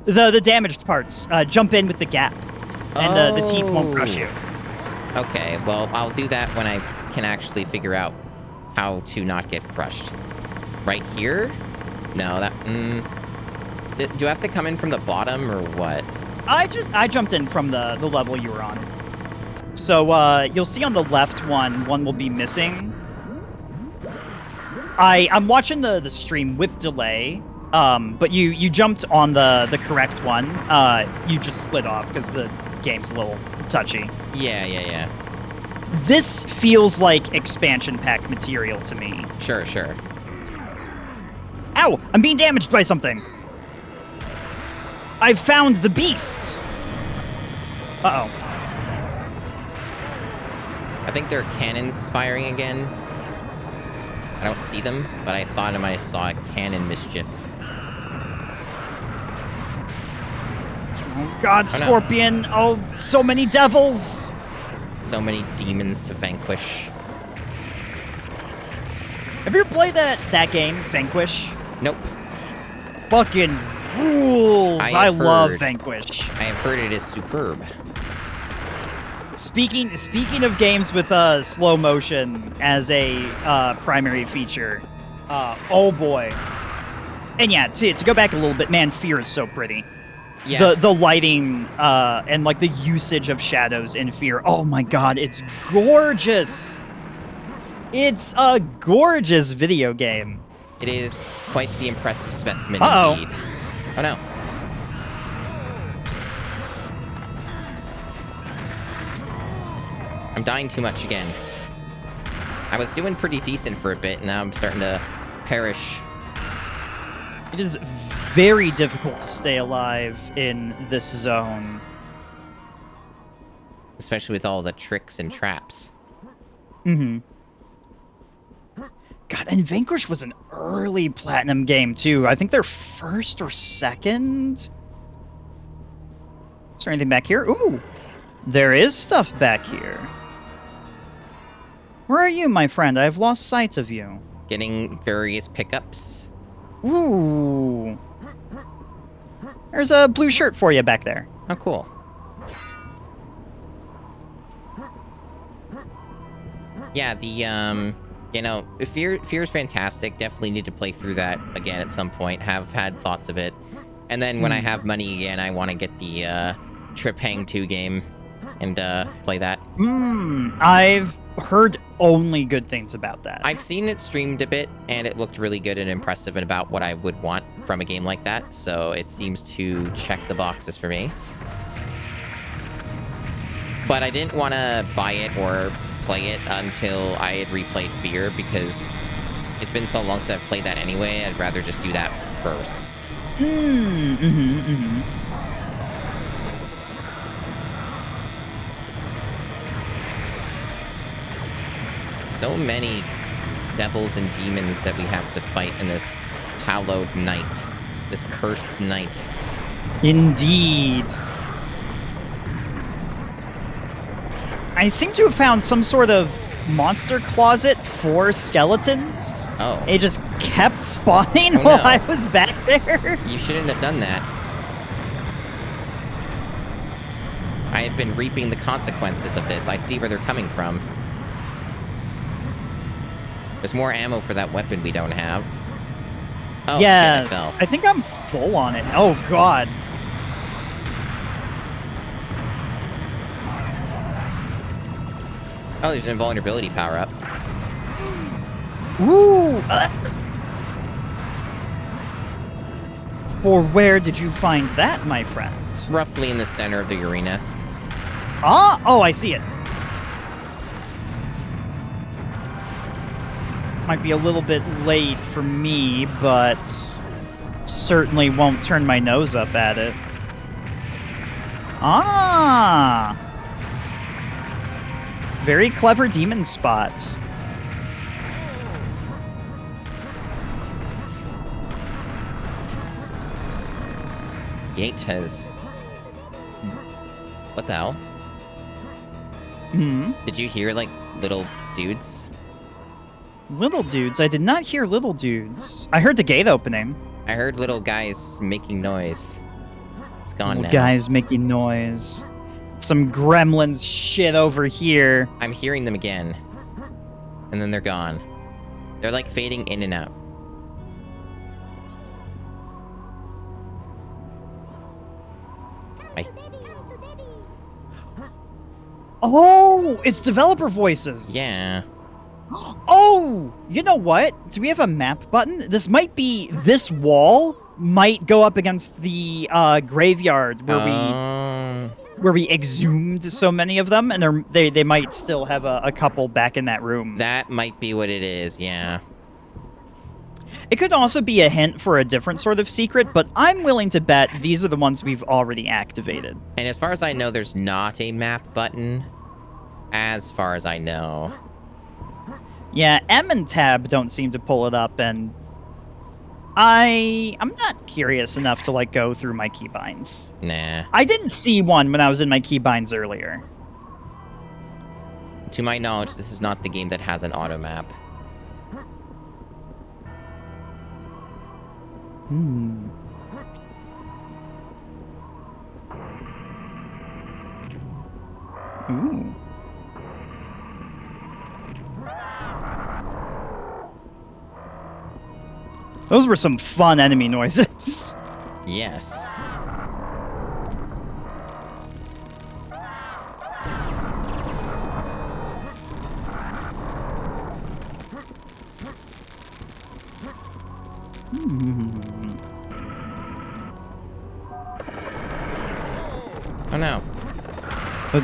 The damaged parts. Jump in with the gap, and the teeth won't crush you. Okay, well, I'll do that when I can actually figure out how to not get crushed. Right here? No, that... do I have to come in from the bottom, or what? I jumped in from the level you were on. So, you'll see on the left one will be missing. I'm watching the stream with delay, but you jumped on the correct one. You just slid off because the game's a little touchy. Yeah. This feels like expansion pack material to me. Sure. Ow! I'm being damaged by something! I've found the beast! Uh-oh. I think there are cannons firing again. I don't see them, but I thought I might have saw a cannon mischief. Oh god, Scorpion! Oh, so many devils! So many demons to vanquish. Have you ever played that game, Vanquish? Nope. Fucking rules! I love Vanquish. I have heard it is superb. Speaking of games with slow motion as a primary feature, oh boy. And yeah, to go back a little bit, man, Fear is so pretty. Yeah. The lighting and like the usage of shadows in Fear. Oh my god, it's gorgeous. It's a gorgeous video game. It is quite the impressive specimen indeed. Oh no. I'm dying too much again. I was doing pretty decent for a bit, and now I'm starting to perish. It is very difficult to stay alive in this zone. Especially with all the tricks and traps. Mm-hmm. God, and Vanquish was an early Platinum game, too. I think they're first or second. Is there anything back here? Ooh! There is stuff back here. Where are you, my friend? I've lost sight of you. Getting various pickups. Ooh. There's a blue shirt for you back there. Oh, cool. Yeah, the, you know, Fear's fantastic. Definitely need to play through that again at some point. Have had thoughts of it. And then when I have money again, I want to get the, Trip Hang 2 game and, play that. I've heard only good things about that. I've seen it streamed a bit, and it looked really good and impressive and about what I would want from a game like that, so it seems to check the boxes for me. But I didn't want to buy it or play it until I had replayed Fear, because it's been so long since I've played that anyway, I'd rather just do that first. So many devils and demons that we have to fight in this hallowed night. This cursed night. Indeed. I seem to have found some sort of monster closet for skeletons. Oh. It just kept spawning Oh, while no. I was back there. You shouldn't have done that. I have been reaping the consequences of this. I see where they're coming from. There's more ammo for that weapon we don't have. Oh, yes, shit, I fell. I think I'm full on it. Oh, God. Oh, there's an invulnerability power-up. Ooh! For where did you find that, my friend? Roughly in the center of the arena. Ah! Oh, I see it. Might be a little bit late for me, but certainly won't turn my nose up at it. Ah! Very clever demon spot. Gate has... What the hell? Did you hear, like, little dudes? Little dudes? I did not hear little dudes. I heard the gate opening. I heard little guys making noise. It's gone Little now. guys making noise. Some gremlins shit over here. I'm hearing them again. And then they're gone. They're like fading in and out. Oh, it's developer voices. Yeah. Oh, you know what? Do we have a map button? This might be, this wall might go up against the graveyard where we exhumed so many of them, and they might still have a couple back in that room. That might be what it is, yeah. It could also be a hint for a different sort of secret, but I'm willing to bet these are the ones we've already activated. And as far as I know, there's not a map button. As far as I know. Yeah, M and Tab don't seem to pull it up, and I'm not curious enough to like go through my keybinds. Nah. I didn't see one when I was in my keybinds earlier. To my knowledge, this is not the game that has an auto map. Hmm. Ooh. Those were some fun enemy noises. Yes. Oh no. But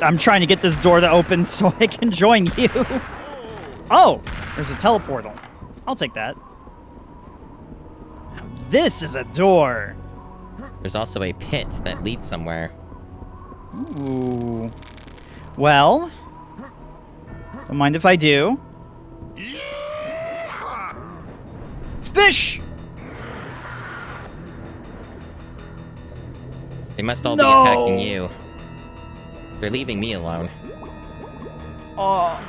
I'm trying to get this door to open so I can join you. Oh, there's a teleportal. I'll take that. Now, this is a door. There's also a pit that leads somewhere. Ooh. Well, don't mind if I do. Fish! They must all be attacking you. They're leaving me alone. Oh,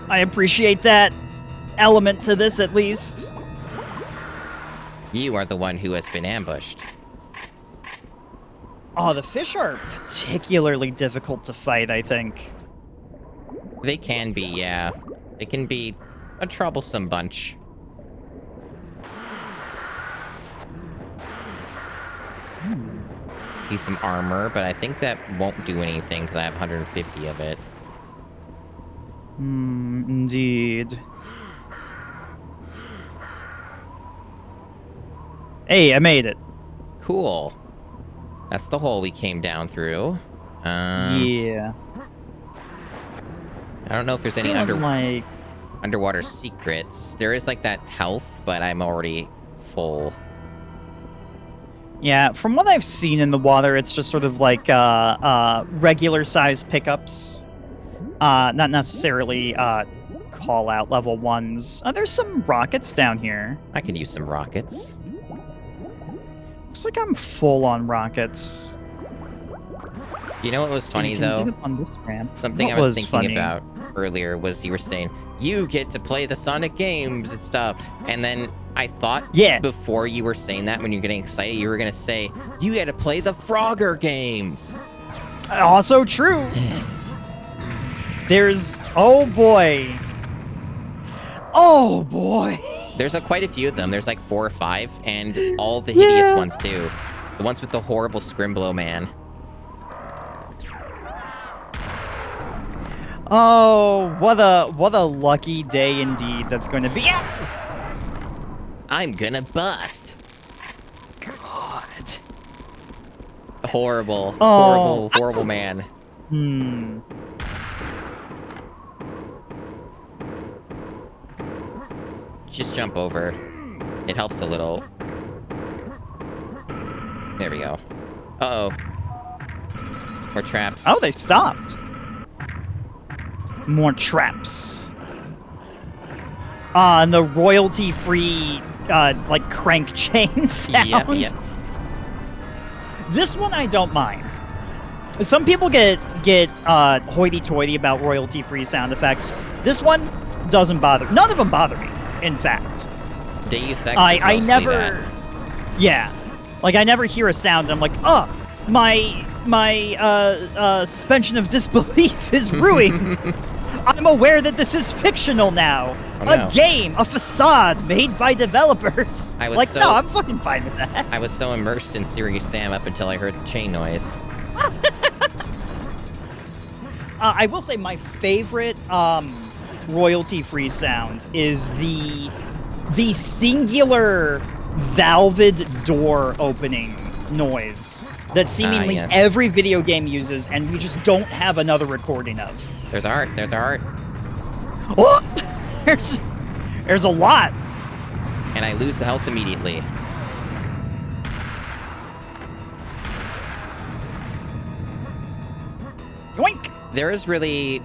I appreciate that element to this at least. You are the one who has been ambushed. Oh, the fish are particularly difficult to fight, I think. They can be, yeah. They can be a troublesome bunch. See some armor, but I think that won't do anything because I have 150 of it. Indeed. Hey, I made it. Cool. That's the hole we came down through. Yeah. I don't know if there's any Like... underwater secrets. There is like that health, but I'm already full. Yeah, from what I've seen in the water, it's just sort of like regular size pickups. Not necessarily call-out level ones. There's some rockets down here. I could use some rockets. Looks like I'm full on rockets. You know what was funny, though? On this ramp. Something What I was thinking funny? about earlier was you were saying, you get to play the Sonic games and stuff. And then I thought before you were saying that, when you're getting excited, you were going to say, you get to play the Frogger games. Also true. There's... Oh, boy. Oh, boy. There's quite a few of them. There's like 4 or 5, and all the hideous ones, too. The ones with the horrible Scrimblow man. Oh, what a lucky day indeed that's going to be. I'm gonna bust. God. Horrible, Oh. horrible man. Just jump over. It helps a little. There we go. Uh-oh. More traps. Oh, they stopped. More traps. And the royalty-free, like, crank chain sound. Yep. This one I don't mind. Some people get hoity-toity about royalty-free sound effects. This one doesn't bother. None of them bother me, in fact. Deus Ex is I mostly never. that. Yeah, like I never hear a sound. And I'm like, oh, my suspension of disbelief is ruined. I'm aware that this is fictional now. Oh, no. A game, a facade made by developers. I was like, so- no, I'm fucking fine with that. I was so immersed in Serious Sam up until I heard the chain noise. I will say my favorite royalty-free sound is the singular valved door opening noise that seemingly yes. every video game uses, and we just don't have another recording of. There's art. There's art. Oh, there's a lot. And I lose the health immediately. Yoink. There is really,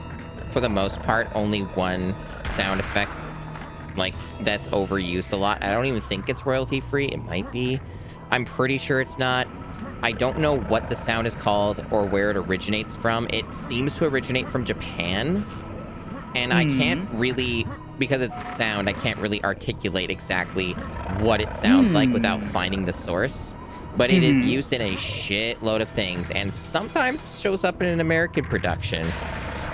for the most part, only one sound effect, like, that's overused a lot. I don't even think it's royalty-free. It might be. I'm pretty sure it's not. I don't know what the sound is called or where it originates from. It seems to originate from Japan. And I can't really, because it's a sound, I can't really articulate exactly what it sounds like without finding the source. But it is used in a shitload of things, and sometimes shows up in an American production.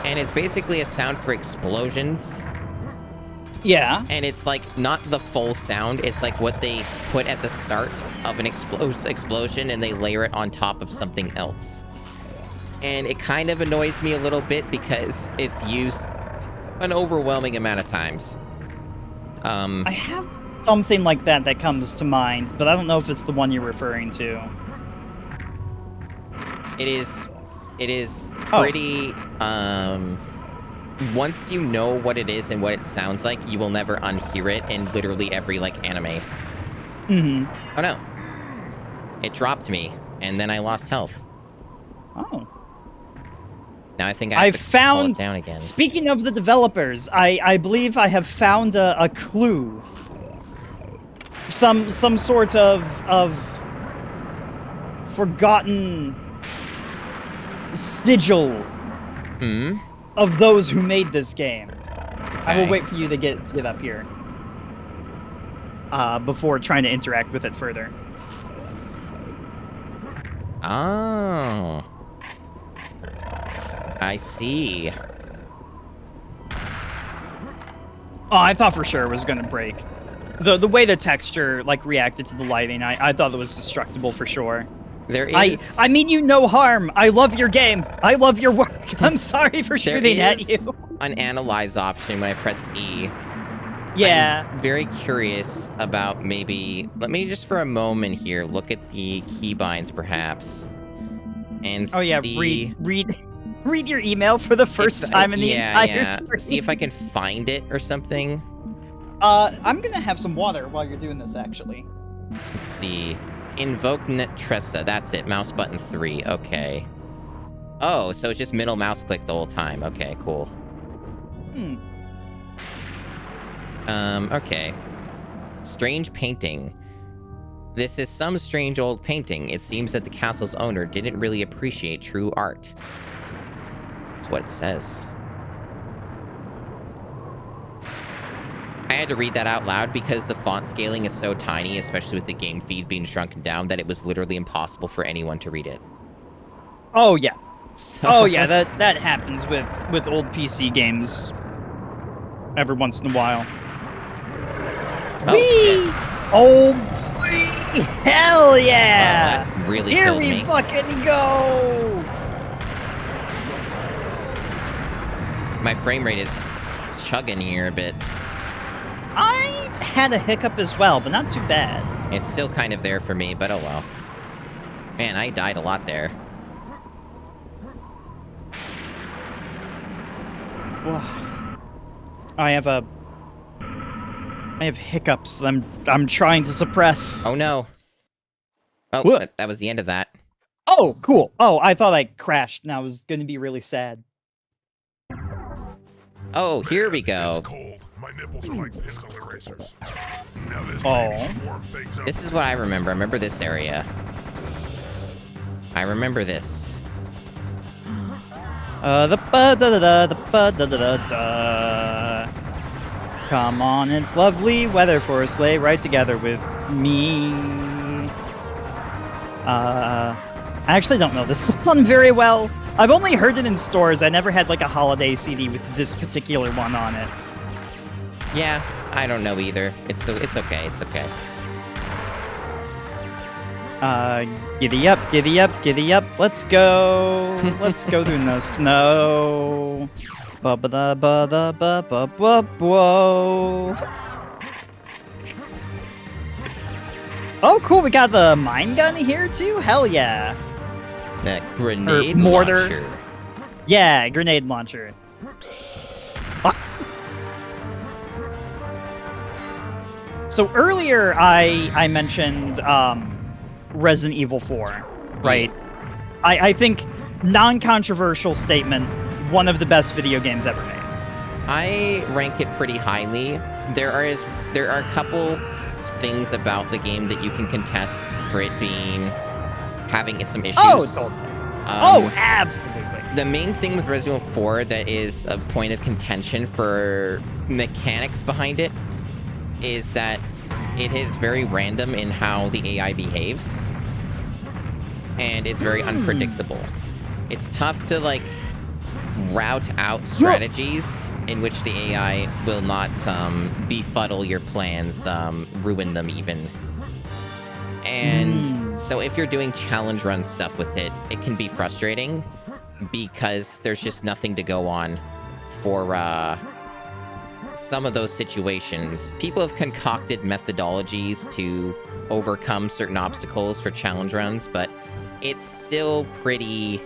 And it's basically a sound for explosions. Yeah. And it's like not the full sound, it's like what they put at the start of an explosion and they layer it on top of something else. And it kind of annoys me a little bit because it's used an overwhelming amount of times. I have something like that comes to mind, but I don't know if it's the one you're referring to. It is pretty, once you know what it is and what it sounds like, you will never unhear it in literally every, like, anime. Oh no. It dropped me, and then I lost health. Oh. Now I think I have to pull it down again. Speaking of the developers, I believe I have found a clue. Some sort of forgotten sigil of those who made this game. I will Okay. wait for you to get up here before trying to interact with it further. Oh. I see. Oh, I thought for sure it was gonna break. The way the texture like reacted to the lighting, I thought it was destructible for sure. There is... I mean you no harm. I love your game. I love your work. I'm sorry for there shooting at is you. an analyze option when I press E. Yeah. I'm very curious about maybe... Let me just for a moment here look at the keybinds perhaps. And Oh yeah, see... read your email for the first time in the entire stream. See if I can find it or something. I'm gonna have some water while you're doing this, actually. Let's see. Invoke Netressa. That's it. Mouse button 3. Okay. Oh, so it's just middle mouse click the whole time. Okay, cool. Okay. Strange painting. This is some strange old painting. It seems that the castle's owner didn't really appreciate true art. That's what it says. I had to read that out loud because the font scaling is so tiny, especially with the game feed being shrunken down, that it was literally impossible for anyone to read it. Oh yeah. So... Oh yeah, that happens with old PC games every once in a while. Oh, Whee! shit. Oh boy! Hell yeah! Wow, that really Here killed we me. fucking go! My frame rate is chugging here a bit. I had a hiccup as well, but not too bad. It's still kind of there for me, but oh well. Man, I died a lot there. I have hiccups that I'm trying to suppress. Oh no. Oh, What? that was the end of that. Oh, cool. Oh, I thought I crashed and I was going to be really sad. Oh, here we go. It's cold. My nipples are like pencil erasers. Now this Oh. baby warm things up. This is what I remember. I remember this area. I remember this. The ba da da da, the ba da da da da. Come on, it's lovely weather for a sleigh right together with me. I actually don't know this song very well. I've only heard it in stores. I never had like a holiday CD with this particular one on it. Yeah, I don't know either. It's okay. It's okay. Giddy up, giddy up, giddy up. Let's go. Let's go through the snow. Whoa. Oh, cool. We got the mine gun here too. Hell yeah. That grenade mortar. launcher. Yeah, grenade launcher. Ah. So earlier I mentioned Resident Evil 4, right? I think non-controversial statement, one of the best video games ever made. I rank it pretty highly. There are a couple things about the game that you can contest for it having some issues. Oh, totally. Absolutely. The main thing with Resident Evil 4 that is a point of contention for mechanics behind it is that it is very random in how the AI behaves. And it's very unpredictable. It's tough to, like, route out strategies in which the AI will not befuddle your plans, ruin them even. And so if you're doing challenge run stuff with it, it can be frustrating because there's just nothing to go on for some of those situations. People have concocted methodologies to overcome certain obstacles for challenge runs, but it's still pretty...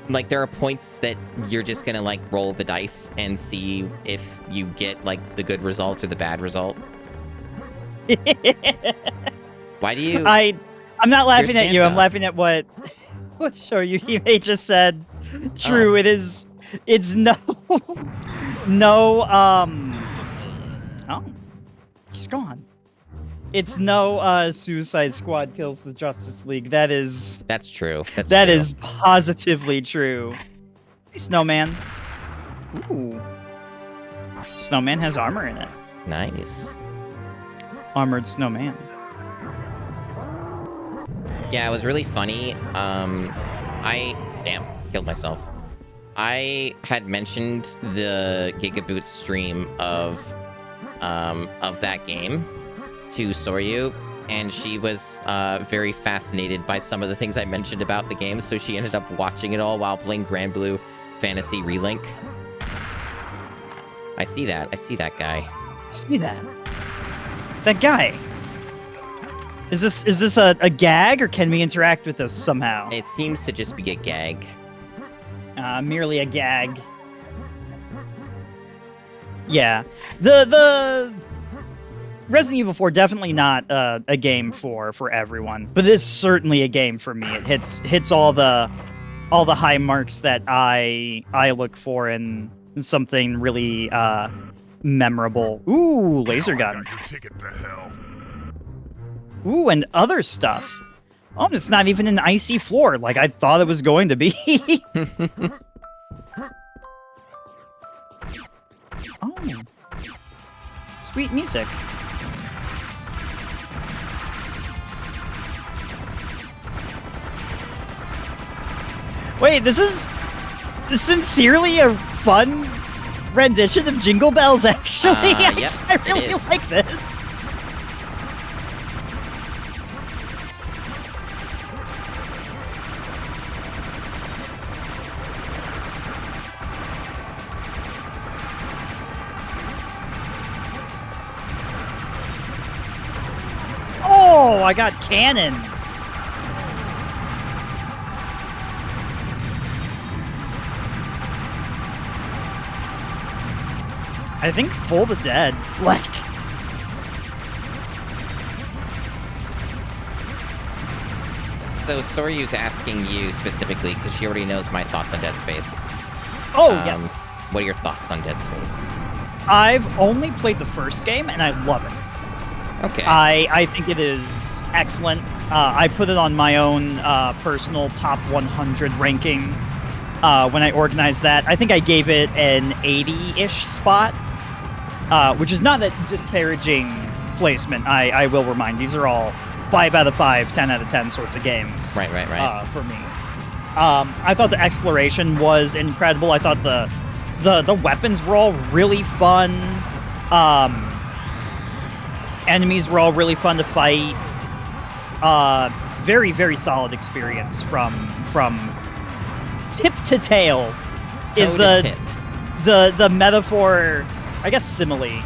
Like, there are points that you're just gonna, like, roll the dice and see if you get, like, the good result or the bad result. Why do you... I'm not laughing You're at you. Santa. I'm laughing at what Shoryuhime just said. True, Oh. it's oh, he's gone. It's no Suicide Squad kills the Justice League. That's true. That's that true. is positively true. Hey, Snowman. Ooh. Snowman has armor in it. Nice. Armored Snowman. Yeah, it was really funny. Damn, killed myself. I had mentioned the Gigaboot stream of that game to Soryu, and she was very fascinated by some of the things I mentioned about the game, so she ended up watching it all while playing Grand Blue Fantasy Relink. I see that guy. See that? That guy. Is this a gag, or can we interact with this somehow? It seems to just be a gag. Merely a gag. Yeah. The Resident Evil 4 definitely not a game for everyone, but it is certainly a game for me. It hits all the high marks that I look for in something really memorable. Ooh, laser gun. Got your ticket to hell. Ooh, and other stuff. Oh, it's not even an icy floor like I thought it was going to be. Oh. Sweet music. Wait, this is sincerely a fun rendition of Jingle Bells, actually. Yep, I it really is. like this. Oh, I got cannoned. I think Full the Dead. Like, So Soryu's asking you specifically because she already knows my thoughts on Dead Space. oh yes. What are your thoughts on Dead Space? I've only played the first game and I love it. Okay. I think it is excellent. I put it on my own personal top 100 ranking when I organized that. I think I gave it an 80-ish spot. which is not a disparaging placement. I will remind, these are all 5 out of 5, 10 out of 10 sorts of games. Right. For me. I thought the exploration was incredible. I thought the weapons were all really fun. Enemies were all really fun to fight. Very, very solid experience from tip to tail. Is the metaphor, I guess, simile,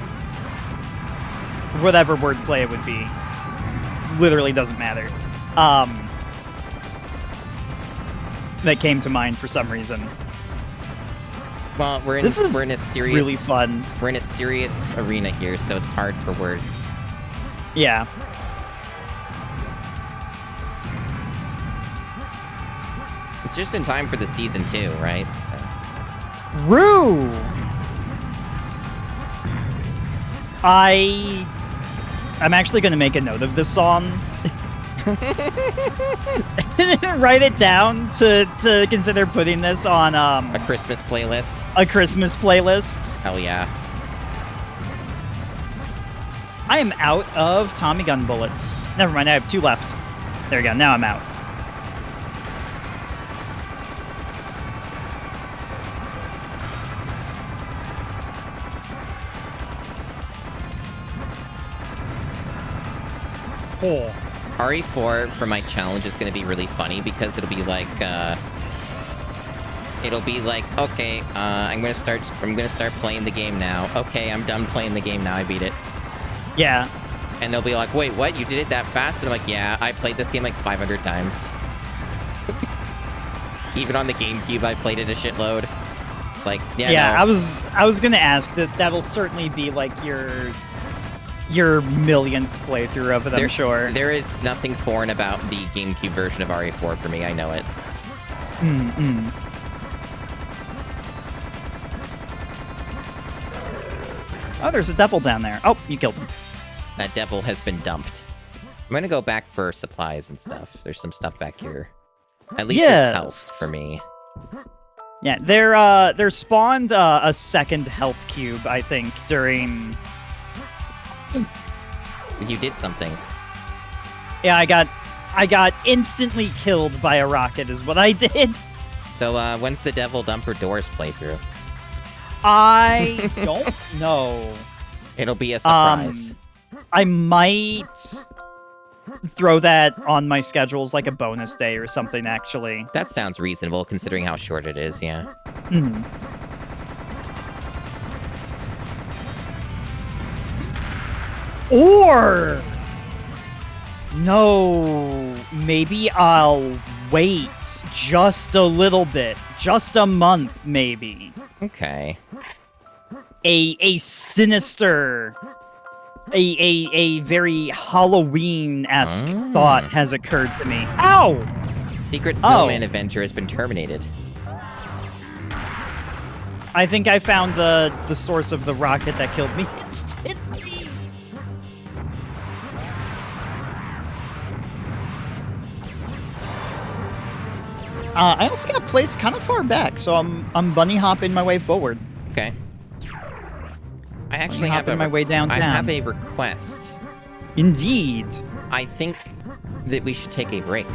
whatever wordplay it would be, literally doesn't matter. That came to mind for some reason. Well, we're in a serious, really fun. We're in a serious arena here, so it's hard for words. Yeah. It's just in time for the season 2, right? So. Rue! I'm actually going to make a note of this song. Write it down to consider putting this on a Christmas playlist. A Christmas playlist. Hell yeah. I am out of Tommy gun bullets. Never mind, I have 2 left. There we go, now I'm out. Oh. RE4 for my challenge is going to be really funny because it'll be like, okay, I'm gonna start playing the game now. Okay, I'm done playing the game now. I beat it. Yeah. And they'll be like, wait, what? You did it that fast? And I'm like, yeah, I played this game like 500 times. Even on the GameCube, I've played it a shitload. It's like, yeah. Yeah, no. I was gonna ask that'll certainly be like your millionth playthrough of it, I'm sure. There is nothing foreign about the GameCube version of RE4 for me. I know it. Oh, there's a devil down there. Oh, you killed him. That devil has been dumped. I'm gonna go back for supplies and stuff. There's some stuff back here. At least there's health for me. Yeah, there spawned a second health cube, I think, during... You did something. Yeah, I got instantly killed by a rocket is what I did. So, when's the Devil Dumper Doors playthrough? I don't know. It'll be a surprise. I might throw that on my schedules like a bonus day or something, actually. That sounds reasonable, considering how short it is, yeah. Or... No, maybe I'll wait just a little bit. Just a month, maybe. Okay. A sinister... A very Halloween-esque thought has occurred to me. Ow! Secret Snowman Adventure has been terminated. I think I found the source of the rocket that killed me instantly. I also got placed kind of far back, so I'm bunny hopping my way forward. Okay. I actually have my way downtown. I have a request. Indeed. I think that we should take a break.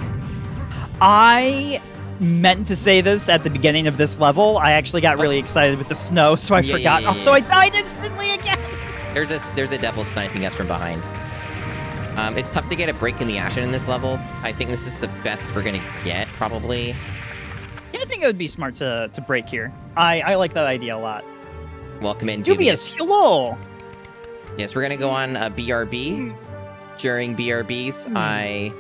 I meant to say this at the beginning of this level. I actually got really excited with the snow, so I forgot. Yeah. So I died instantly again. There's a devil sniping us from behind. It's tough to get a break in the action in this level. I think this is the best we're gonna get, probably. Yeah, I think it would be smart to break here. I like that idea a lot. Welcome in, Dubious. Hello. Yes, we're gonna go on a BRB. During BRBs, I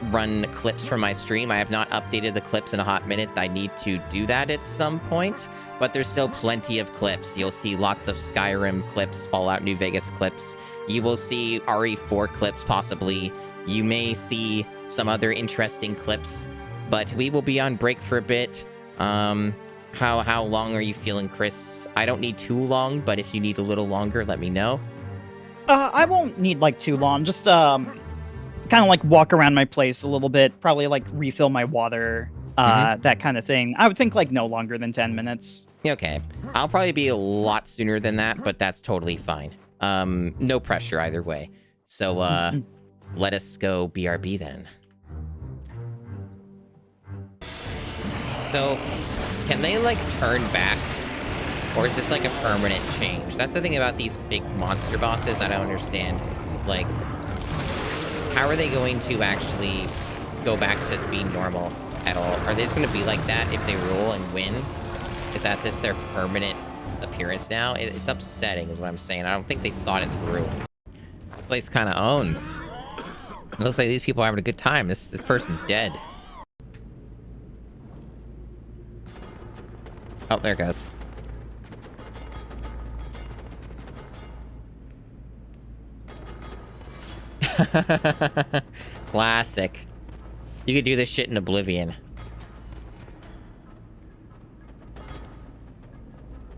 run clips from my stream. I have not updated the clips in a hot minute. I need to do that at some point, but there's still plenty of clips. You'll see lots of Skyrim clips, Fallout New Vegas clips. You will see RE4 clips, possibly. You may see some other interesting clips, but we will be on break for a bit. How long are you feeling, Chris? I don't need too long, but if you need a little longer, let me know. I won't need like too long. Just kind of like walk around my place a little bit. Probably like refill my water, that kind of thing. I would think like no longer than 10 minutes. Okay. I'll probably be a lot sooner than that, but that's totally fine. No pressure either way. So, let us go BRB then. So, can they, like, turn back? Or is this, like, a permanent change? That's the thing about these big monster bosses I don't understand. Like, how are they going to actually go back to being normal at all? Are they just going to be like that if they roll and win? Is that this their permanent appearance now? It's upsetting is what I'm saying. I don't think they thought it through. This place kind of owns. It looks like these people are having a good time. This person's dead. Oh, there it goes. Classic. You could do this shit in Oblivion.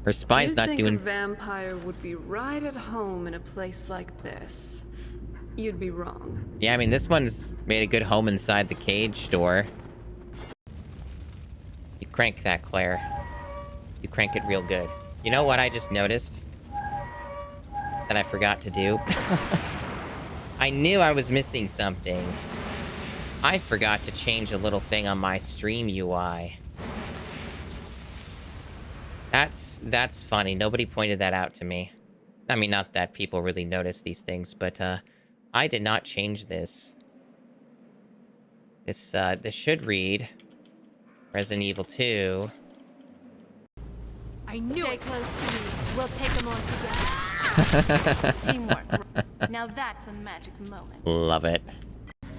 Her spine's not doing... a vampire would be right at home in a place like this. You'd be wrong. Yeah, I mean, this one's made a good home inside the cage door. You crank that, Claire. You crank it real good. You know what I just noticed? That I forgot to do? I knew I was missing something. I forgot to change a little thing on my stream UI. That's funny. Nobody pointed that out to me. I mean, not that people really notice these things, but I did not change this. This should read Resident Evil 2. I knew it. Stay close to me. We'll take them on together. Teamwork. Now that's a magic moment. Love it.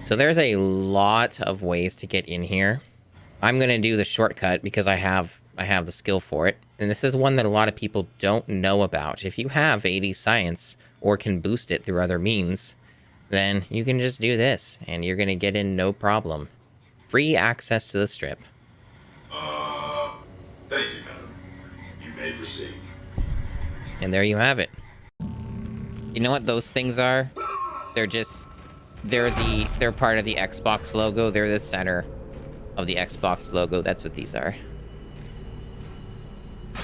So there's a lot of ways to get in here. I'm gonna do the shortcut because I have the skill for it. And this is one that a lot of people don't know about. If you have 80 science or can boost it through other means, then you can just do this and you're gonna get in no problem. Free access to the strip. Thank you, madam. You may proceed. And there you have it. You know what those things are? They're part of the Xbox logo. They're the center of the Xbox logo. That's what these are.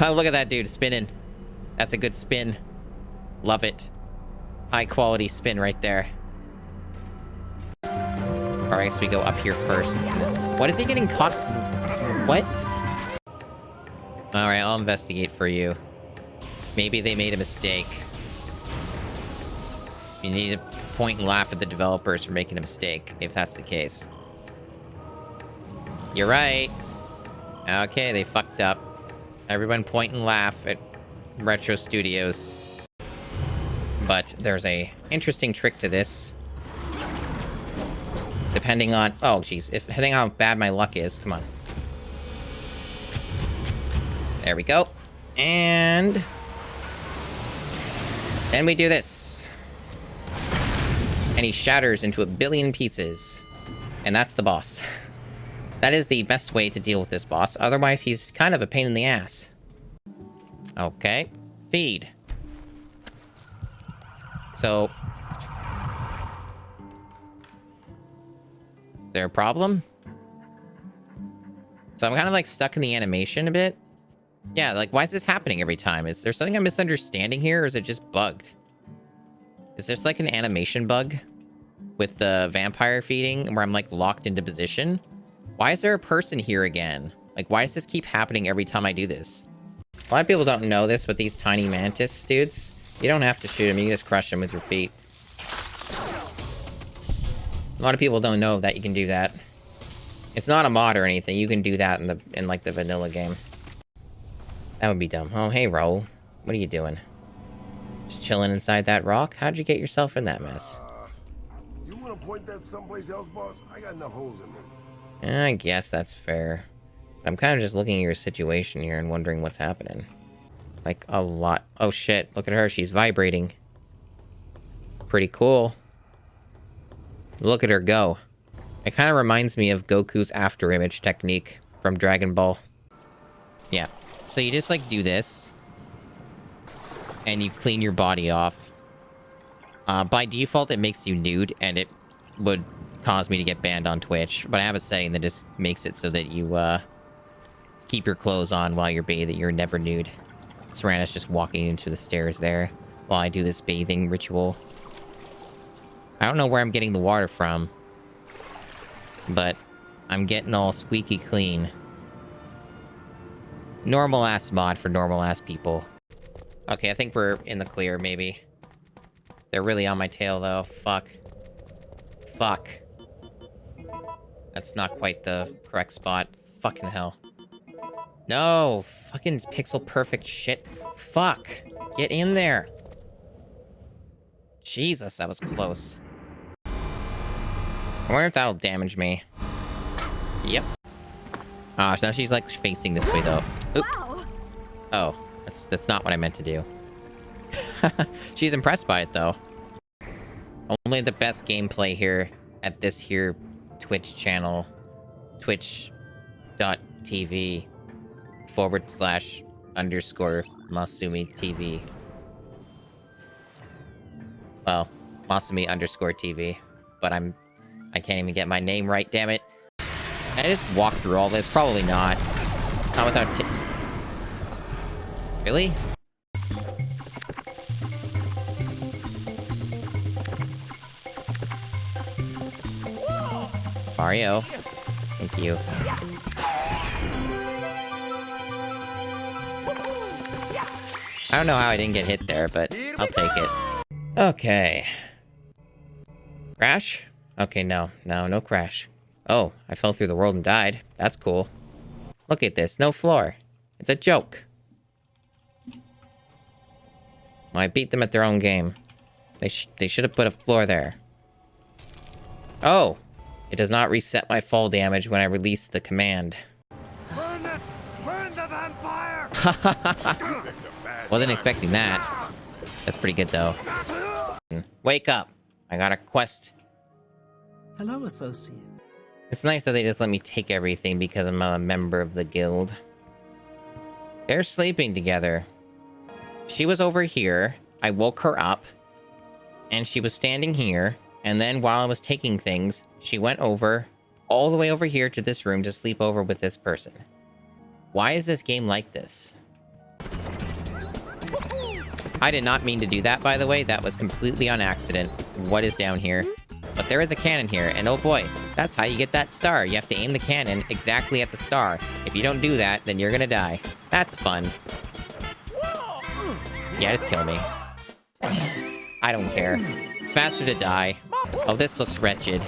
Oh, look at that dude spinning. That's a good spin. Love it. High quality spin right there. All right, so we go up here first. What is he getting caught? What? All right, I'll investigate for you. Maybe they made a mistake. You need to point and laugh at the developers for making a mistake, if that's the case. You're right. Okay, they fucked up. Everyone point and laugh at Retro Studios. But there's a interesting trick to this. Depending on... Oh, jeez. Depending on how bad my luck is. Come on. There we go. And... then we do this. And he shatters into a billion pieces. And that's the boss. That is the best way to deal with this boss. Otherwise, he's kind of a pain in the ass. Okay. Feed. So... is there a problem? So I'm kind of like stuck in the animation a bit. Yeah, like why is this happening every time? Is there something I'm misunderstanding here, or is it just bugged? Is this like an animation bug with the vampire feeding where I'm like locked into position? Why is there a person here again? Like, why does this keep happening every time I do this? A lot of people don't know this, but these tiny mantis dudes, you don't have to shoot them. You can just crush them with your feet. A lot of people don't know that you can do that. It's not a mod or anything. You can do that in like the vanilla game. That would be dumb. Oh, hey, Raul. What are you doing? Just chilling inside that rock? How'd you get yourself in that mess? You want to point that someplace else, boss? I got enough holes in there. I guess that's fair. I'm kind of just looking at your situation here and wondering what's happening. Like, a lot. Oh, shit. Look at her. She's vibrating. Pretty cool. Look at her go. It kind of reminds me of Goku's afterimage technique from Dragon Ball. Yeah. So you just, like, do this. And you clean your body off. By default, it makes you nude, and it would cause me to get banned on Twitch. But I have a setting that just makes it so that you keep your clothes on while you're bathing. You're never nude. Serana's just walking into the stairs there while I do this bathing ritual. I don't know where I'm getting the water from, but I'm getting all squeaky clean. Normal ass mod for normal ass people. Okay, I think we're in the clear, maybe. They're really on my tail, though. Fuck. Fuck. That's not quite the correct spot. Fucking hell. No! Fucking pixel perfect shit. Fuck! Get in there! Jesus, that was close. I wonder if that'll damage me. Yep. Ah, now she's like facing this way, though. Oop. Wow. Oh, that's not what I meant to do. She's impressed by it, though. Only the best gameplay here at this here Twitch channel. Twitch.tv/_Masumi TV. Well, Masumi _TV. But I can't even get my name right, damn it. Can I just walk through all this? Probably not. Not without Really? Mario. Thank you. I don't know how I didn't get hit there, but I'll take it. Okay. Crash? Okay, no, no crash. Oh, I fell through the world and died. That's cool. Look at this, no floor. It's a joke. Well, I beat them at their own game. They should have put a floor there. Oh! It does not reset my fall damage when I release the command. Burn it! Burn the vampire! Wasn't expecting that. That's pretty good, though. Wake up! I got a quest. Hello, associate. It's nice that they just let me take everything because I'm a member of the guild. They're sleeping together. She was over here. I woke her up. And she was standing here. And then while I was taking things, she went over, all the way over here to this room to sleep over with this person. Why is this game like this? I did not mean to do that, by the way. That was completely on accident. What is down here? But there is a cannon here, and oh boy, that's how you get that star. You have to aim the cannon exactly at the star. If you don't do that, then you're gonna die. That's fun. Yeah, just kill me. I don't care. It's faster to die. Oh, this looks wretched.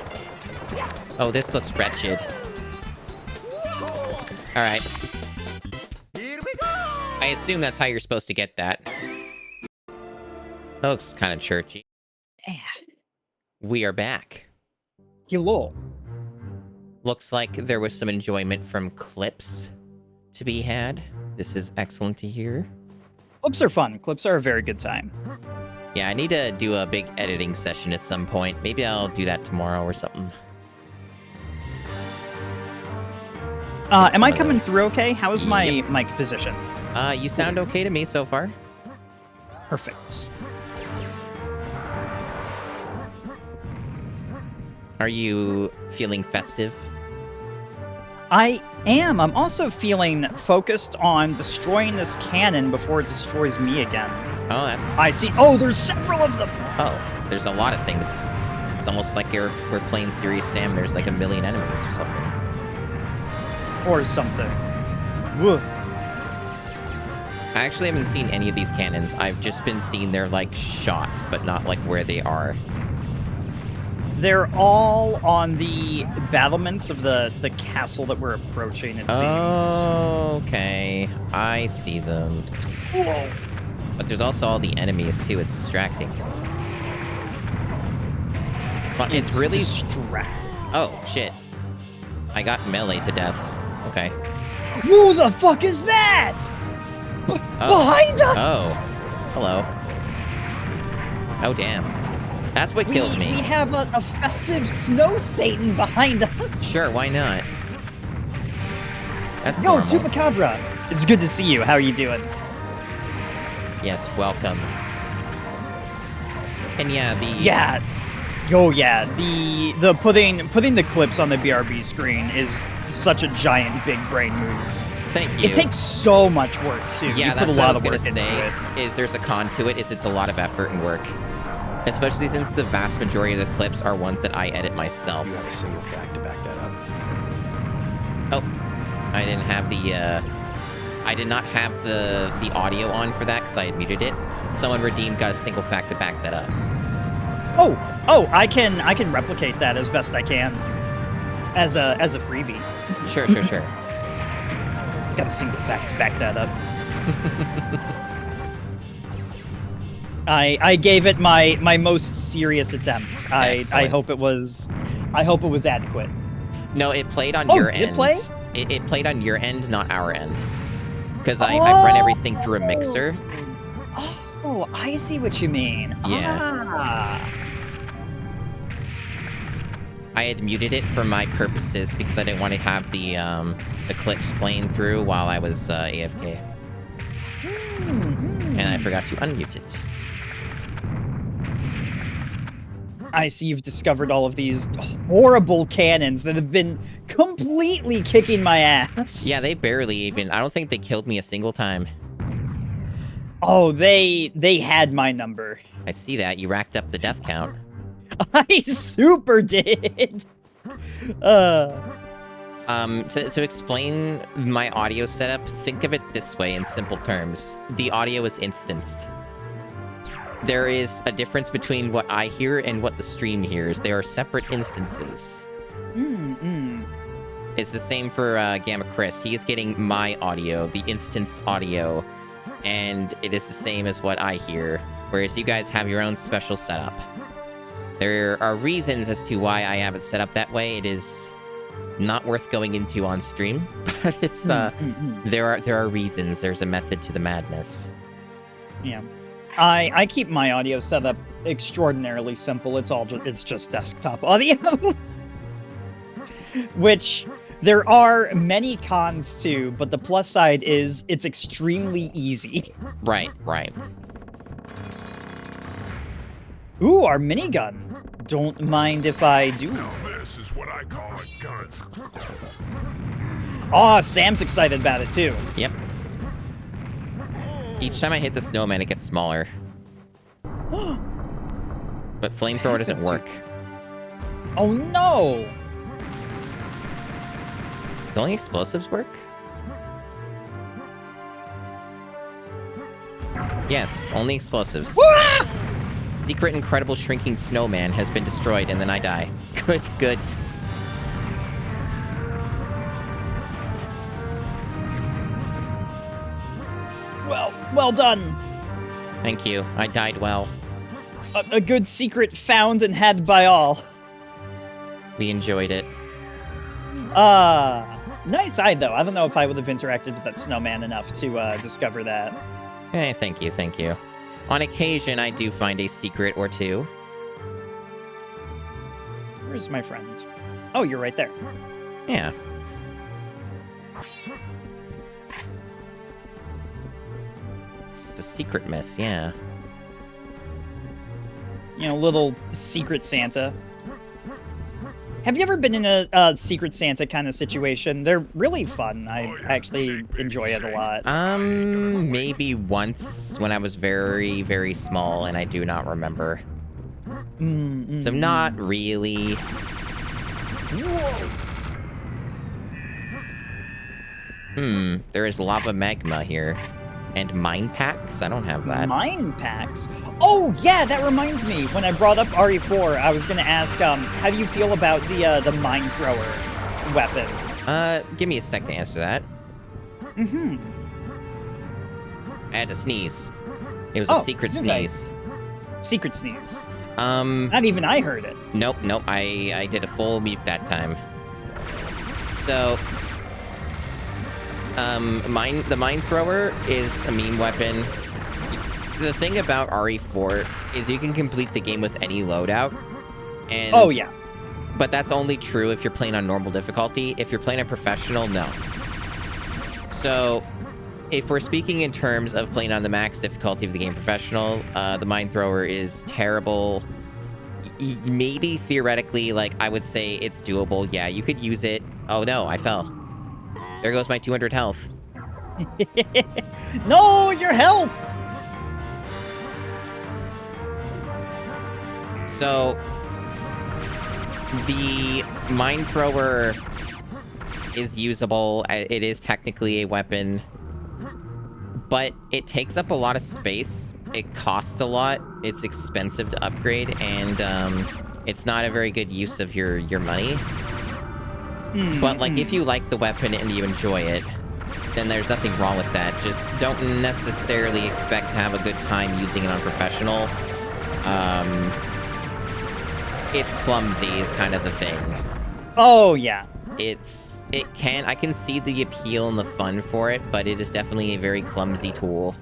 Oh, this looks wretched. Alright. I assume that's how you're supposed to get that. That looks kind of churchy. We are back. Hello. Looks like there was some enjoyment from clips to be had. This is excellent to hear. Clips are fun. Clips are a very good time. Yeah, I need to do a big editing session at some point. Maybe I'll do that tomorrow or something. Am I coming through okay? How is my mic position? You sound okay to me so far. Perfect. Are you feeling festive? I am. I'm also feeling focused on destroying this cannon before it destroys me again. Oh, that's... I see. Oh, there's several of them. Oh, there's a lot of things. It's almost like we're playing Serious Sam. There's like a million enemies or something. Or something. Whoa. I actually haven't seen any of these cannons. I've just been seeing their, like, shots, but not, like, where they are. They're all on the battlements of the castle that we're approaching, it seems. Okay. I see them. Whoa. But there's also all the enemies, too. It's distracting. It's really... Oh, shit. I got melee to death. Okay. Who the fuck is that? Behind us! Oh. Hello. Oh, damn. That's what killed me. We have a festive snow Satan behind us. Sure, why not? That's Yo, normal. Chupacabra. It's good to see you. How are you doing? Yes, welcome. And yeah, the... Yeah. Oh, yeah. The putting the clips on the BRB screen is such a giant big brain move. Thank you. It takes so much work, too. Yeah, you that's put a what I lot was of work gonna into say. it. Is there's a con to it? It's a lot of effort and work, especially since the vast majority of the clips are ones that I edit myself. You have a single fact to back that up. Oh, I didn't have the. I did not have the audio on for that because I had muted it. Someone redeemed got a single fact to back that up. Oh, I can replicate that as best I can as a freebie. Sure. Got a single fact to back that up. I gave it my most serious attempt. I hope it was adequate. No, it played on Oh, your did it end. play? It played on your end, not our end. Because I run everything through a mixer. Oh, I see what you mean. Yeah. Ah. I had muted it for my purposes because I didn't want to have the clips playing through while I was AFK. And I forgot to unmute it. I see you've discovered all of these horrible cannons that have been completely kicking my ass. Yeah, they barely even... I don't think they killed me a single time. Oh, they had my number. I see that. You racked up the death count. I super did. To explain my audio setup, think of it this way in simple terms. The audio is instanced. There is a difference between what I hear and what the stream hears. They are separate instances. It's the same for Gammachris. He is getting my audio, the instanced audio, and it is the same as what I hear, whereas you guys have your own special setup. There are reasons as to why I have it set up that way. It is not worth going into on stream, but it's there are reasons. There's a method to the madness. Yeah. I keep my audio set up extraordinarily simple. It's just desktop audio. Which there are many cons to, but the plus side is it's extremely easy. Right. Ooh, our minigun. Don't mind if I do. Now this is what I call a gun. Aw, Sam's excited about it too. Yep. Each time I hit the snowman, it gets smaller. But flamethrower doesn't work. Oh no! Does only explosives work? Yes, only explosives. Secret incredible shrinking snowman has been destroyed and then I die. Good. Well done. Thank you. I died well. A good secret found and had by all. We enjoyed it. Nice eye though. I don't know if I would have interacted with that snowman enough to discover that. Thank you. On occasion, I do find a secret or two. Where's my friend? Oh, you're right there. Yeah. It's a secret miss, yeah. You know, little secret Santa. Have you ever been in a Secret Santa kind of situation? They're really fun. I actually enjoy it a lot. Maybe once when I was very, very small, and I do not remember. So not really. There is lava magma here. And mine packs? I don't have that. Mine packs? Oh, yeah, that reminds me. When I brought up RE4, I was going to ask, how do you feel about the mine thrower weapon? Give me a sec to answer that. I had to sneeze. It was a secret sneeze. Secret sneeze. Not even I heard it. Nope. I did a full mute that time. So... the mine thrower is a meme weapon. The thing about RE4 is you can complete the game with any loadout. And oh, yeah. But that's only true if you're playing on normal difficulty. If you're playing on professional, no. So, if we're speaking in terms of playing on the max difficulty of the game professional, the mine thrower is terrible. Maybe theoretically, like, I would say it's doable. Yeah, you could use it. Oh no, I fell. There goes my 200 health. No, your health! So, the mine thrower is usable. It is technically a weapon, but it takes up a lot of space. It costs a lot. It's expensive to upgrade, and it's not a very good use of your money. But like, if you like the weapon and you enjoy it, then there's nothing wrong with that. Just don't necessarily expect to have a good time using it on professional. It's clumsy is kind of the thing. Oh, yeah. I can see the appeal and the fun for it, but it is definitely a very clumsy tool.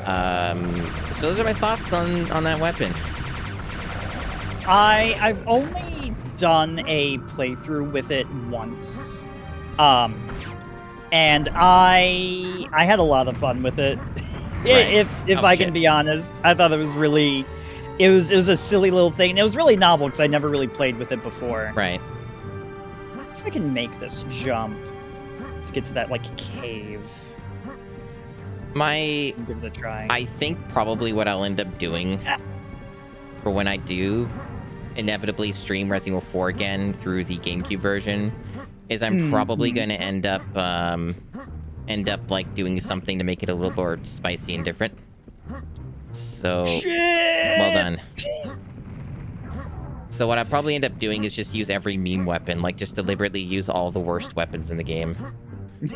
So those are my thoughts on that weapon. I've only done a playthrough with it once. And I had a lot of fun with it. Right. If I can be honest, I thought it was really, it was a silly little thing. And it was really novel because I never really played with it before. Right. If I can make this jump to get to that like cave. Give it a try. I think probably what I'll end up doing for when I do inevitably stream Resident Evil 4 again through the GameCube version is I'm probably going to end up like doing something to make it a little more spicy and different. So, well done. So what I'll probably end up doing is just use every meme weapon, like just deliberately use all the worst weapons in the game,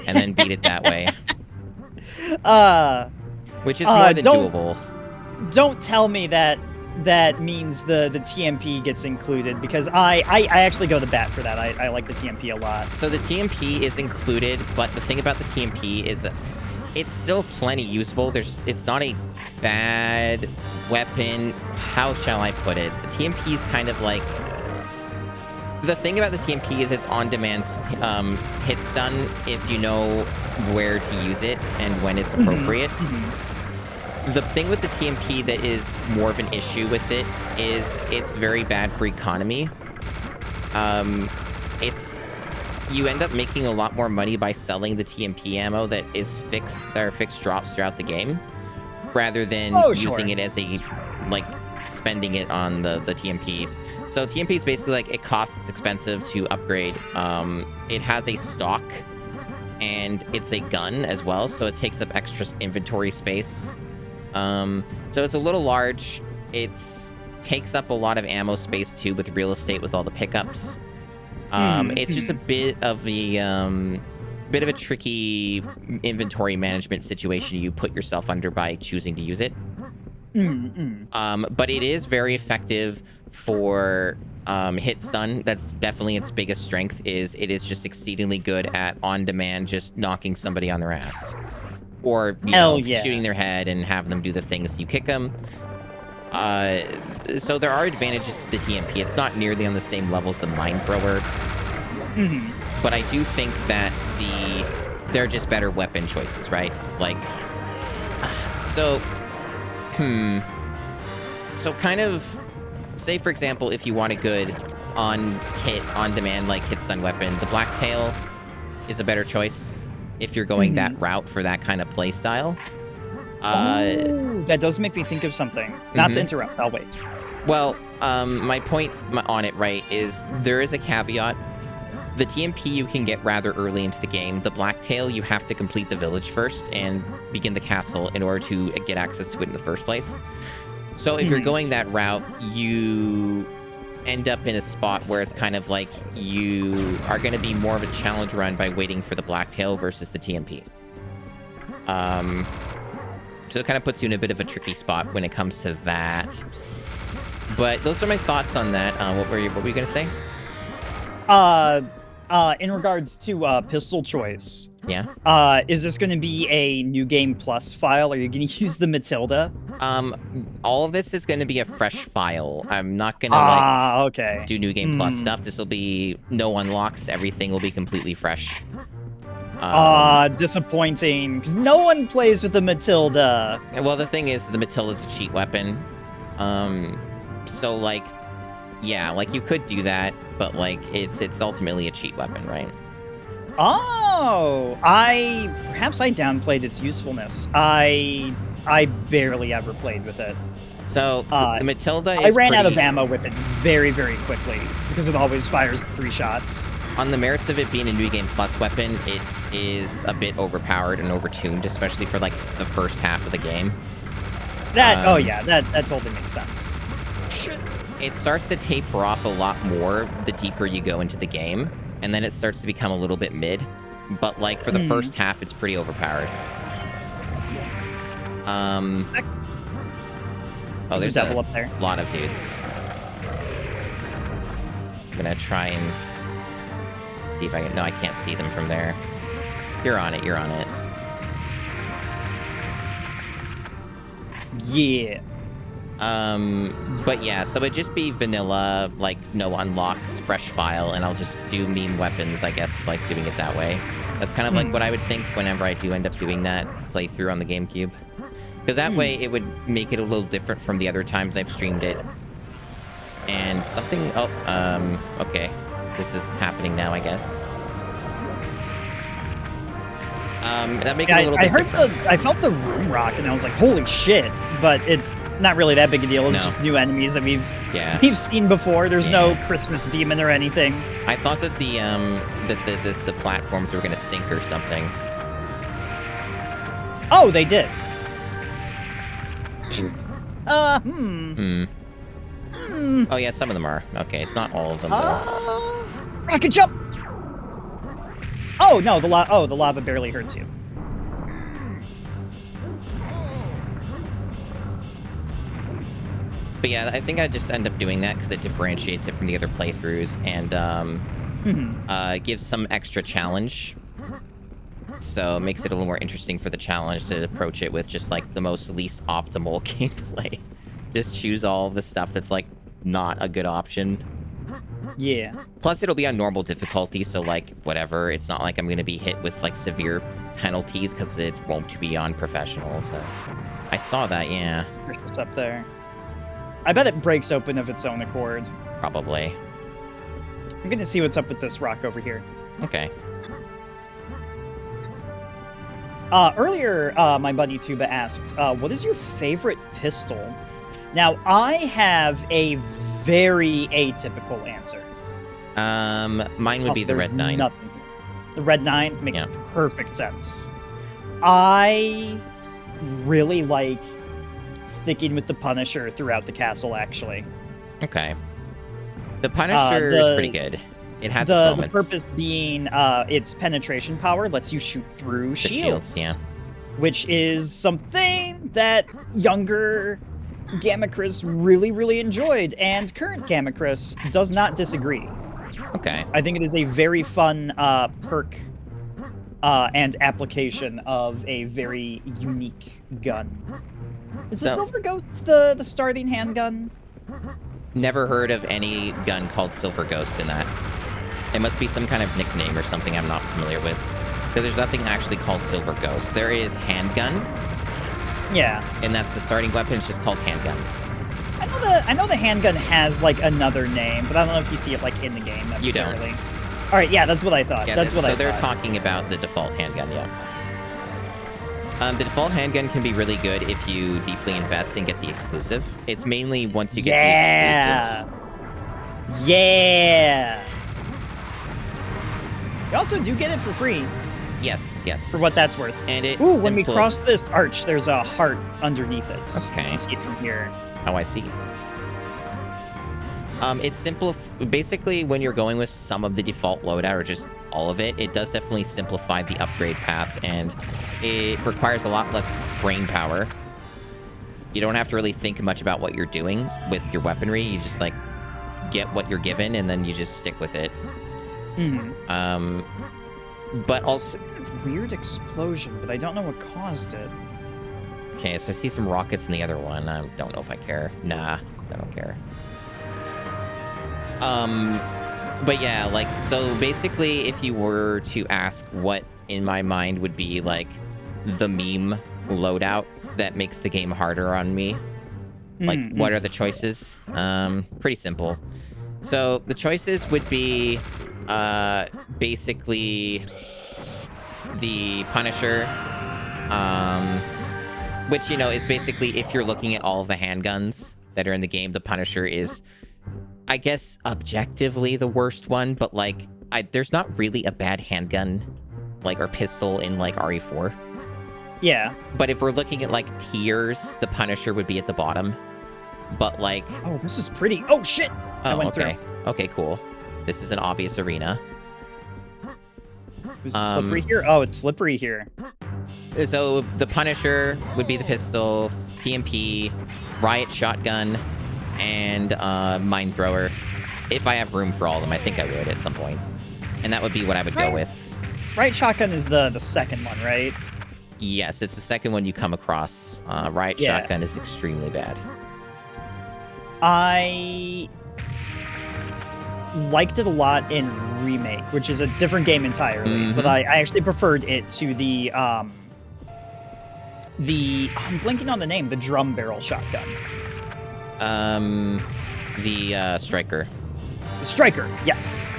and then beat it that way. Which is more than doable. Don't tell me that means the TMP gets included, because I actually go to bat for that. I like the TMP a lot. So the TMP is included, but the thing about the TMP is it's still plenty usable. It's not a bad weapon. How shall I put it? The TMP is kind of like... The thing about the TMP is it's on-demand hit stun if you know where to use it and when it's appropriate. The thing with the TMP that is more of an issue with it is it's very bad for economy. You end up making a lot more money by selling the TMP ammo that is fixed drops throughout the game, rather than using it as a, like, spending it on the TMP. So TMP is basically like, it costs, it's expensive to upgrade. It has a stock, and it's a gun as well, so it takes up extra inventory space. So it's a little large. It takes up a lot of ammo space too, with real estate, with all the pickups. It's just a bit of a tricky inventory management situation you put yourself under by choosing to use it. But it is very effective for hit stun. That's definitely its biggest strength. It is just exceedingly good at on-demand, just knocking somebody on their ass, or shooting their head and having them do the things you kick them. So there are advantages to the TMP. It's not nearly on the same level as the mine thrower, but I do think that they're just better weapon choices, right? Like, so kind of, say for example, if you want a good on-demand like hit stun weapon, the Blacktail is a better choice if you're going that route for that kind of play style. That does make me think of something. Not to interrupt, I'll wait. Well, my point on it, right, is there is a caveat. The TMP you can get rather early into the game. The Blacktail, you have to complete the village first and begin the castle in order to get access to it in the first place. So if you're going that route, you end up in a spot where it's kind of like you are going to be more of a challenge run by waiting for the Blacktail versus the TMP. So it kind of puts you in a bit of a tricky spot when it comes to that. But those are my thoughts on that. What were you going to say? In regards to pistol choice. Yeah. Is this going to be a New Game Plus file? Are you going to use the Matilda? All of this is going to be a fresh file. I'm not going to do New Game Plus stuff. This will be no unlocks. Everything will be completely fresh. Disappointing, because no one plays with the Matilda. Well, the thing is, the Matilda's a cheat weapon. So, like, yeah, like, you could do that, but, like, it's ultimately a cheat weapon, right? Oh, perhaps I downplayed its usefulness. I barely ever played with it. So the Matilda is I ran out of pretty- ammo with it very, very quickly because it always fires 3 shots. On the merits of it being a New Game Plus weapon, it is a bit overpowered and overtuned, especially for like the first half of the game. Oh yeah, that totally makes sense. Shit. It starts to taper off a lot more the deeper you go into the game, and then it starts to become a little bit mid. But like for the first half, it's pretty overpowered. Oh, there's a devil up there. lot of dudes. I'm gonna try and see if I can. No, I can't see them from there. You're on it. You're on it. Yeah. But yeah, so it'd just be vanilla, like no unlocks, fresh file, and I'll just do meme weapons, I guess, like doing it that way. That's kind of like what I would think whenever I do end up doing that playthrough on the GameCube. Because that way it would make it a little different from the other times I've streamed it. And something, okay. This is happening now, I guess. That makes it a little bit different. I felt the room rock, and I was like, "Holy shit!" But it's not really that big a deal. It's just new enemies that we've seen before. There's no Christmas demon or anything. I thought that the platforms were gonna sink or something. Oh, they did. Oh yeah, some of them are. Okay, it's not all of them though. Rocket jump! Oh no, the lava barely hurts you. But yeah, I think I just end up doing that because it differentiates it from the other playthroughs and gives some extra challenge. So it makes it a little more interesting for the challenge to approach it with just like the most least optimal gameplay. Just choose all of the stuff that's like not a good option. Yeah. Plus it'll be on normal difficulty, so like whatever. It's not like I'm gonna be hit with like severe penalties because it won't be on professional. So I saw that, yeah. Suspicious up there. I bet it breaks open of its own accord. Probably. I'm gonna see what's up with this rock over here. Okay. Earlier, my buddy Tuba asked, what is your favorite pistol? Now, I have a very atypical answer. Mine would be the Red 9. Nothing. The Red 9 makes perfect sense. I really like sticking with the Punisher throughout the castle, actually. Okay. The Punisher is pretty good. It has its moments. The purpose being its penetration power lets you shoot through shields. Yeah. Which is something that younger Gammachris really, really enjoyed, and current Gammachris does not disagree. Okay. I think it is a very fun perk and application of a very unique gun. Is the Silver Ghost the starting handgun? Never heard of any gun called Silver Ghost in that. It must be some kind of nickname or something I'm not familiar with. Because there's nothing actually called Silver Ghost. There is handgun. Yeah. And that's the starting weapon. It's just called handgun. I know the handgun has like another name, but I don't know if you see it like in the game necessarily. You don't. All right, yeah, that's what I thought. Yeah, that's what I thought. So they're talking about the default handgun, yeah. The default handgun can be really good if you deeply invest and get the exclusive. It's mainly once you get the exclusive. Yeah. You also do get it for free. Yes, yes. For what that's worth. And it. Ooh, when we cross this arch, there's a heart underneath it. Okay. You can see it from here. Oh, I see. It's simple. Basically, when you're going with some of the default loadout or just all of it, it does definitely simplify the upgrade path, and it requires a lot less brain power. You don't have to really think much about what you're doing with your weaponry. You just like get what you're given, and then you just stick with it. Mm-hmm. But also weird explosion, but I don't know what caused it. Okay, so I see some rockets in the other one. I don't know if I care. Nah, I don't care. But yeah, like, so basically, if you were to ask what in my mind would be like the meme loadout that makes the game harder on me, like, what are the choices? Pretty simple. So the choices would be basically the Punisher, which, you know, is basically, if you're looking at all of the handguns that are in the game, the Punisher is, I guess, objectively the worst one, but, like, there's not really a bad handgun, like, or pistol in, like, RE4. Yeah. But if we're looking at, like, tiers, the Punisher would be at the bottom. But, like... Oh, this is pretty. Oh, shit! Oh, okay. Okay, cool. This is an obvious arena. Is it slippery here? Oh, it's slippery here. So, the Punisher would be the pistol, TMP, Riot Shotgun, and Mine Thrower. If I have room for all of them, I think I would at some point. And that would be what I would go with. Riot Shotgun is the second one, right? Yes, it's the second one you come across. Riot Shotgun is extremely bad. I liked it a lot in Remake, which is a different game entirely. But I actually preferred it to the I'm blanking on the name, the drum barrel shotgun. The Striker. The Striker, yes.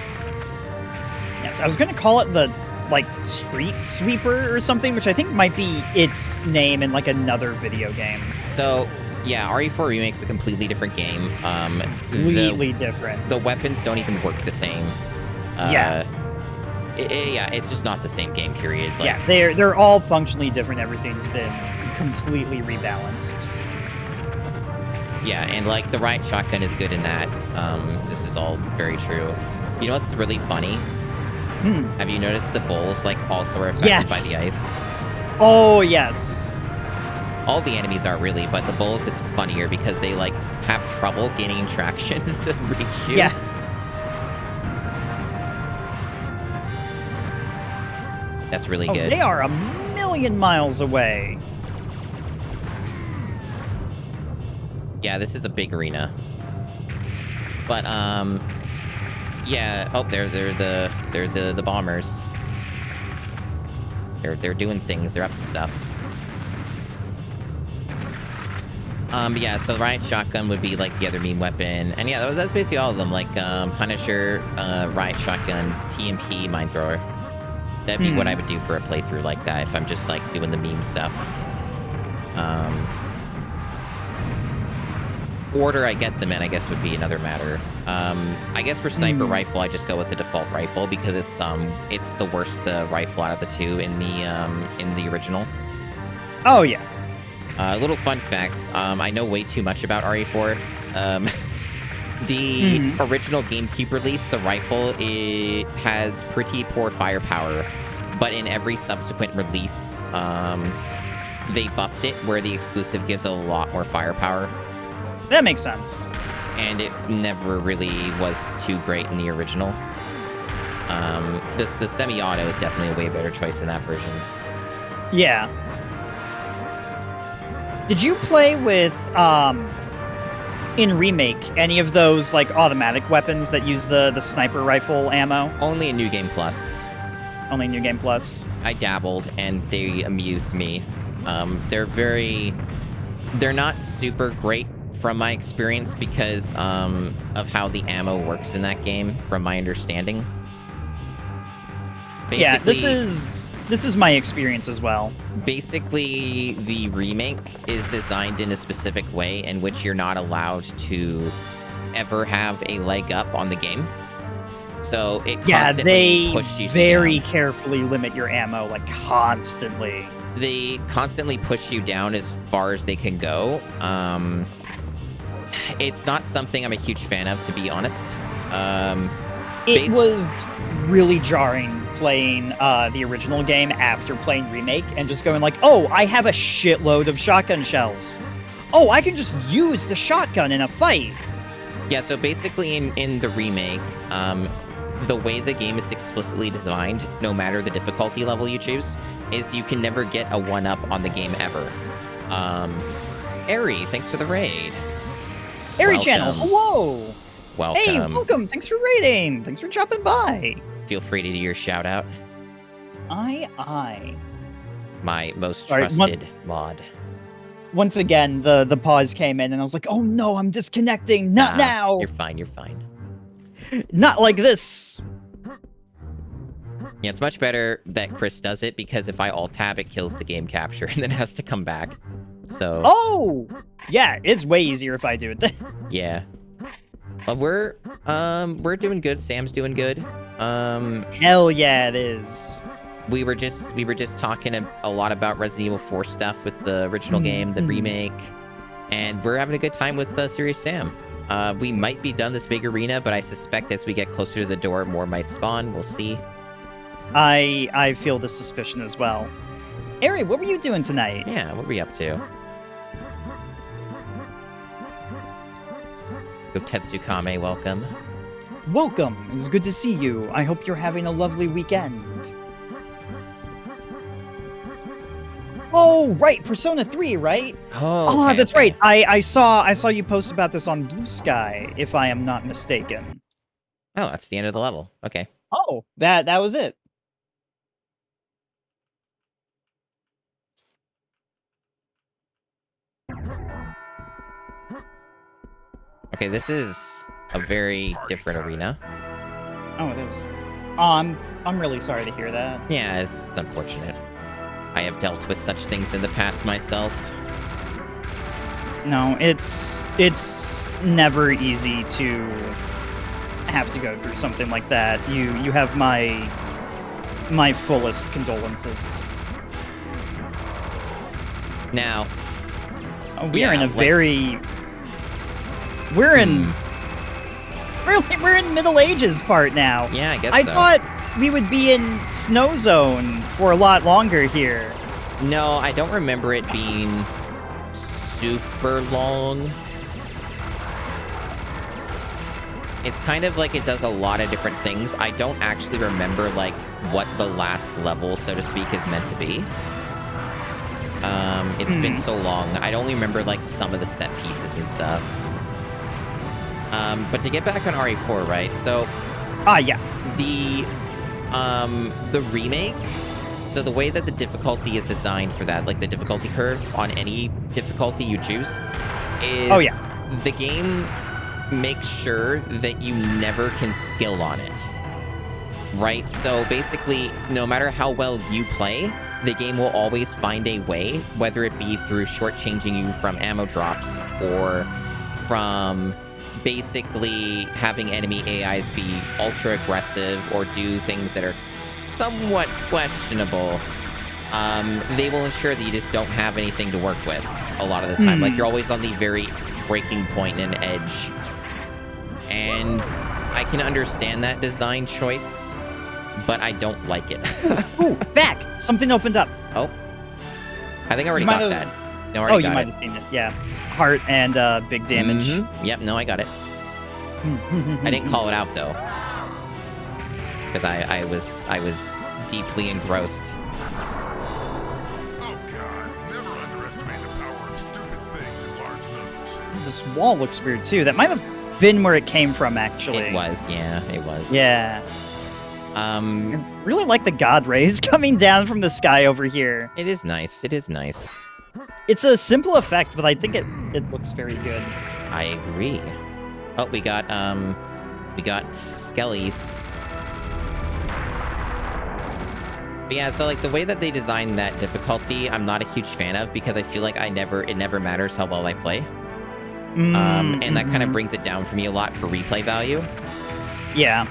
Yes, I was gonna call it the like Street Sweeper or something, which I think might be its name in like another video game. So, yeah, RE4 Remake's a completely different game. Completely different. The weapons don't even work the same. Yeah, it's just not the same game, period. Like, yeah, they're all functionally different. Everything's been completely rebalanced. Yeah, and like the Riot Shotgun is good in that. This is all very true. You know what's really funny? Have you noticed the bowls like also are affected by the ice? Oh yes. All the enemies are really, but the bowls, it's funnier because they like have trouble gaining traction to reach you. Yes. That's really good. They are a million miles away. Yeah, this is a big arena. But yeah. Oh, they're the bombers. They're doing things. They're up to stuff. But yeah, so the Riot Shotgun would be like the other meme weapon, and yeah, that's basically all of them. Like Punisher, Riot Shotgun, TMP, Mine Thrower. That'd be what I would do for a playthrough like that if I'm just like doing the meme stuff. Order I get them in, I guess, would be another matter. I guess for sniper rifle, I just go with the default rifle because it's the worst rifle out of the two in the original. Oh yeah. Little fun facts. I know way too much about RE4. The original GameCube release, the rifle, it has pretty poor firepower, but in every subsequent release, they buffed it where the exclusive gives a lot more firepower. That makes sense. And it never really was too great in the original. The semi-auto is definitely a way better choice in that version. Yeah. Did you play with, in Remake, any of those, like, automatic weapons that use the sniper rifle ammo? Only in New Game Plus. Only New Game Plus? I dabbled, and they amused me. They're not super great from my experience because of how the ammo works in that game, from my understanding. Basically, yeah, this is my experience as well. Basically, the remake is designed in a specific way in which you're not allowed to ever have a leg up on the game. So it constantly pushes you very down. Carefully limit your ammo, like constantly. They constantly push you down as far as they can go. It's not something I'm a huge fan of, to be honest. It was really jarring playing the original game after playing Remake and just going like, oh, I have a shitload of shotgun shells. Oh, I can just use the shotgun in a fight. Yeah, so basically in the remake, the way the game is explicitly designed, no matter the difficulty level you choose, is you can never get a one-up on the game ever. Ari, thanks for the raid. Ari channel, hello. Welcome. Hey, welcome. Thanks for raiding. Thanks for dropping by. Feel free to do your shout out. Aye. My most trusted mod. Once again, the pause came in and I was like, oh no, I'm disconnecting. Not now. You're fine. Not like this. Yeah, it's much better that Chris does it, because if I alt-tab, it kills the game capture and then has to come back. So... Oh! Yeah, it's way easier if I do it. Yeah. But we're doing good. Sam's doing good. Hell yeah, it is. We were just talking a lot about Resident Evil 4 stuff with the original game, the remake, and we're having a good time with Serious Sam. We might be done this big arena, but I suspect as we get closer to the door, more might spawn. We'll see. I feel the suspicion as well. Ari, what were you doing tonight? Yeah, what were you up to? Go Tetsukame, welcome. Welcome. It's good to see you. I hope you're having a lovely weekend. Oh, right, Persona 3, right? Oh, okay, that's okay. right. I saw you post about this on Blue Sky, if I am not mistaken. Oh, that's the end of the level. Okay. Oh, that was it. Okay, this is a very different arena. Oh, it is. Oh, I'm really sorry to hear that. Yeah, it's unfortunate. I have dealt with such things in the past myself. No, it's never easy to have to go through something like that. You have my fullest condolences. Now, we're in a very we're in Middle Ages part now. Yeah, I guess I so. thought we would be in Snow Zone for a lot longer here. No, I don't remember it being super long. It's kind of like it does a lot of different things. I don't actually remember, like, what the last level, so to speak, is meant to be. It's been so long. I only remember, like, some of the set pieces and stuff. But to get back on RE4, right? So... yeah. The remake... So the way that the difficulty is designed for that, like the difficulty curve on any difficulty you choose, is... Oh, yeah. The game makes sure that you never can skill on it. Right? So basically, no matter how well you play, the game will always find a way, whether it be through shortchanging you from ammo drops or from basically having enemy AIs be ultra aggressive or do things that are somewhat questionable. They will ensure that you just don't have anything to work with a lot of the time. Like, you're always on the very breaking point and edge. And I can understand that design choice, but I don't like it. Ooh, back! Something opened up. Oh. I think I already got that. No, I already got you might have seen it. Yeah. Heart and big damage. Yep, no, I got it. I didn't call it out, though. Because I was deeply engrossed. Oh god, never underestimate the power of stupid things in large numbers. This wall looks weird, too. That might have been where it came from, actually. It was, yeah, it was. Yeah. I really like the god rays coming down from the sky over here. It is nice. It is nice. It's a simple effect, but I think it looks very good. I agree. Oh, we got skellies. But yeah, so like the way that they designed that difficulty, I'm not a huge fan of, because I feel like it never matters how well I play. And that kind of brings it down for me a lot for replay value. Yeah.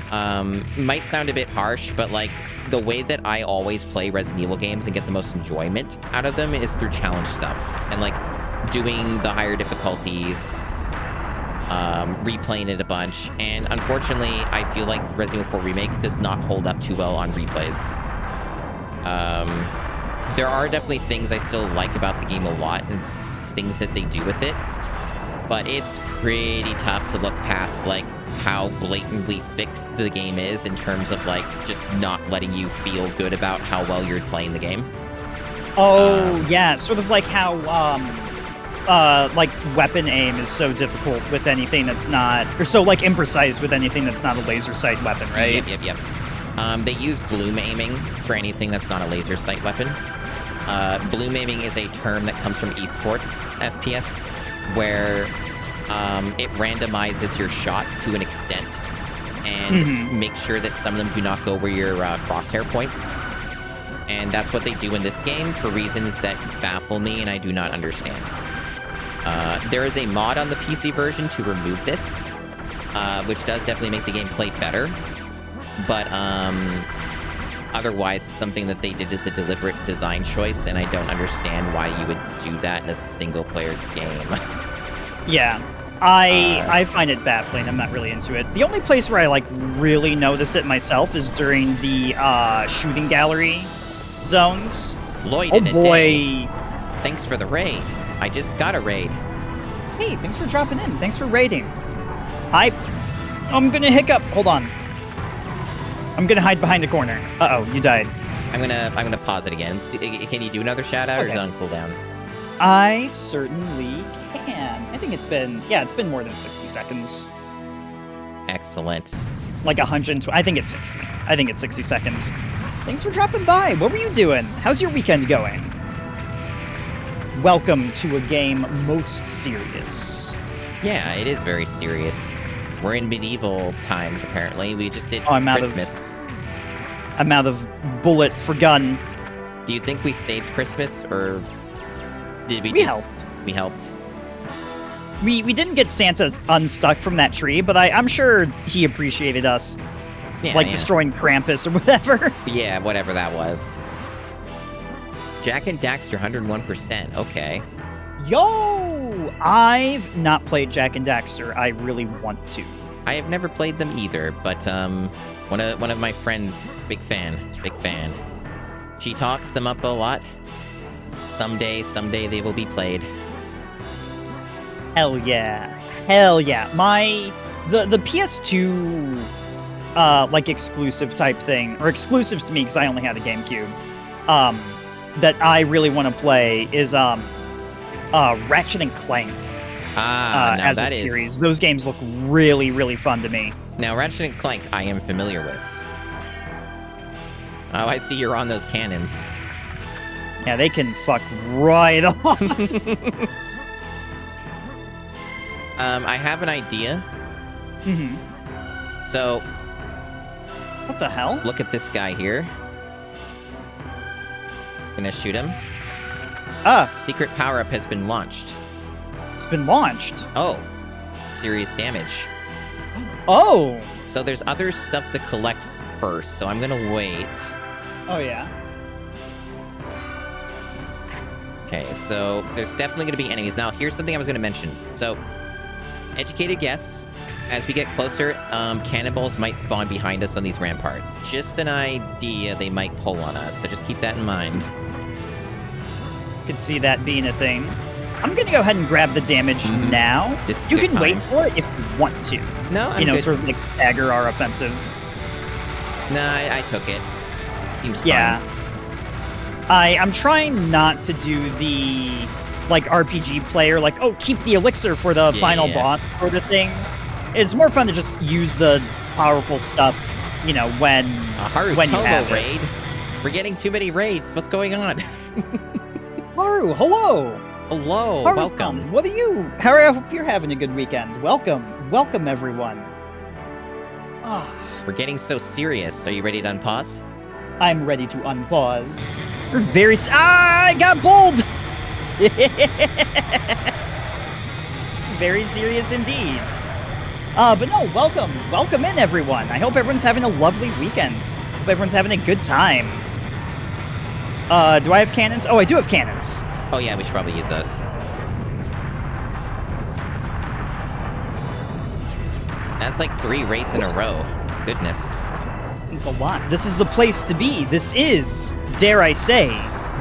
Might sound a bit harsh, but like the way that I always play Resident Evil games and get the most enjoyment out of them is through challenge stuff and like doing the higher difficulties, replaying it a bunch. And unfortunately, I feel like Resident Evil 4 Remake does not hold up too well on replays. There are definitely things I still like about the game a lot and things that they do with it, but it's pretty tough to look past like how blatantly fixed the game is in terms of like just not letting you feel good about how well you're playing the game. Oh, yeah, sort of like how like weapon aim is so difficult with anything that's not, or so like imprecise with anything that's not a laser sight weapon, right? Yep. They use bloom aiming for anything that's not a laser sight weapon. Bloom aiming is a term that comes from esports FPS, where it randomizes your shots to an extent, and make sure that some of them do not go where your crosshair points. And that's what they do in this game for reasons that baffle me and I do not understand. There is a mod on the PC version to remove this, which does definitely make the game play better. But otherwise, it's something that they did as a deliberate design choice, and I don't understand why you would do that in a single-player game. Yeah. I find it baffling. I'm not really into it. The only place where I like really notice it myself is during the shooting gallery zones. Lloyd Oh in a boy. day. Thanks for the raid. I just got a raid. Hey, thanks for dropping in. Thanks for raiding. I'm gonna hiccup. Hold on. I'm gonna hide behind a corner. Uh-oh, you died. I'm gonna pause it again. Can you do another shout out or is it Okay. on cooldown? I certainly can. I think it's been more than 60 seconds. Excellent. Like 120. I think it's 60. I think it's 60 seconds. Thanks for dropping by. What were you doing? How's your weekend going? Welcome to a game most serious. Yeah, it is very serious. We're in medieval times, apparently. We just did I'm out of- Christmas. I'm out of bullet for gun. Do you think we saved Christmas, or did we We just... helped. We helped. We didn't get Santa unstuck from that tree, but I'm sure he appreciated us, Yeah, like yeah. destroying Krampus or whatever. Yeah, whatever that was. Jack and Daxter, 101%. Okay. Yo! I've not played Jack and Daxter. I really want to. I have never played them either, but one of my friends, big fan. She talks them up a lot. Someday they will be played. Hell yeah. The PS2 like exclusive type thing, or exclusives to me because I only had a GameCube, that I really want to play is Ratchet and Clank Now as that a is- series. Those games look really, really fun to me. Now, Ratchet and Clank, I am familiar with. Oh, I see you're on those cannons. Yeah, they can fuck right off. I have an idea. Mhm. So, What the hell? look at this guy here. Gonna shoot him. Secret power-up has been launched. It's been launched. Oh, serious damage. Oh! So there's other stuff to collect first, so I'm gonna wait. Oh, yeah. Okay, so there's definitely gonna be enemies. Now, here's something I was gonna mention. So, educated guess, as we get closer, cannonballs might spawn behind us on these ramparts. Just an idea they might pull on us, so just keep that in mind. Could see that being a thing. I'm gonna go ahead and grab the damage Mhm. now. This is You a good can wait time. for it if you want to. No, I'm You know, good. sort of like stagger our offensive. Nah, I took it. It seems Yeah. fun. I'm trying not to do the like RPG player, like, oh, keep the elixir for the Yeah, final yeah. boss sort of thing. It's more fun to just use the powerful stuff, you know, when A Haru when you Tomo have it. raid. We're getting too many raids. What's going on? Haru, hello. Hello, Haru-san, welcome. what are you? Harry, I hope you're having a good weekend. Welcome everyone. Ah, We're getting so serious. Are you ready to unpause? I'm ready to unpause. You're very. I got bold. Very serious indeed. But no, welcome in everyone. I hope everyone's having a lovely weekend. Hope everyone's having a good time. Do I have cannons? Oh, I do have cannons. Oh yeah, we should probably use those. That's like 3 raids in a row. Goodness. It's a lot. This is the place to be. This is, dare I say,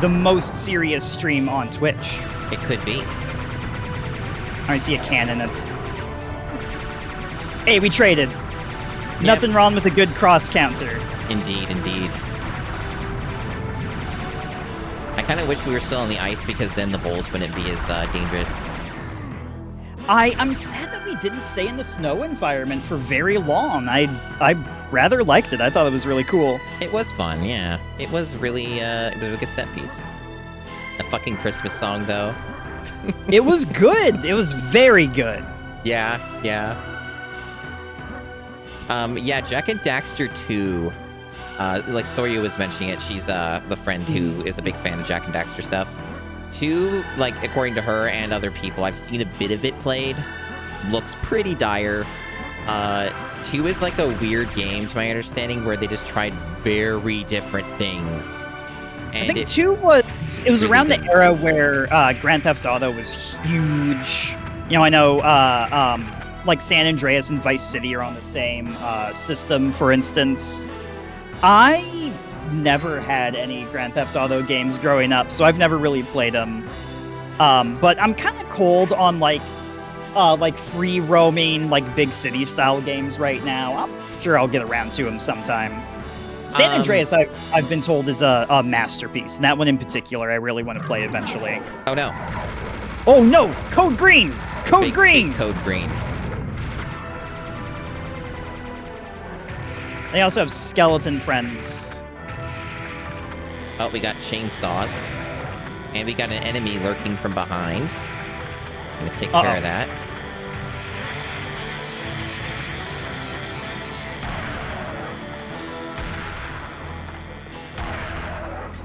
the most serious stream on Twitch. It could be. I see a cannon that's... Hey, we traded. Nothing wrong with a good cross counter. Indeed, indeed. I kind of wish we were still on the ice because then the bowls wouldn't be as dangerous. I'm sad that we didn't stay in the snow environment for very long. I rather liked it. I thought it was really cool. It was fun, yeah. It was really, it was a good set piece. A fucking Christmas song, though. It was good. It was very good. Yeah, yeah. Yeah, Jak and Daxter 2. Like Soryu was mentioning it, she's the friend who is a big fan of Jak and Daxter stuff. 2, like, according to her and other people, I've seen a bit of it played. Looks pretty dire. 2 is like a weird game, to my understanding, where they just tried very different things. And I think 2 was really around good. the era where Grand Theft Auto was huge. You know, I know like San Andreas and Vice City are on the same system, for instance. I never had any Grand Theft Auto games growing up, so I've never really played them. But I'm kind of cold on like free roaming, like big city style games right now. I'm sure I'll get around to them sometime. San Andreas, I've been told, is a masterpiece, and that one in particular, I really want to play eventually. Oh no! Oh no! Code Green! Code Green! Big Code Green. They also have skeleton friends. Oh, we got chainsaws. And we got an enemy lurking from behind. I'm gonna take care of that.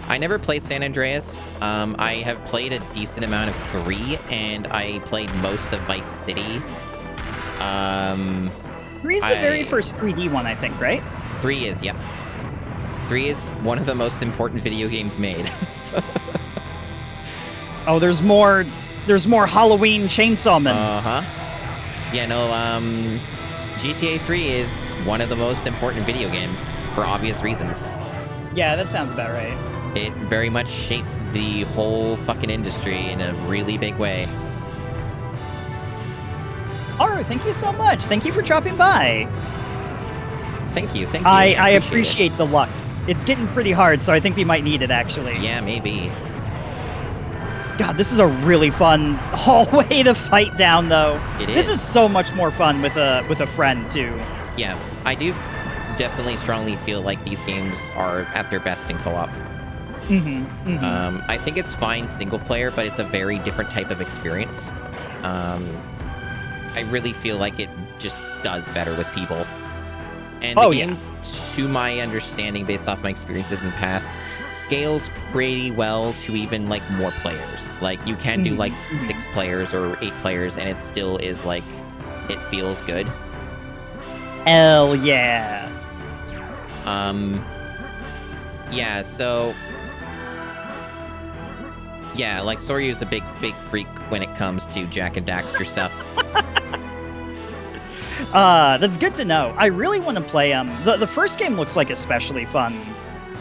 I never played San Andreas. I have played a decent amount of 3, and I played most of Vice City. 3 is the very first 3D one, I think, right? 3 is, yep. 3 is one of the most important video games made. Oh, there's more Halloween Chainsaw Men. Yeah, no, GTA 3 is one of the most important video games, for obvious reasons. Yeah, that sounds about right. It very much shaped the whole fucking industry in a really big way. Alright, thank you so much. Thank you for dropping by. Thank you. I appreciate the luck. It's getting pretty hard, so I think we might need it, actually. Yeah, maybe. God, this is a really fun hallway to fight down, though. This is so much more fun with a friend, too. Yeah, I do definitely strongly feel like these games are at their best in co-op. I think it's fine single player, but it's a very different type of experience. I really feel like it just does better with people. And the game, to my understanding, based off my experiences in the past, scales pretty well to even, like, more players. Like, you can do, like, 6 players or 8 players, and it still is, like, it feels good. Hell yeah. Yeah, so... Yeah, like, Soryu's a big freak when it comes to Jak and Daxter stuff. That's good to know. I really want to play the first game looks like especially fun.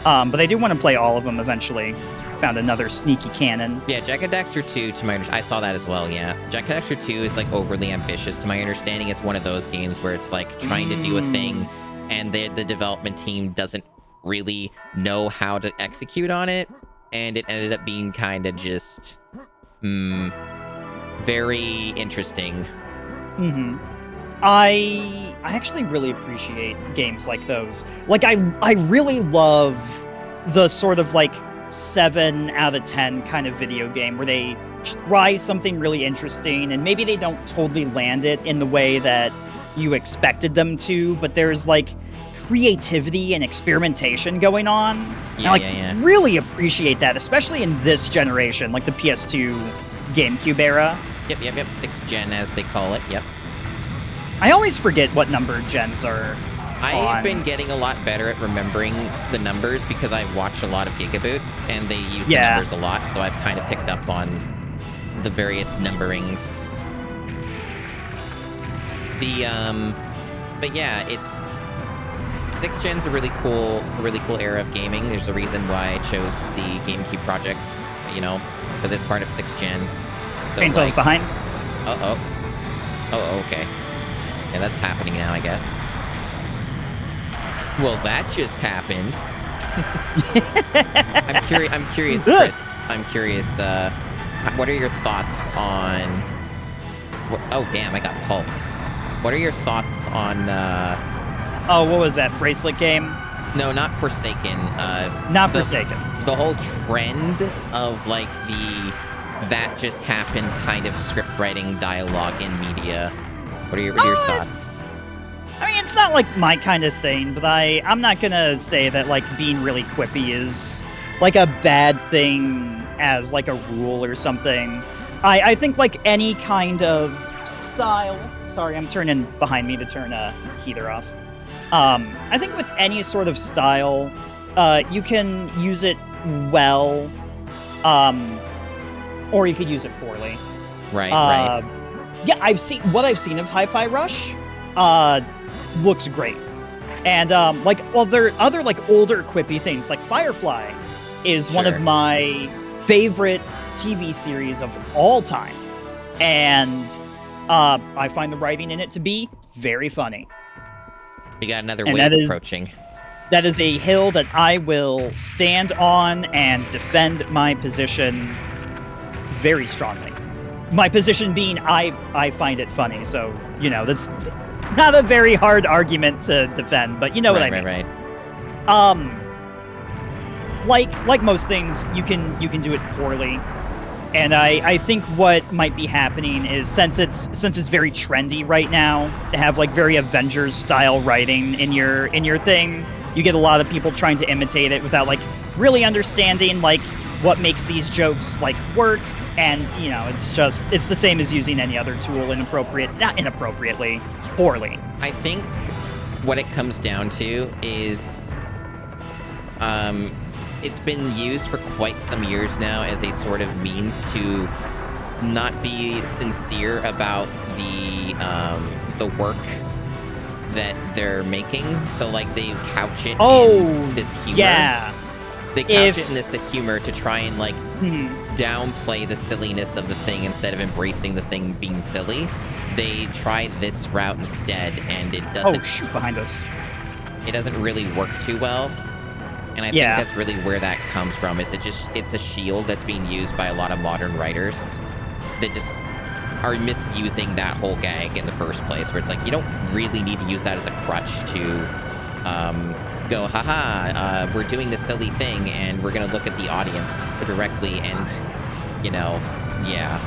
But I do want to play all of them eventually. Found another sneaky cannon. Yeah, Jak and Daxter 2, to my I saw that as well, yeah. Jak and Daxter 2 is, like, overly ambitious, to my understanding. It's one of those games where it's, like, trying to do a thing, and the development team doesn't really know how to execute on it, and it ended up being kind of just, very interesting. I actually really appreciate games like those. Like, I really love the sort of, like, 7 out of 10 kind of video game where they try something really interesting and maybe they don't totally land it in the way that you expected them to, but there's, like, creativity and experimentation going on. Yeah, and I really appreciate that, especially in this generation, like the PS2 GameCube era. Yep, 6th gen, as they call it, yep. I always forget what number gens are I've been getting a lot better at remembering the numbers because I've watched a lot of Gigaboots, and they use the numbers a lot, so I've kind of picked up on the various numberings. But yeah, it's... 6th gen's a really cool era of gaming. There's a reason why I chose the GameCube project, you know, because it's part of 6th gen. So, Chainsaw's like, behind. Oh, okay. Yeah, that's happening now, I guess. Well, that just happened. I'm curious, Chris. I'm curious, what are your thoughts on... Oh, damn, I got pulped. What are your thoughts on, Oh, what was that, Bracelet game? No, not Forsaken. Not Forsaken. The whole trend of, like, the that just happened kind of script writing dialogue in media. What are your thoughts? I mean, it's not like my kind of thing, but I'm not gonna say that like being really quippy is like a bad thing as like a rule or something. I think like any kind of style. Sorry, I'm turning behind me to turn a heater off. I think with any sort of style, you can use it well, or you could use it poorly. Right. Yeah, I've seen of Hi-Fi Rush. Looks great, and there are other like older quippy things. Like Firefly is one of my favorite TV series of all time, and I find the writing in it to be very funny. We got another wave approaching. That is a hill that I will stand on and defend my position very strongly. My position being I find it funny, so, that's not a very hard argument to defend, but you know what I mean. Right. Like most things, you can do it poorly. And I think what might be happening is since it's very trendy right now to have like very Avengers style writing in your thing, you get a lot of people trying to imitate it without like really understanding like what makes these jokes like work. And it's the same as using any other tool not inappropriately, poorly. I think what it comes down to is it's been used for quite some years now as a sort of means to not be sincere about the work that they're making. So like they couch it in this humor. Yeah. They couch it in this humor to try and like downplay the silliness of the thing instead of embracing the thing being silly. They try this route instead, and it doesn't. Oh, shoot behind us! It doesn't really work too well, and I think that's really where that comes from. It's a shield that's being used by a lot of modern writers that just are misusing that whole gag in the first place. Where it's like you don't really need to use that as a crutch to go, haha, we're doing this silly thing, and we're gonna look at the audience directly, and yeah.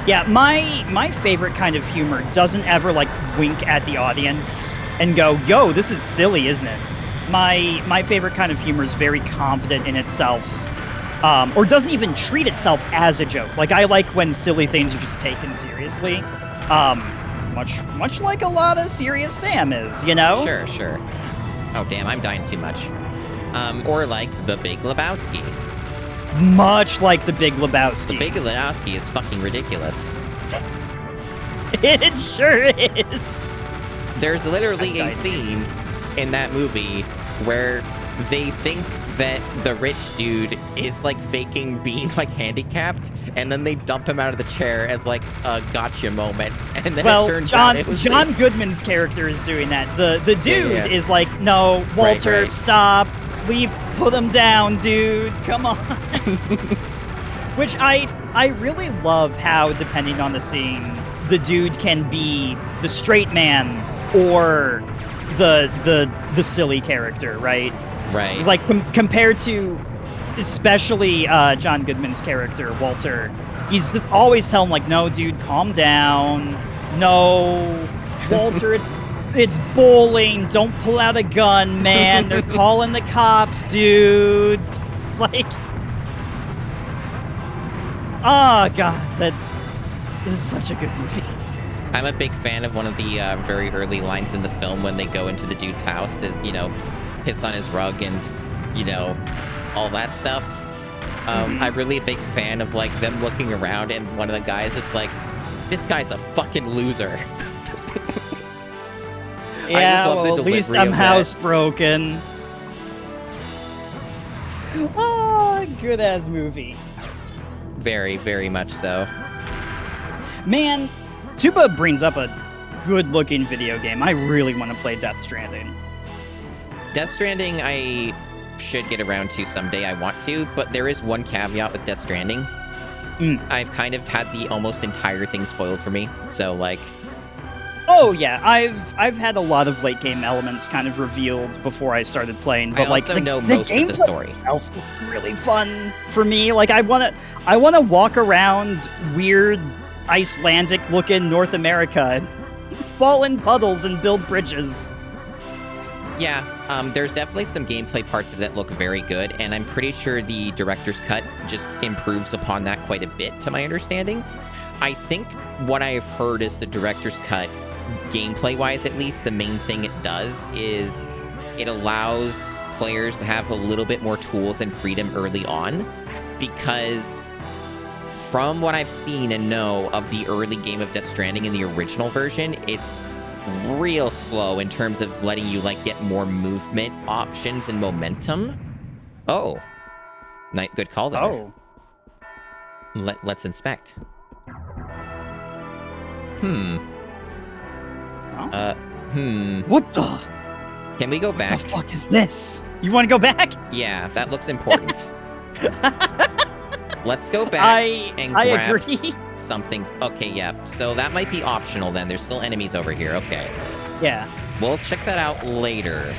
Yeah, my favorite kind of humor doesn't ever like wink at the audience and go, yo, this is silly, isn't it? My favorite kind of humor is very confident in itself, or doesn't even treat itself as a joke. Like I like when silly things are just taken seriously. Much like a lot of Serious Sam is, Sure. Oh, damn, I'm dying too much. Or like The Big Lebowski. Much like The Big Lebowski. The Big Lebowski is fucking ridiculous. It sure is. There's literally a scene in that movie where they think that the rich dude is like faking being like handicapped, and then they dump him out of the chair as like a gotcha moment, and then it turns out it was John Goodman's character is doing that. The dude is like, no, Walter, right. Stop, put him down, dude, come on. Which I really love how, depending on the scene, the dude can be the straight man or the silly character, right? Right. Like, compared to, especially John Goodman's character, Walter, he's always telling him, like, no, dude, calm down. No, Walter, it's bowling. Don't pull out a gun, man. They're calling the cops, dude. Like, oh, God, this is such a good movie. I'm a big fan of one of the very early lines in the film when they go into the dude's house to, hits on his rug and, all that stuff. I'm really a big fan of, like, them looking around and one of the guys is like, this guy's a fucking loser. Yeah, well, at least I'm housebroken. Oh, good-ass movie. Very, very much so. Man, Tuba brings up a good-looking video game. I really want to play Death Stranding. Death Stranding, I should get around to someday. I want to, but there is one caveat with Death Stranding. I've kind of had the almost entire thing spoiled for me, so, like... Oh, yeah, I've had a lot of late-game elements kind of revealed before I started playing, but, I also know most of the story. It's really fun for me. Like, I wanna walk around weird Icelandic-looking North America fall in puddles and build bridges. Yeah, there's definitely some gameplay parts of it that look very good, and I'm pretty sure the director's cut just improves upon that quite a bit, to my understanding. I think what I've heard is the director's cut, gameplay-wise at least, the main thing it does is it allows players to have a little bit more tools and freedom early on, because from what I've seen and know of the early game of Death Stranding in the original version, it's real slow in terms of letting you, like, get more movement options and momentum. Oh. Good call there. Oh. Let's inspect. What the? Can we go back? What the fuck is this? You want to go back? Yeah, that looks important. Let's go back and grab agree. something. Okay, yeah. So that might be optional then. There's still enemies over here. Okay. Yeah. We'll check that out later.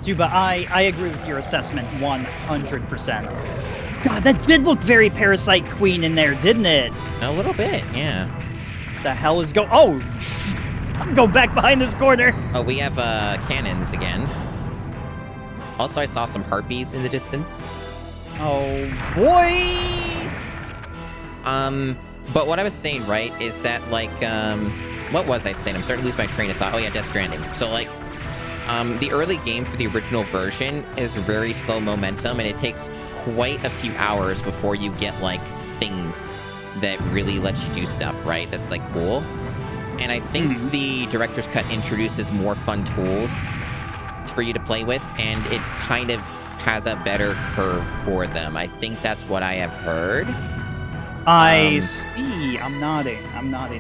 Duba, I agree with your assessment 100%. God, that did look very Parasite Queen in there, didn't it? A little bit, yeah. The hell is going? Oh, I'm going back behind this corner. Oh, we have cannons again. Also, I saw some harpies in the distance. Oh boy. But what I was saying, right, is that, like, what was I saying? I'm starting to lose my train of thought. Oh yeah, Death Stranding. So, like, the early game for the original version is very slow momentum, and it takes quite a few hours before you get, like, things that really let you do stuff, right? That's, like, cool. And I think the director's cut introduces more fun tools for you to play with, and it kind of has a better curve for them. I think that's what I have heard. I see. I'm nodding.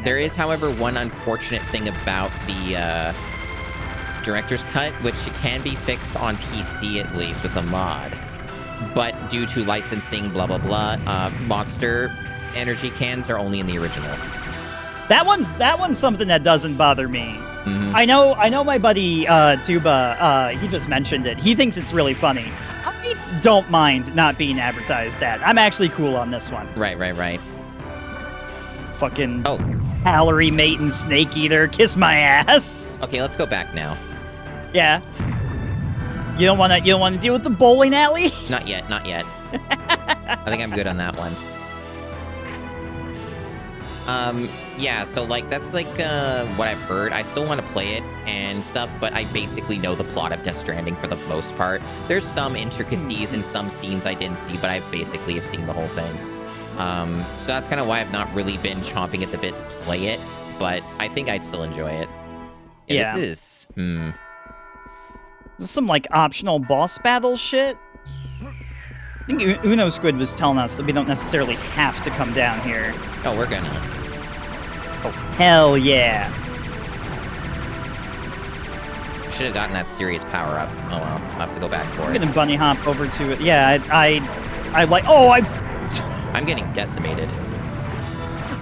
There is, however, one unfortunate thing about the director's cut, which can be fixed on PC at least with a mod. But due to licensing, blah, blah, blah, monster energy cans are only in the original. That one's something that doesn't bother me. I know my buddy Tuba, he just mentioned it. He thinks it's really funny. I don't mind not being advertised at. I'm actually cool on this one. Right. Fucking calorie mate and snake eater, kiss my ass. Okay, let's go back now. Yeah. You don't want to deal with the bowling alley? Not yet. I think I'm good on that one. Yeah, so, like, that's, like, what I've heard. I still want to play it and stuff, but I basically know the plot of Death Stranding for the most part. There's some intricacies and some scenes I didn't see, but I basically have seen the whole thing. So that's kind of why I've not really been chomping at the bit to play it, but I think I'd still enjoy it. Yeah. This is, This is some, like, optional boss battle shit. I think Uno Squid was telling us that we don't necessarily have to come down here. Oh, we're gonna. Oh, hell yeah. Should have gotten that serious power-up. Oh, well. I'll have to go back for I'm it. gonna bunny hop over to it. Yeah, I like... Oh, I'm getting decimated.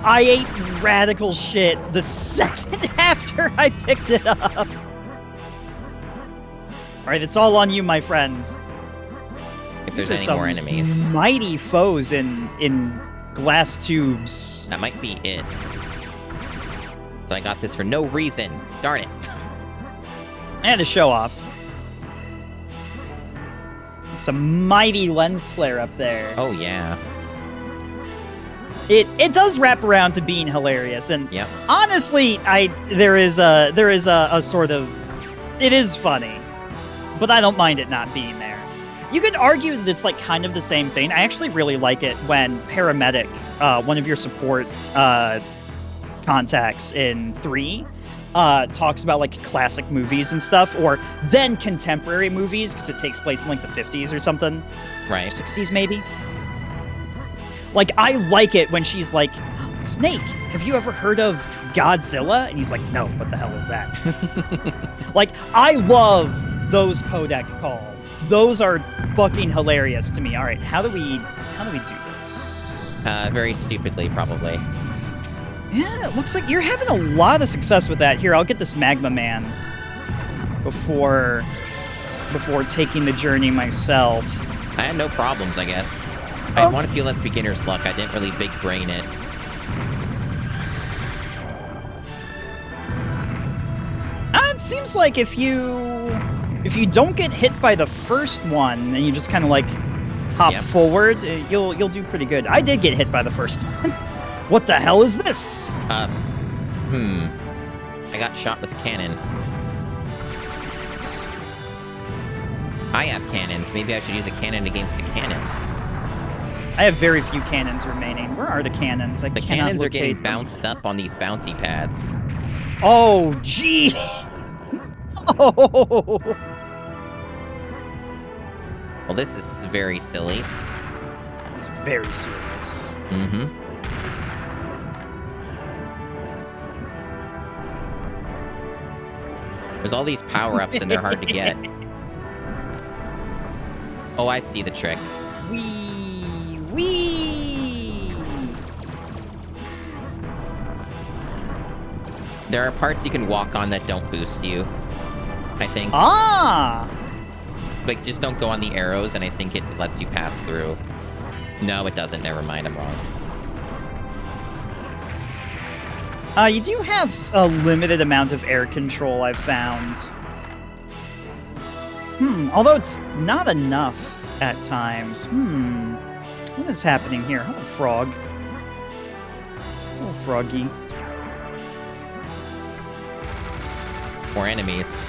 I ate radical shit the second after I picked it up. Alright, it's all on you, my friend. If there's any more enemies. Mighty foes in glass tubes. That might be it. So I got this for no reason. Darn it. And a show off. Some mighty lens flare up there. Oh, yeah. It does wrap around to being hilarious, and yep. Honestly, there is a sort of, it is funny, but I don't mind it not being there. You could argue that it's like kind of the same thing. I actually really like it when Paramedic, one of your support contacts in 3, talks about like classic movies and stuff, or then contemporary movies, because it takes place in like the 50s or something. Right. 60s maybe. Like, I like it when she's like, Snake, have you ever heard of Godzilla? And he's like, no, what the hell is that? Like, I love those codec calls. Those are fucking hilarious to me. All right, how do we do this? Very stupidly, probably. Yeah, it looks like you're having a lot of success with that. Here, I'll get this Magma Man before taking the journey myself. I had no problems, I guess. I want to feel that's beginner's luck. I didn't really big brain it. seems like if you don't get hit by the first one and you just kind of like hop forward, you'll do pretty good. I did get hit by the first one. What the hell is this? I got shot with a cannon. I have cannons. Maybe I should use a cannon against a cannon. I have very few cannons remaining. Where are the cannons? The cannons are getting bounced up on these bouncy pads. Oh, gee. Oh. Well, this is very silly. It's very serious. Mm-hmm. There's all these power-ups and they're hard to get. Oh, I see the trick. Wee! There are parts you can walk on that don't boost you, I think. Ah! Like, just don't go on the arrows, and I think it lets you pass through. No, it doesn't. Never mind, I'm wrong. You do have a limited amount of air control, I've found. Although it's not enough at times. What is happening here? Oh, frog. Oh, froggy. More enemies.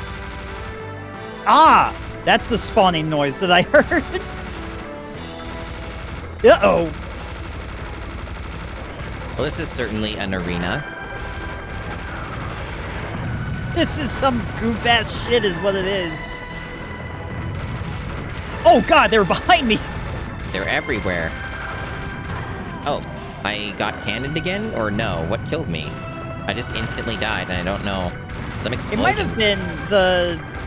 Ah! That's the spawning noise that I heard. Uh-oh. Well, this is certainly an arena. This is some goof-ass shit is what it is. Oh god, they were behind me! They're everywhere. Oh, I got cannoned again? Or no? What killed me? I just instantly died, and I don't know. Some explosions. It might have been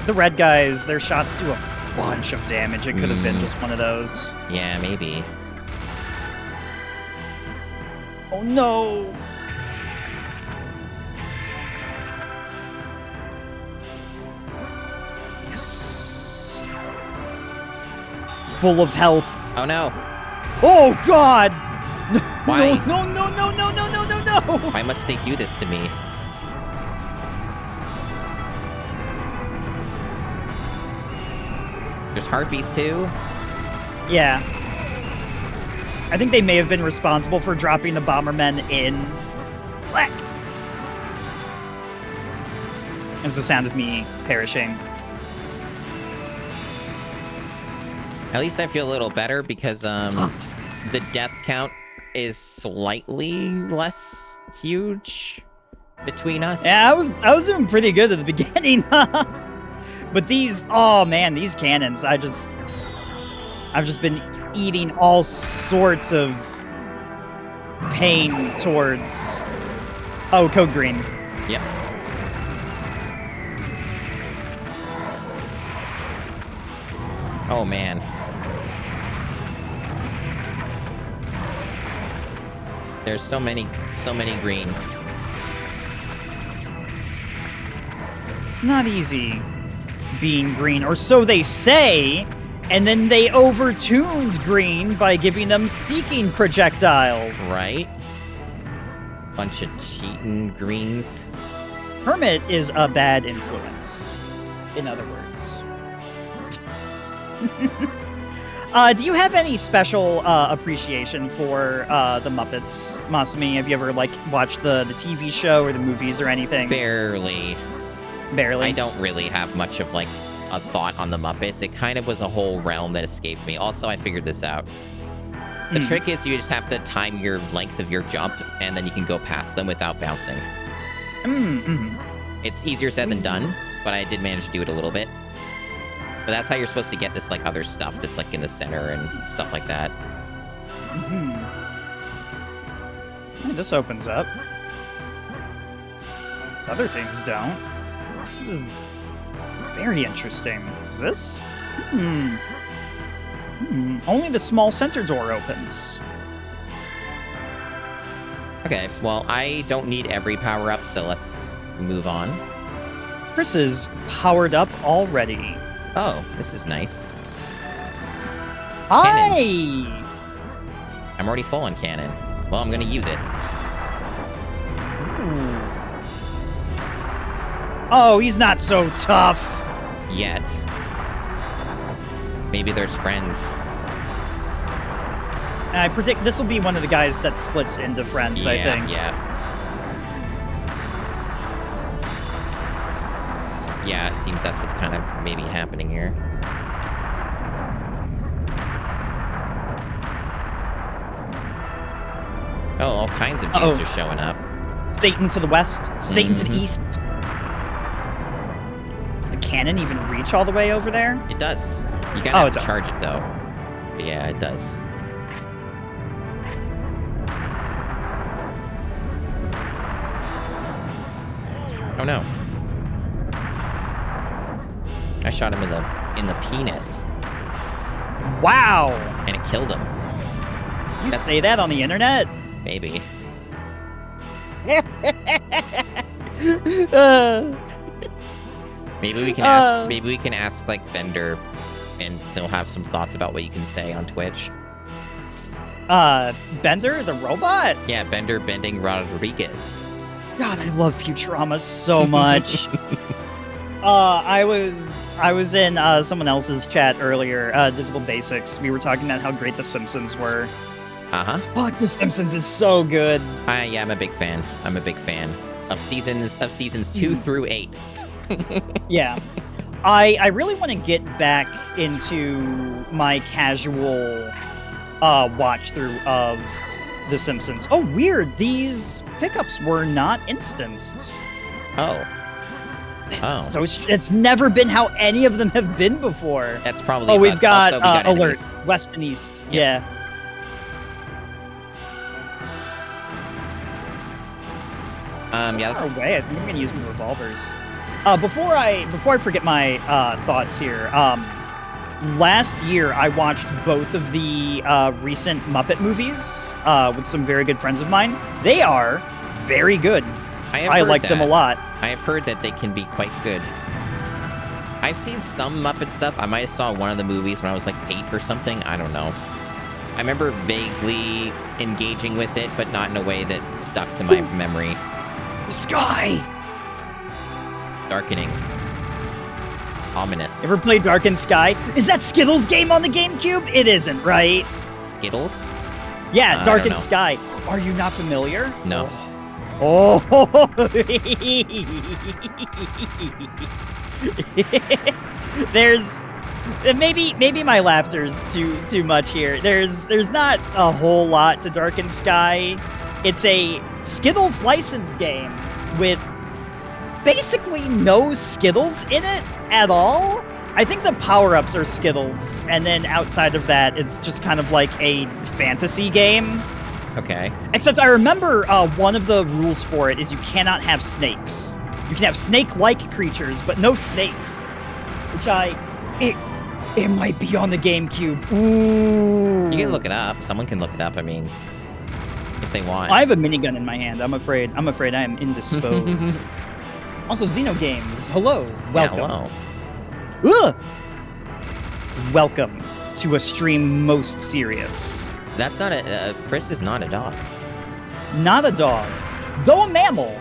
the red guys. Their shots do a bunch of damage. It could have been just one of those. Yeah, maybe. Oh no! Yes. Full of health. Oh no! Oh god! No, Why? No! Why must they do this to me? There's heartbeats too? Yeah. I think they may have been responsible for dropping the Bombermen in. Black! It's the sound of me perishing. At least I feel a little better because the death count is slightly less huge between us. Yeah, I was doing pretty good at the beginning. But these, oh man, these cannons, I've just been eating all sorts of pain towards. Oh, code green. Yep. Oh man. There's so many green. It's not easy being green, or so they say, and then they overtuned green by giving them seeking projectiles. Right? Bunch of cheating greens. Hermit is a bad influence, in other words. Do you have any special appreciation for the Muppets, Masumi? Have you ever watched the TV show or the movies or anything? Barely. Barely. I don't really have much of a thought on the Muppets. It kind of was a whole realm that escaped me. Also, I figured this out. The trick is you just have to time your length of your jump, and then you can go past them without bouncing. It's easier said than done, but I did manage to do it a little bit. But that's how you're supposed to get this other stuff that's in the center and stuff like that. Hey, this opens up. These other things don't. This is very interesting. Is this? Only the small center door opens. Okay, well, I don't need every power-up, so let's move on. Chris is powered up already. Oh, this is nice. Hi! Cannons. I'm already full on cannon. Well, I'm gonna use it. Oh, he's not so tough. Yet. Maybe there's friends. And I predict this will be one of the guys that splits into friends, I think. Yeah. Yeah, it seems that's what's kind of maybe happening here. Oh, all kinds of dudes are showing up. Satan to the west, Satan to the east. The cannon even reach all the way over there? It does. You gotta have to charge it, though. But yeah, it does. Oh no. I shot him in the penis. Wow! And it killed him. You say that on the internet? Maybe. Maybe we can ask. Maybe we can ask like Bender, and he'll have some thoughts about what you can say on Twitch. Bender the robot? Yeah, Bender Bending Rodriguez. God, I love Futurama so much. I was in someone else's chat earlier, Digital Basics. We were talking about how great The Simpsons were. Fuck, The Simpsons is so good. Yeah, I'm a big fan. I'm a big fan of seasons 2 through 8. Yeah. I really want to get back into my casual watch through of The Simpsons. Oh, weird. These pickups were not instanced. Oh. So it's never been how any of them have been before. That's probably. Oh, we've got, alert, enemies. west and east. Yep. Yeah. Yeah. That's... Away. I think I'm gonna use my revolvers. Before I forget my thoughts here. Last year I watched both of the recent Muppet movies with some very good friends of mine. They are very good. I like them a lot. I have heard that they can be quite good. I've seen some Muppet stuff. I might have saw one of the movies when I was like 8 or something. I don't know. I remember vaguely engaging with it, but not in a way that stuck to my memory. The sky! Darkening. Ominous. Ever play Darkened Sky? Is that Skittles game on the GameCube? It isn't, right? Skittles? Yeah, Darkened Sky. Are you not familiar? No. Oh, there's maybe my laughter's too much here. There's not a whole lot to Darkened Sky. It's a Skittles license game with basically no Skittles in it at all. I think the power-ups are Skittles, and then outside of that, it's just kind of like a fantasy game. Okay. Except I remember one of the rules for it is you cannot have snakes. You can have snake-like creatures, but no snakes. Which it might be on the GameCube. Ooh. You can look it up. Someone can look it up. I mean, if they want. I have a minigun in my hand. I'm afraid I am indisposed. Also, Xenogames. Hello. Welcome. Yeah, hello. Ugh. Welcome to a stream most serious. That's not a... Chris is not a dog. Not a dog. Though a mammal.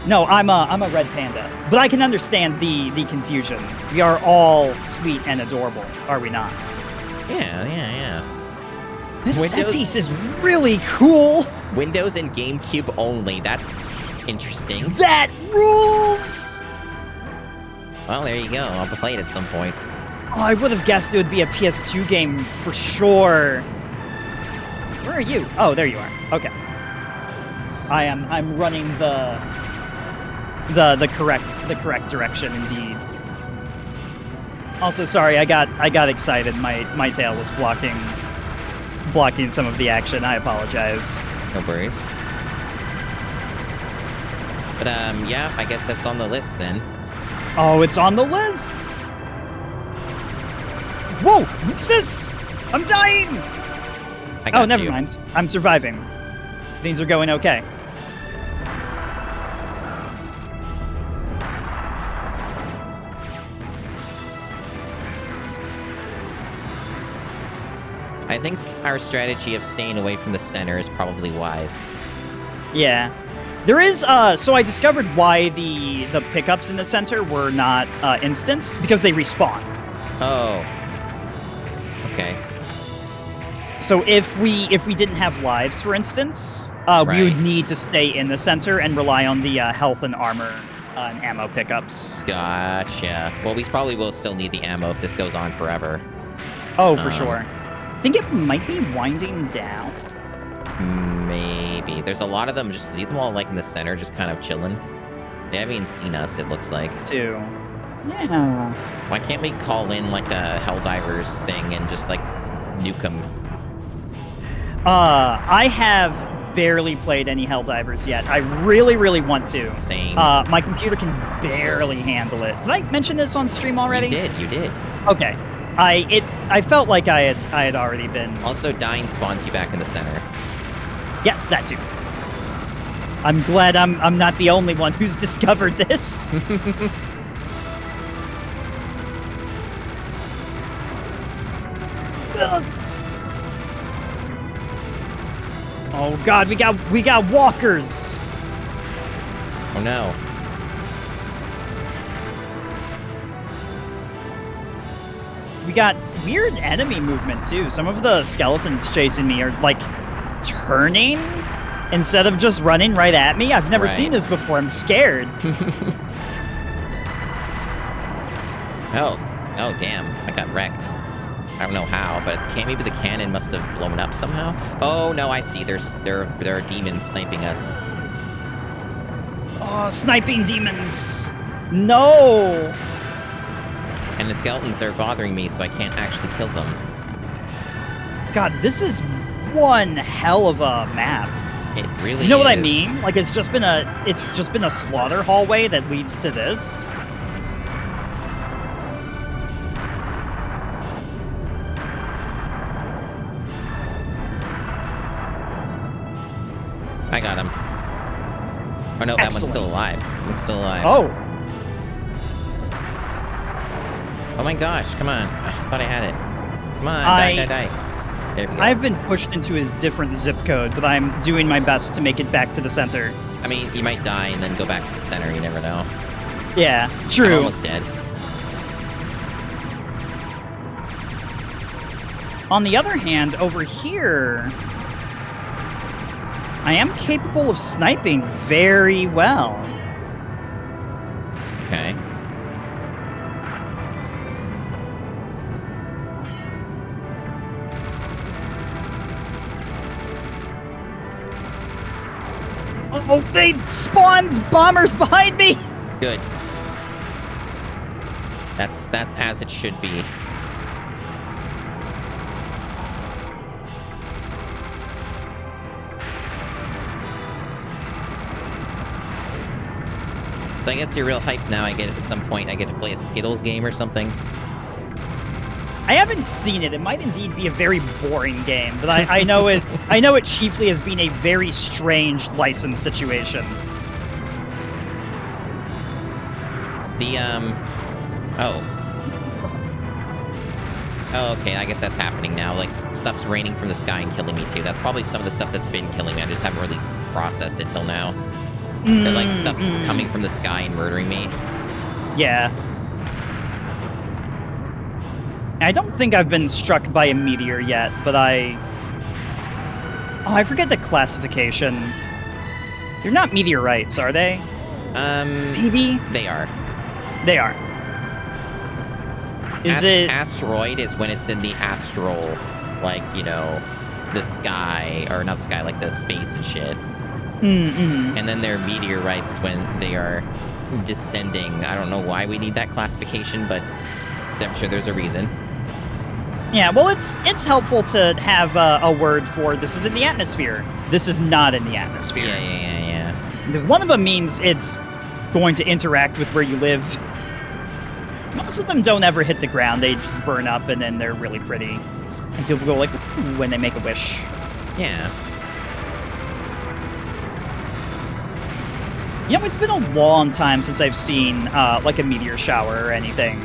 No, I'm a red panda. But I can understand the confusion. We are all sweet and adorable, are we not? Yeah. This set piece is really cool. Windows and GameCube only. That's interesting. That rules! Well, there you go. I'll play it at some point. Oh, I would have guessed it would be a PS2 game for sure. Where are you? Oh, there you are. Okay. I'm running the correct direction indeed. Also, sorry, I got excited. My tail was blocking some of the action. I apologize. No worries. But yeah, I guess that's on the list then. Oh, it's on the list. Whoa, Jesus! I'm dying. I got never mind. I'm surviving. Things are going okay. I think our strategy of staying away from the center is probably wise. Yeah. There is, so I discovered why the pickups in the center were not instanced, because they respawn. Oh. Okay. So if we didn't have lives, for instance, we Right. would need to stay in the center and rely on the health and armor and ammo pickups. Gotcha. Well, we probably will still need the ammo if this goes on forever. Oh, for sure. I think it might be winding down. Maybe. There's a lot of them. Just see them all like in the center, just kind of chilling. They haven't even seen us, it looks like. Too. Yeah. Why can't we call in like a Helldivers thing and just like nuke them? I have barely played any Helldivers yet. I really, really want to. Same. My computer can barely handle it. Did I mention this on stream already? You did. Okay. I felt like I had already been. Also, dying spawns you back in the center. Yes, that too. I'm glad I'm not the only one who's discovered this. Oh god, we got walkers. Oh no. We got weird enemy movement too. Some of the skeletons chasing me are like turning instead of just running right at me. I've never seen this before. I'm scared. Oh damn. I got wrecked. I don't know how, but maybe the cannon must have blown up somehow. Oh no, I see. There are demons sniping us. Oh, sniping demons. No. And the skeletons are bothering me, so I can't actually kill them. God, this is one hell of a map. It really is. You know what I mean? Like it's just been a slaughter hallway that leads to this. I got him. Oh no, that one's still alive. One's still alive. Oh. Oh my gosh, come on. I thought I had it. Come on, die. There we go. I've been pushed into a different zip code, but I'm doing my best to make it back to the center. I mean, you might die and then go back to the center. You never know. Yeah, I'm true. almost dead. On the other hand, over here, I am capable of sniping very well. Okay. Oh, they spawned bombers behind me! Good. That's as it should be. So I guess you're real hyped now. At some point I get to play a Skittles game or something. I haven't seen it. It might indeed be a very boring game, but I know it. I know it chiefly as being a very strange license situation. Oh, okay. I guess that's happening now. Like stuff's raining from the sky and killing me too. That's probably some of the stuff that's been killing me. I just haven't really processed it till now. That, like stuff's just coming from the sky and murdering me. Yeah. I don't think I've been struck by a meteor yet, but I forget the classification. They're not meteorites, are they? Maybe? They are. They are. Is it... Asteroid is when it's in the astral, like, you know, the sky, or not the sky, like the space and shit. And then they're meteorites when they are descending. I don't know why we need that classification, but I'm sure there's a reason. Yeah, well, it's helpful to have a word for this is in the atmosphere. This is not in the atmosphere. Yeah. Because one of them means it's going to interact with where you live. Most of them don't ever hit the ground. They just burn up, and then they're really pretty. And people go like, ooh, when they make a wish. Yeah. You know, it's been a long time since I've seen like a meteor shower or anything.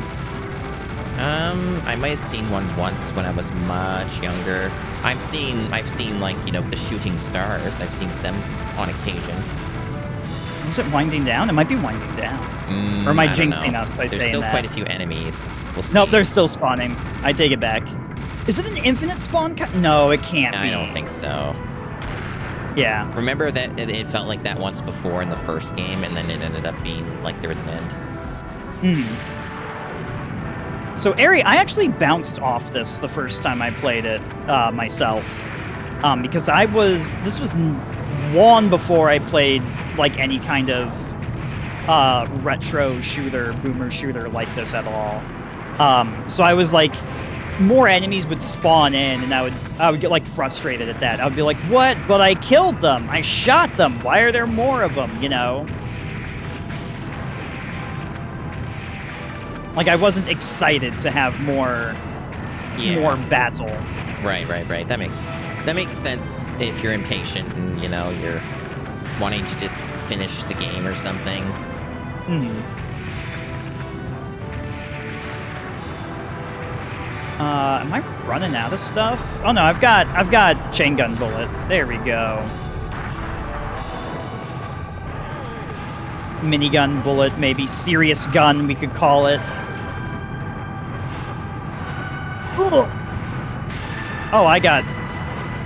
I might have seen one once when I was much younger. I've seen like, you know, the shooting stars. I've seen them on occasion. Is it winding down? It might be winding down. Or am I don't jinxing know. us by There's saying still that? quite a few enemies. We'll see. Nope, they're still spawning. I take it back. Is it an infinite spawn? No, it can't be. I don't think so. Yeah. Remember that it felt like that once before in the first game, and then it ended up being like there was an end. So, Ari, I actually bounced off this the first time I played it myself. Because this was long before I played, like, any kind of retro shooter, boomer shooter like this at all. So I was like, more enemies would spawn in, and I would get like frustrated at that. I would be like, "What? But I killed them. I shot them. Why are there more of them?" You know? Like I wasn't excited to have more battle. Right. That makes sense if you're impatient and you're wanting to just finish the game or something. Am I running out of stuff? Oh no, I've got chain gun bullet. There we go. Minigun bullet, maybe serious gun we could call it. Ooh. Oh, I got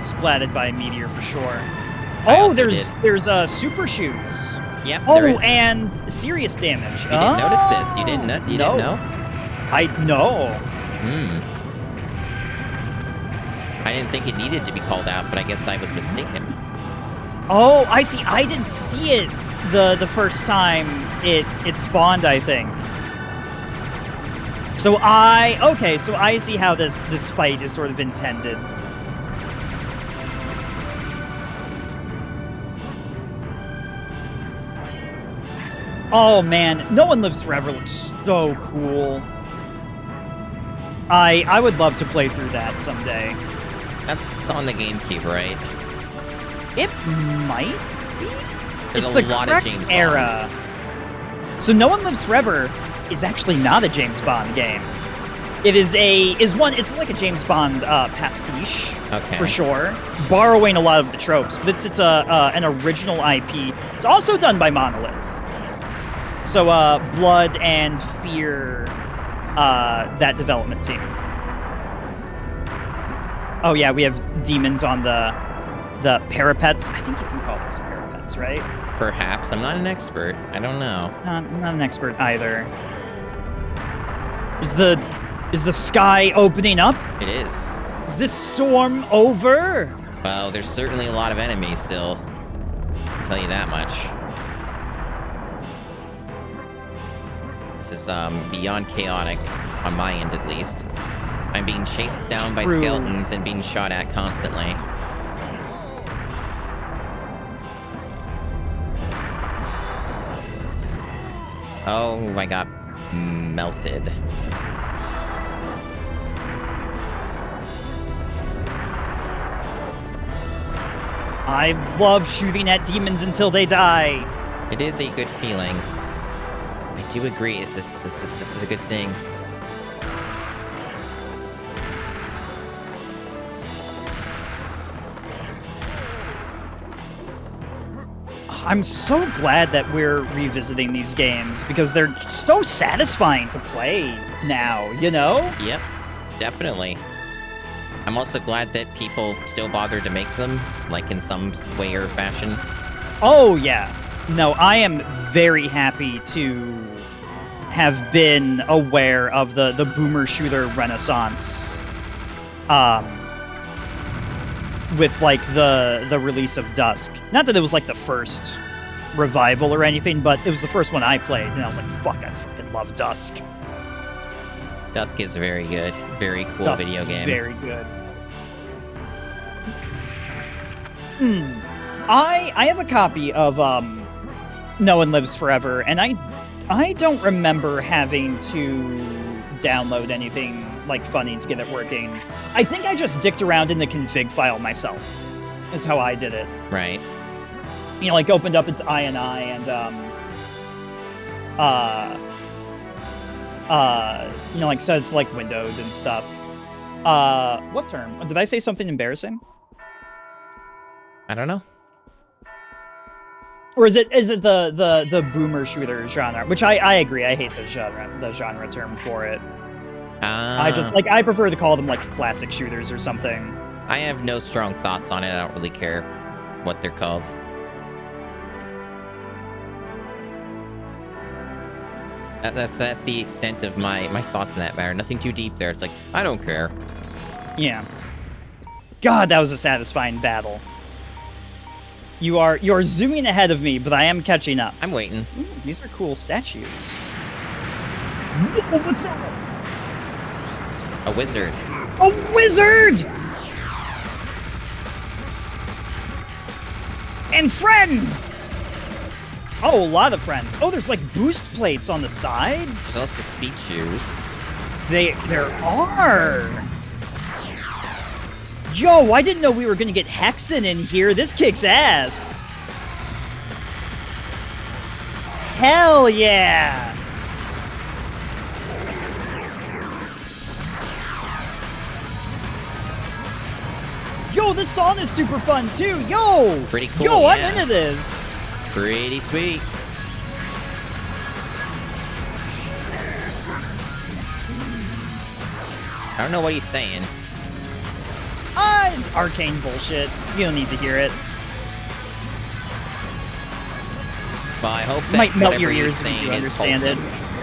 splatted by a meteor for sure. Oh, there's super shoes. Yep. Oh, and serious damage. You didn't notice this. You didn't know. You didn't know. I know. I didn't think it needed to be called out, but I guess I was mistaken. Oh, I see. I didn't see it the first time it spawned, I think. So I see how this fight is sort of intended. Oh man, No One Lives Forever looks so cool. I would love to play through that someday. That's on the GameCube, right? It might be. There's It's a the lot of correct James Bond. era. So No One Lives Forever is actually not a James Bond game. It is it's like a James Bond pastiche, Okay. for sure, borrowing a lot of the tropes, but it's an original IP. It's also done by Monolith. So Blood and Fear, that development team. Oh yeah, we have demons on the parapets. I think you can call those parapets, right? Perhaps. I'm not an expert. I don't know. I'm not an expert either. Is the sky opening up? It is. Is this storm over? Well, there's certainly a lot of enemies still. I'll tell you that much. This is beyond chaotic, on my end at least. I'm being chased down by skeletons and being shot at constantly. Oh, I got melted. I love shooting at demons until they die. It is a good feeling. I do agree. This is a good thing. I'm so glad that we're revisiting these games because they're so satisfying to play now, you know? Yep, definitely. I'm also glad that people still bother to make them, like in some way or fashion. Oh, yeah. No, I am very happy to have been aware of the boomer shooter renaissance. With like the release of Dusk. Not that it was like the first revival or anything, but it was the first one I played, and I was like, fuck, I fucking love Dusk. Dusk is very good. Very cool Dusk video is game. very good. I have a copy of No One Lives Forever, and I don't remember having to download anything like funny to get it working. I think I just dicked around in the config file myself, is how I did it. Right. You know, like opened up its INI and you know, like said it's like windowed and stuff. What term? Did I say something embarrassing? I don't know. Or is it the boomer shooter genre? Which I agree. I hate the genre term for it. I just I prefer to call them like classic shooters or something. I have no strong thoughts on it. I don't really care what they're called. That's the extent of my thoughts in that matter. Nothing too deep there. It's like, I don't care. Yeah. God, that was a satisfying battle. You're zooming ahead of me, but I am catching up. I'm waiting. Ooh, these are cool statues. Whoa, what's that? A wizard. A wizard! And friends! Oh, a lot of friends. Oh, there's like boost plates on the sides. Also speed shoes. There are. Yo, I didn't know we were gonna get Hexen in here. This kicks ass. Hell yeah! Yo, this song is super fun too. Yo! Pretty cool. Yo, yeah. I'm into this. Pretty sweet. I don't know what he's saying. Arcane bullshit. You don't need to hear it. Well, I hope that Might melt your whatever ears he's if you saying is understand it. wholesome.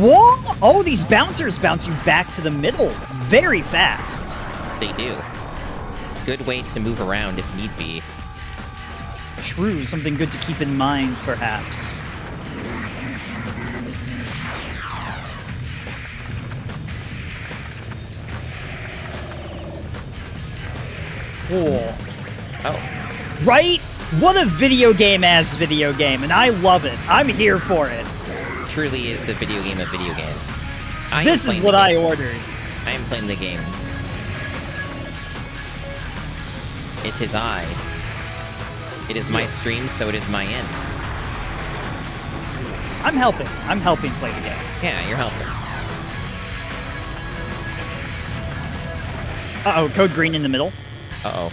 Whoa! Oh, these bouncers bounce you back to the middle very fast. They do. Good way to move around if need be. True, something good to keep in mind, perhaps. Cool. Oh. Right? What a video game-ass video game, and I love it. I'm here for it. Truly is the video game of video games. This is what I ordered. I am playing the game. It is I. It is my stream, so it is my end. I'm helping. I'm helping play the game. Yeah, you're helping. Uh-oh, code green in the middle. Uh-oh.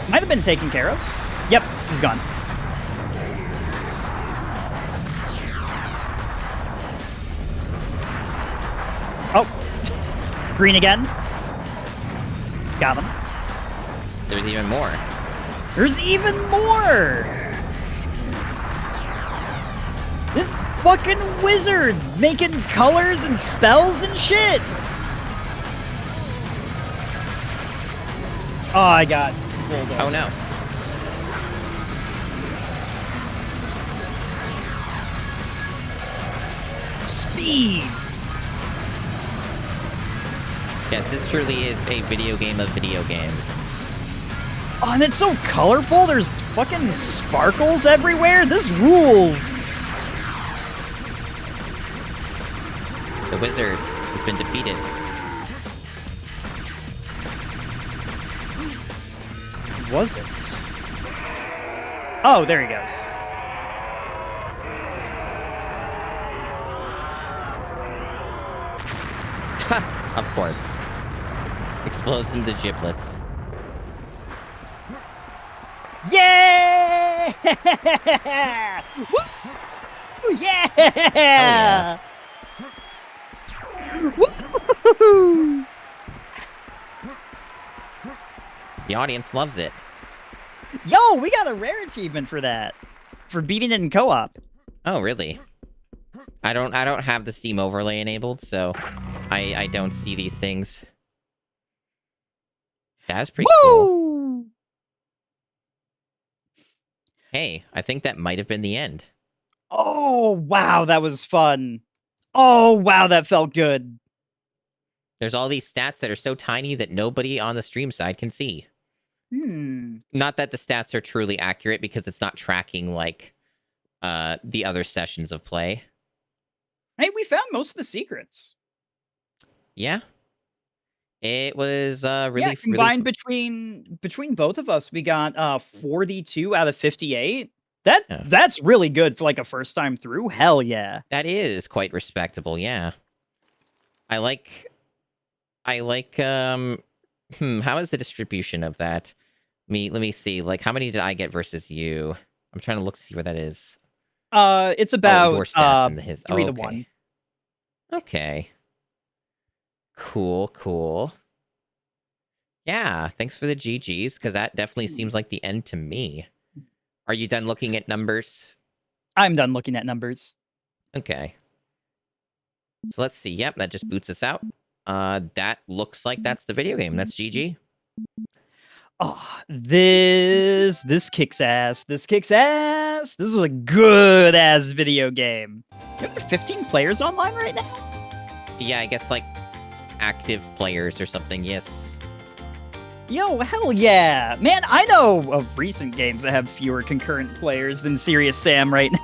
Might have been taken care of. Yep, he's gone. Oh. Green again. Got him. There's even more. There's even more! This fucking wizard making colors and spells and shit! Oh, I got pulled over. Oh no. Speed! Yes, this truly is a video game of video games. Oh, and it's so colorful. There's fucking sparkles everywhere. This rules. The wizard has been defeated. Was it? Oh, there he goes. Of course. Explodes into giblets. Yeah! Woo! Yeah! Woo! The audience loves it. Yo, we got a rare achievement for that. For beating it in co-op. Oh, really? I don't have the Steam overlay enabled, so I don't see these things. That's pretty cool. Hey, I think that might have been the end. Oh, wow, that was fun. Oh, wow, that felt good. There's all these stats that are so tiny that nobody on the stream side can see. Not that the stats are truly accurate, because it's not tracking like the other sessions of play. Hey, we found most of the secrets. Yeah. It was really... Yeah, combined between both of us, we got 42 out of 58. That's really good for like a first time through. Hell yeah. That is quite respectable, yeah. I like How is the distribution of that? Let me see. Like, how many did I get versus you? I'm trying to see where that is. It's about your stats in his. 3 to okay. 1. Okay. Cool. Yeah, thanks for the GGs, because that definitely seems like the end to me. Are you done looking at numbers? I'm done looking at numbers. Okay. So let's see. Yep, that just boots us out. That looks like that's the video game. That's GG. Oh, this kicks ass. This kicks ass. This was a good ass video game. There are 15 players online right now? Yeah, I guess like active players or something. Yes. Yo, hell yeah. Man, I know of recent games that have fewer concurrent players than Serious Sam right now.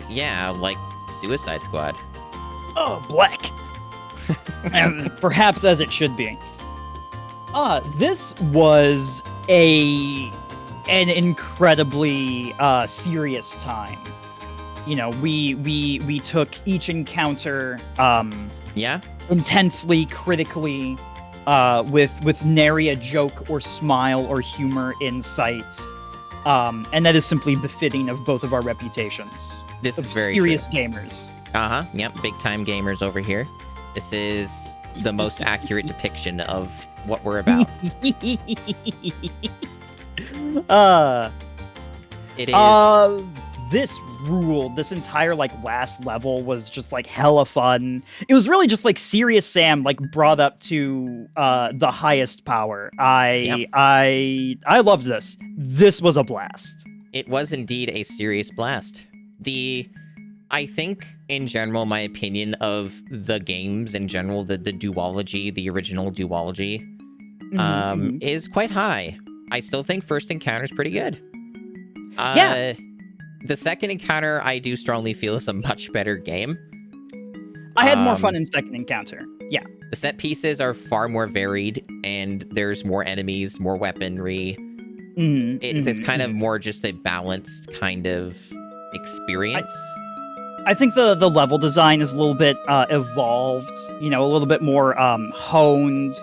Yeah, like Suicide Squad. Oh, black. And perhaps as it should be. This was an incredibly serious time. You know, we took each encounter Yeah? intensely, critically, with nary a joke or smile or humor in sight. And that is simply befitting of both of our reputations. This of is very serious true. gamers. Uh-huh. Yep, big time gamers over here. This is the most accurate depiction of what we're about. It is. This ruled. This entire like last level was just like hella fun. It was really just like Serious Sam like brought up to the highest power. I loved this. This was a blast. It was indeed a serious blast. I think, in general, my opinion of the games in general, the duology, the original duology, is quite high. I still think First Encounter's pretty good. Yeah. The Second Encounter, I do strongly feel is a much better game. I had more fun in Second Encounter. Yeah. The set pieces are far more varied, and there's more enemies, more weaponry. It's kind of more just a balanced kind of experience. I think the level design is a little bit evolved, you know, a little bit more honed,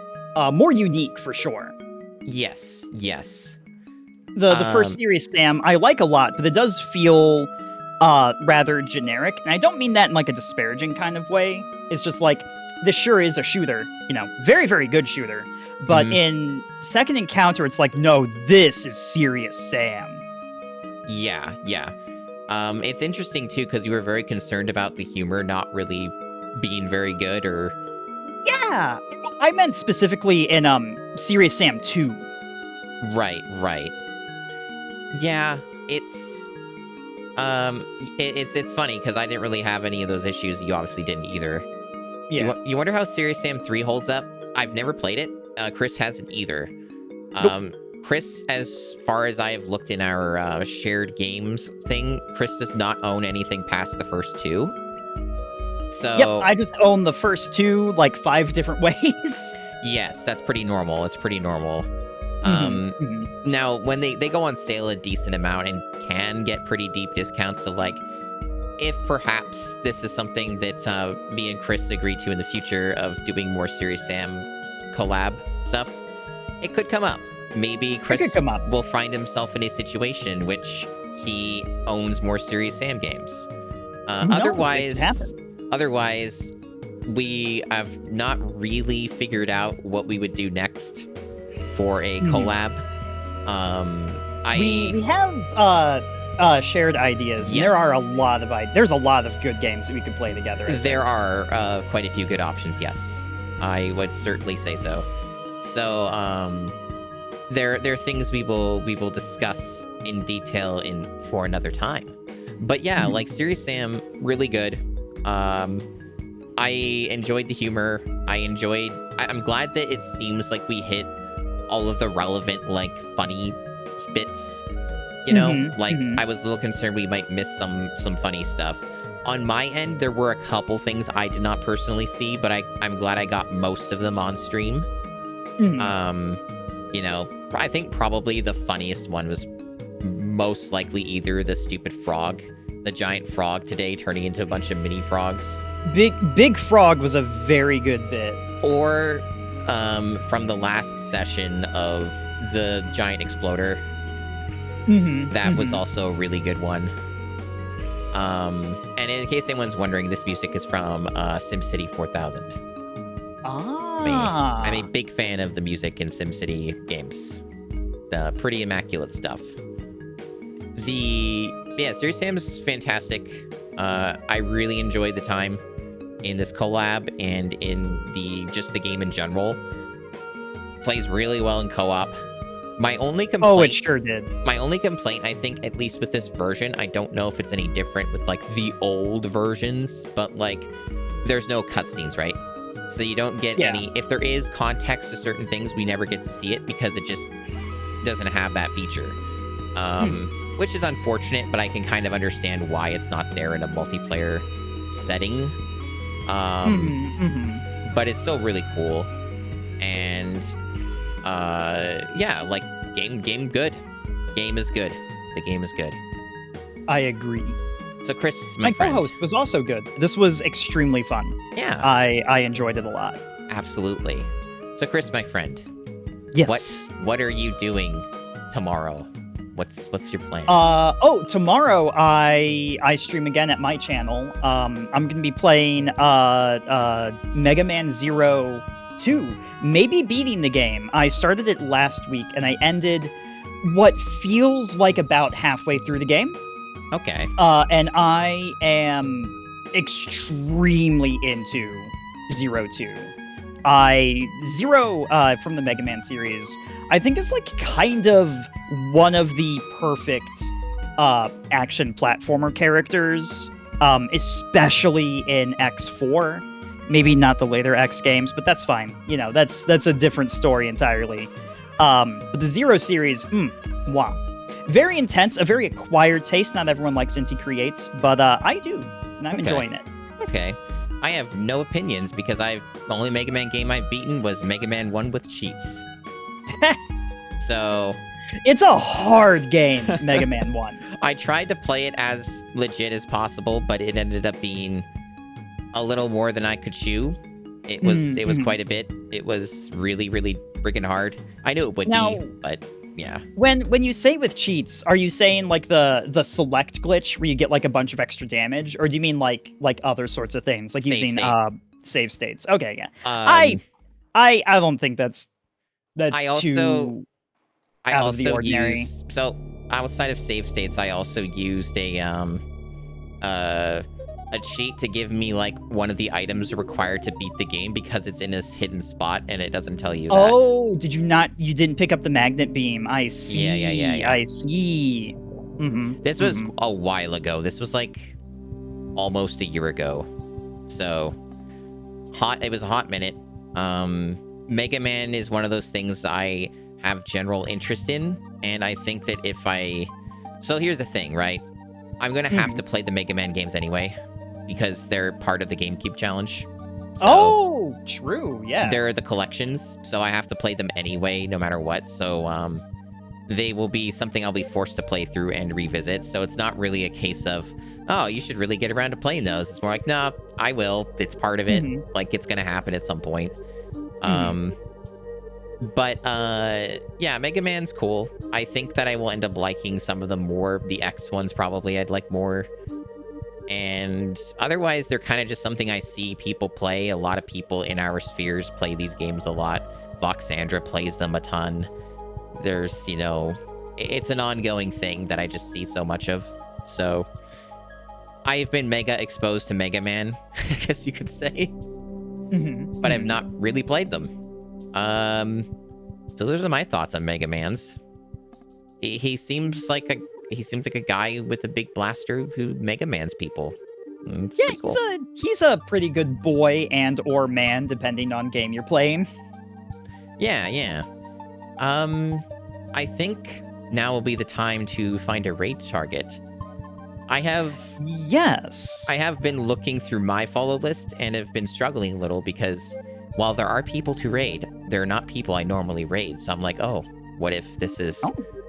more unique for sure. Yes. The first Serious Sam I like a lot, but it does feel rather generic, and I don't mean that in like a disparaging kind of way. It's just like, this sure is a shooter, you know, very, very good shooter. But in Second Encounter, it's like, no, this is Serious Sam. Yeah. It's interesting, too, because you were very concerned about the humor not really being very good, or... Yeah! I meant specifically in Serious Sam 2. Right. Yeah, it's funny, because I didn't really have any of those issues. You obviously didn't either. Yeah. You wonder how Serious Sam 3 holds up? I've never played it. Chris hasn't either. Nope. Chris, as far as I have looked in our shared games thing, Chris does not own anything past the first 2. So yep, I just own the first 2 like 5 different ways. Yes, that's pretty normal. It's pretty normal. Now, when they go on sale a decent amount and can get pretty deep discounts, so like, if perhaps this is something that me and Chris agree to in the future of doing more Serious Sam collab stuff, it could come up. Maybe Chris will find himself in a situation which he owns more Serious Sam games. Otherwise, we have not really figured out what we would do next for a collab. We have shared ideas. Yes. There are a lot of there's a lot of good games that we could play together. There are quite a few good options. Yes, I would certainly say so. So there are things we will discuss in detail for another time. But yeah, like Serious Sam, really good. I enjoyed the humor. I'm glad that it seems like we hit all of the relevant, like, funny bits. You know, I was a little concerned we might miss some funny stuff. On my end, there were a couple things I did not personally see, but I'm glad I got most of them on stream. You know, I think probably the funniest one was most likely either the stupid frog, the giant frog today turning into a bunch of mini frogs. Big Frog was a very good bit. Or from the last session of the giant exploder. That was also a really good one. And in case anyone's wondering, this music is from SimCity 4000. I'm a big fan of the music in SimCity games. Pretty immaculate stuff. Serious Sam's fantastic. I really enjoyed the time in this collab and in the game in general. Plays really well in co-op. My only complaint... Oh, it sure did. My only complaint, I think, at least with this version, I don't know if it's any different with, like, the old versions, but, like, there's no cutscenes, right? So you don't get any... If there is context to certain things, we never get to see it because it just doesn't have that feature. Which is unfortunate, but I can kind of understand why it's not there in a multiplayer setting. But it's still really cool. And... yeah, like, game good. Game is good. The game is good. I agree. So, Chris, my friend. co-host was also good. This was extremely fun. Yeah. I enjoyed it a lot. Absolutely. So, Chris, my friend. Yes. What are you doing tomorrow? What's your plan? Tomorrow I stream again at my channel. I'm gonna be playing Mega Man Zero 2, maybe beating the game. I started it last week and I ended what feels like about halfway through the game. Okay. And I am extremely into Zero 2. Zero from the Mega Man series, I think is like kind of one of the perfect action platformer characters, especially in X4. Maybe not the later X games, but that's fine. You know, that's a different story entirely. But the Zero series, wow. Very intense, a very acquired taste. Not everyone likes Inti Creates, but I do, and I'm enjoying it. Okay. I have no opinions because the only Mega Man game I've beaten was Mega Man 1 with cheats. So... It's a hard game, Mega Man 1. I tried to play it as legit as possible, but it ended up being a little more than I could chew. It was quite a bit. It was really, really freaking hard. I knew it would be, but yeah. When you say with cheats, are you saying like the select glitch where you get like a bunch of extra damage, or do you mean like other sorts of things, like using save states? Okay, yeah. I don't think that's too out of the ordinary. So outside of save states, I also used a cheat to give me like one of the items required to beat the game because it's in a hidden spot and it doesn't tell you that. Oh, you didn't pick up the magnet beam. I see. Yeah. I see. This was a while ago. This was like almost a year ago. So it was a hot minute. Mega Man is one of those things I have general interest in, and I think that so here's the thing, right? I'm gonna have to play the Mega Man games anyway, because they're part of the GameCube challenge. So true, yeah. They're the collections, so I have to play them anyway, no matter what. So they will be something I'll be forced to play through and revisit. So it's not really a case of, oh, you should really get around to playing those. It's more like, nah, I will. It's part of it. Like, it's gonna happen at some point. But yeah, Mega Man's cool. I think that I will end up liking some of them more. The X ones probably I'd like more. And otherwise, they're kind of just something I see people play. A lot of people in our spheres play these games a lot. Voxandra plays them a ton. There's, it's an ongoing thing that I just see so much of. So I've been mega exposed to Mega Man, I guess you could say. But I've not really played them. So those are my thoughts on Mega Man's. He seems like a guy with a big blaster who Mega Man's people. Yeah, cool. He's a pretty good boy and or man, depending on game you're playing. Yeah. I think now will be the time to find a raid target. I have been looking through my follow list and have been struggling a little because while there are people to raid, they're not people I normally raid. So I'm like, oh, what if this is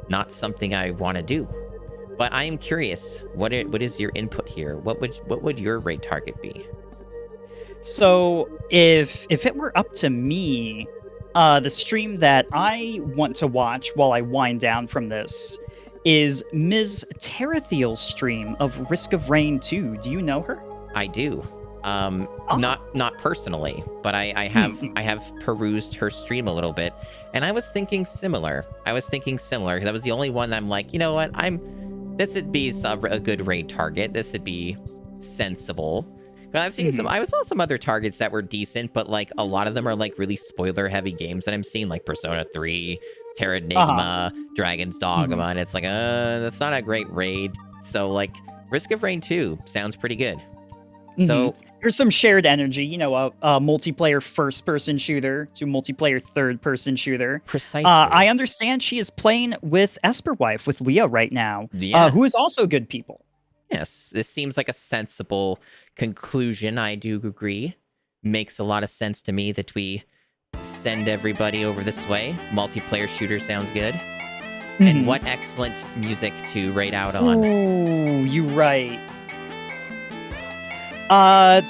not something I want to do? But I am curious, what is your input here? What would your raid target be? So if it were up to me, the stream that I want to watch while I wind down from this is Ms. Terathiel's stream of Risk of Rain 2. Do you know her? I do. Not personally, but I have perused her stream a little bit, and I was thinking similar. That was the only one I'm like, you know what? This would be a good raid target. This would be sensible. I've seen I saw some other targets that were decent, but like a lot of them are like really spoiler heavy games that I'm seeing, like Persona 3, Terranigma, Dragon's Dogma, and it's like, that's not a great raid. So like Risk of Rain 2 sounds pretty good. So there's some shared energy, you know, a multiplayer first-person shooter to multiplayer third-person shooter. Precisely. I understand she is playing with Esperwife, with Leah right now, who is also good people. Yes, this seems like a sensible conclusion. I do agree. Makes a lot of sense to me that we send everybody over this way. Multiplayer shooter sounds good. And what excellent music to raid out on. Oh, you're right.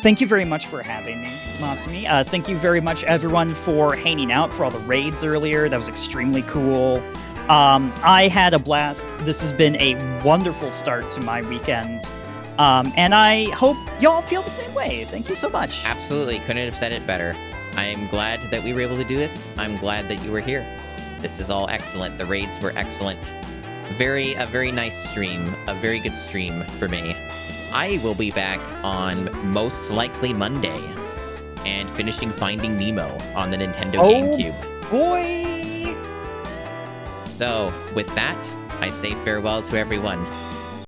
Thank you very much for having me, Masumi. Thank you very much, everyone, for hanging out for all the raids earlier. That was extremely cool. I had a blast. This has been a wonderful start to my weekend. And I hope y'all feel the same way. Thank you so much. Absolutely. Couldn't have said it better. I am glad that we were able to do this. I'm glad that you were here. This is all excellent. The raids were excellent. A very nice stream. A very good stream for me. I will be back on most likely Monday and finishing Finding Nemo on the Nintendo GameCube. Boy! So, with that, I say farewell to everyone.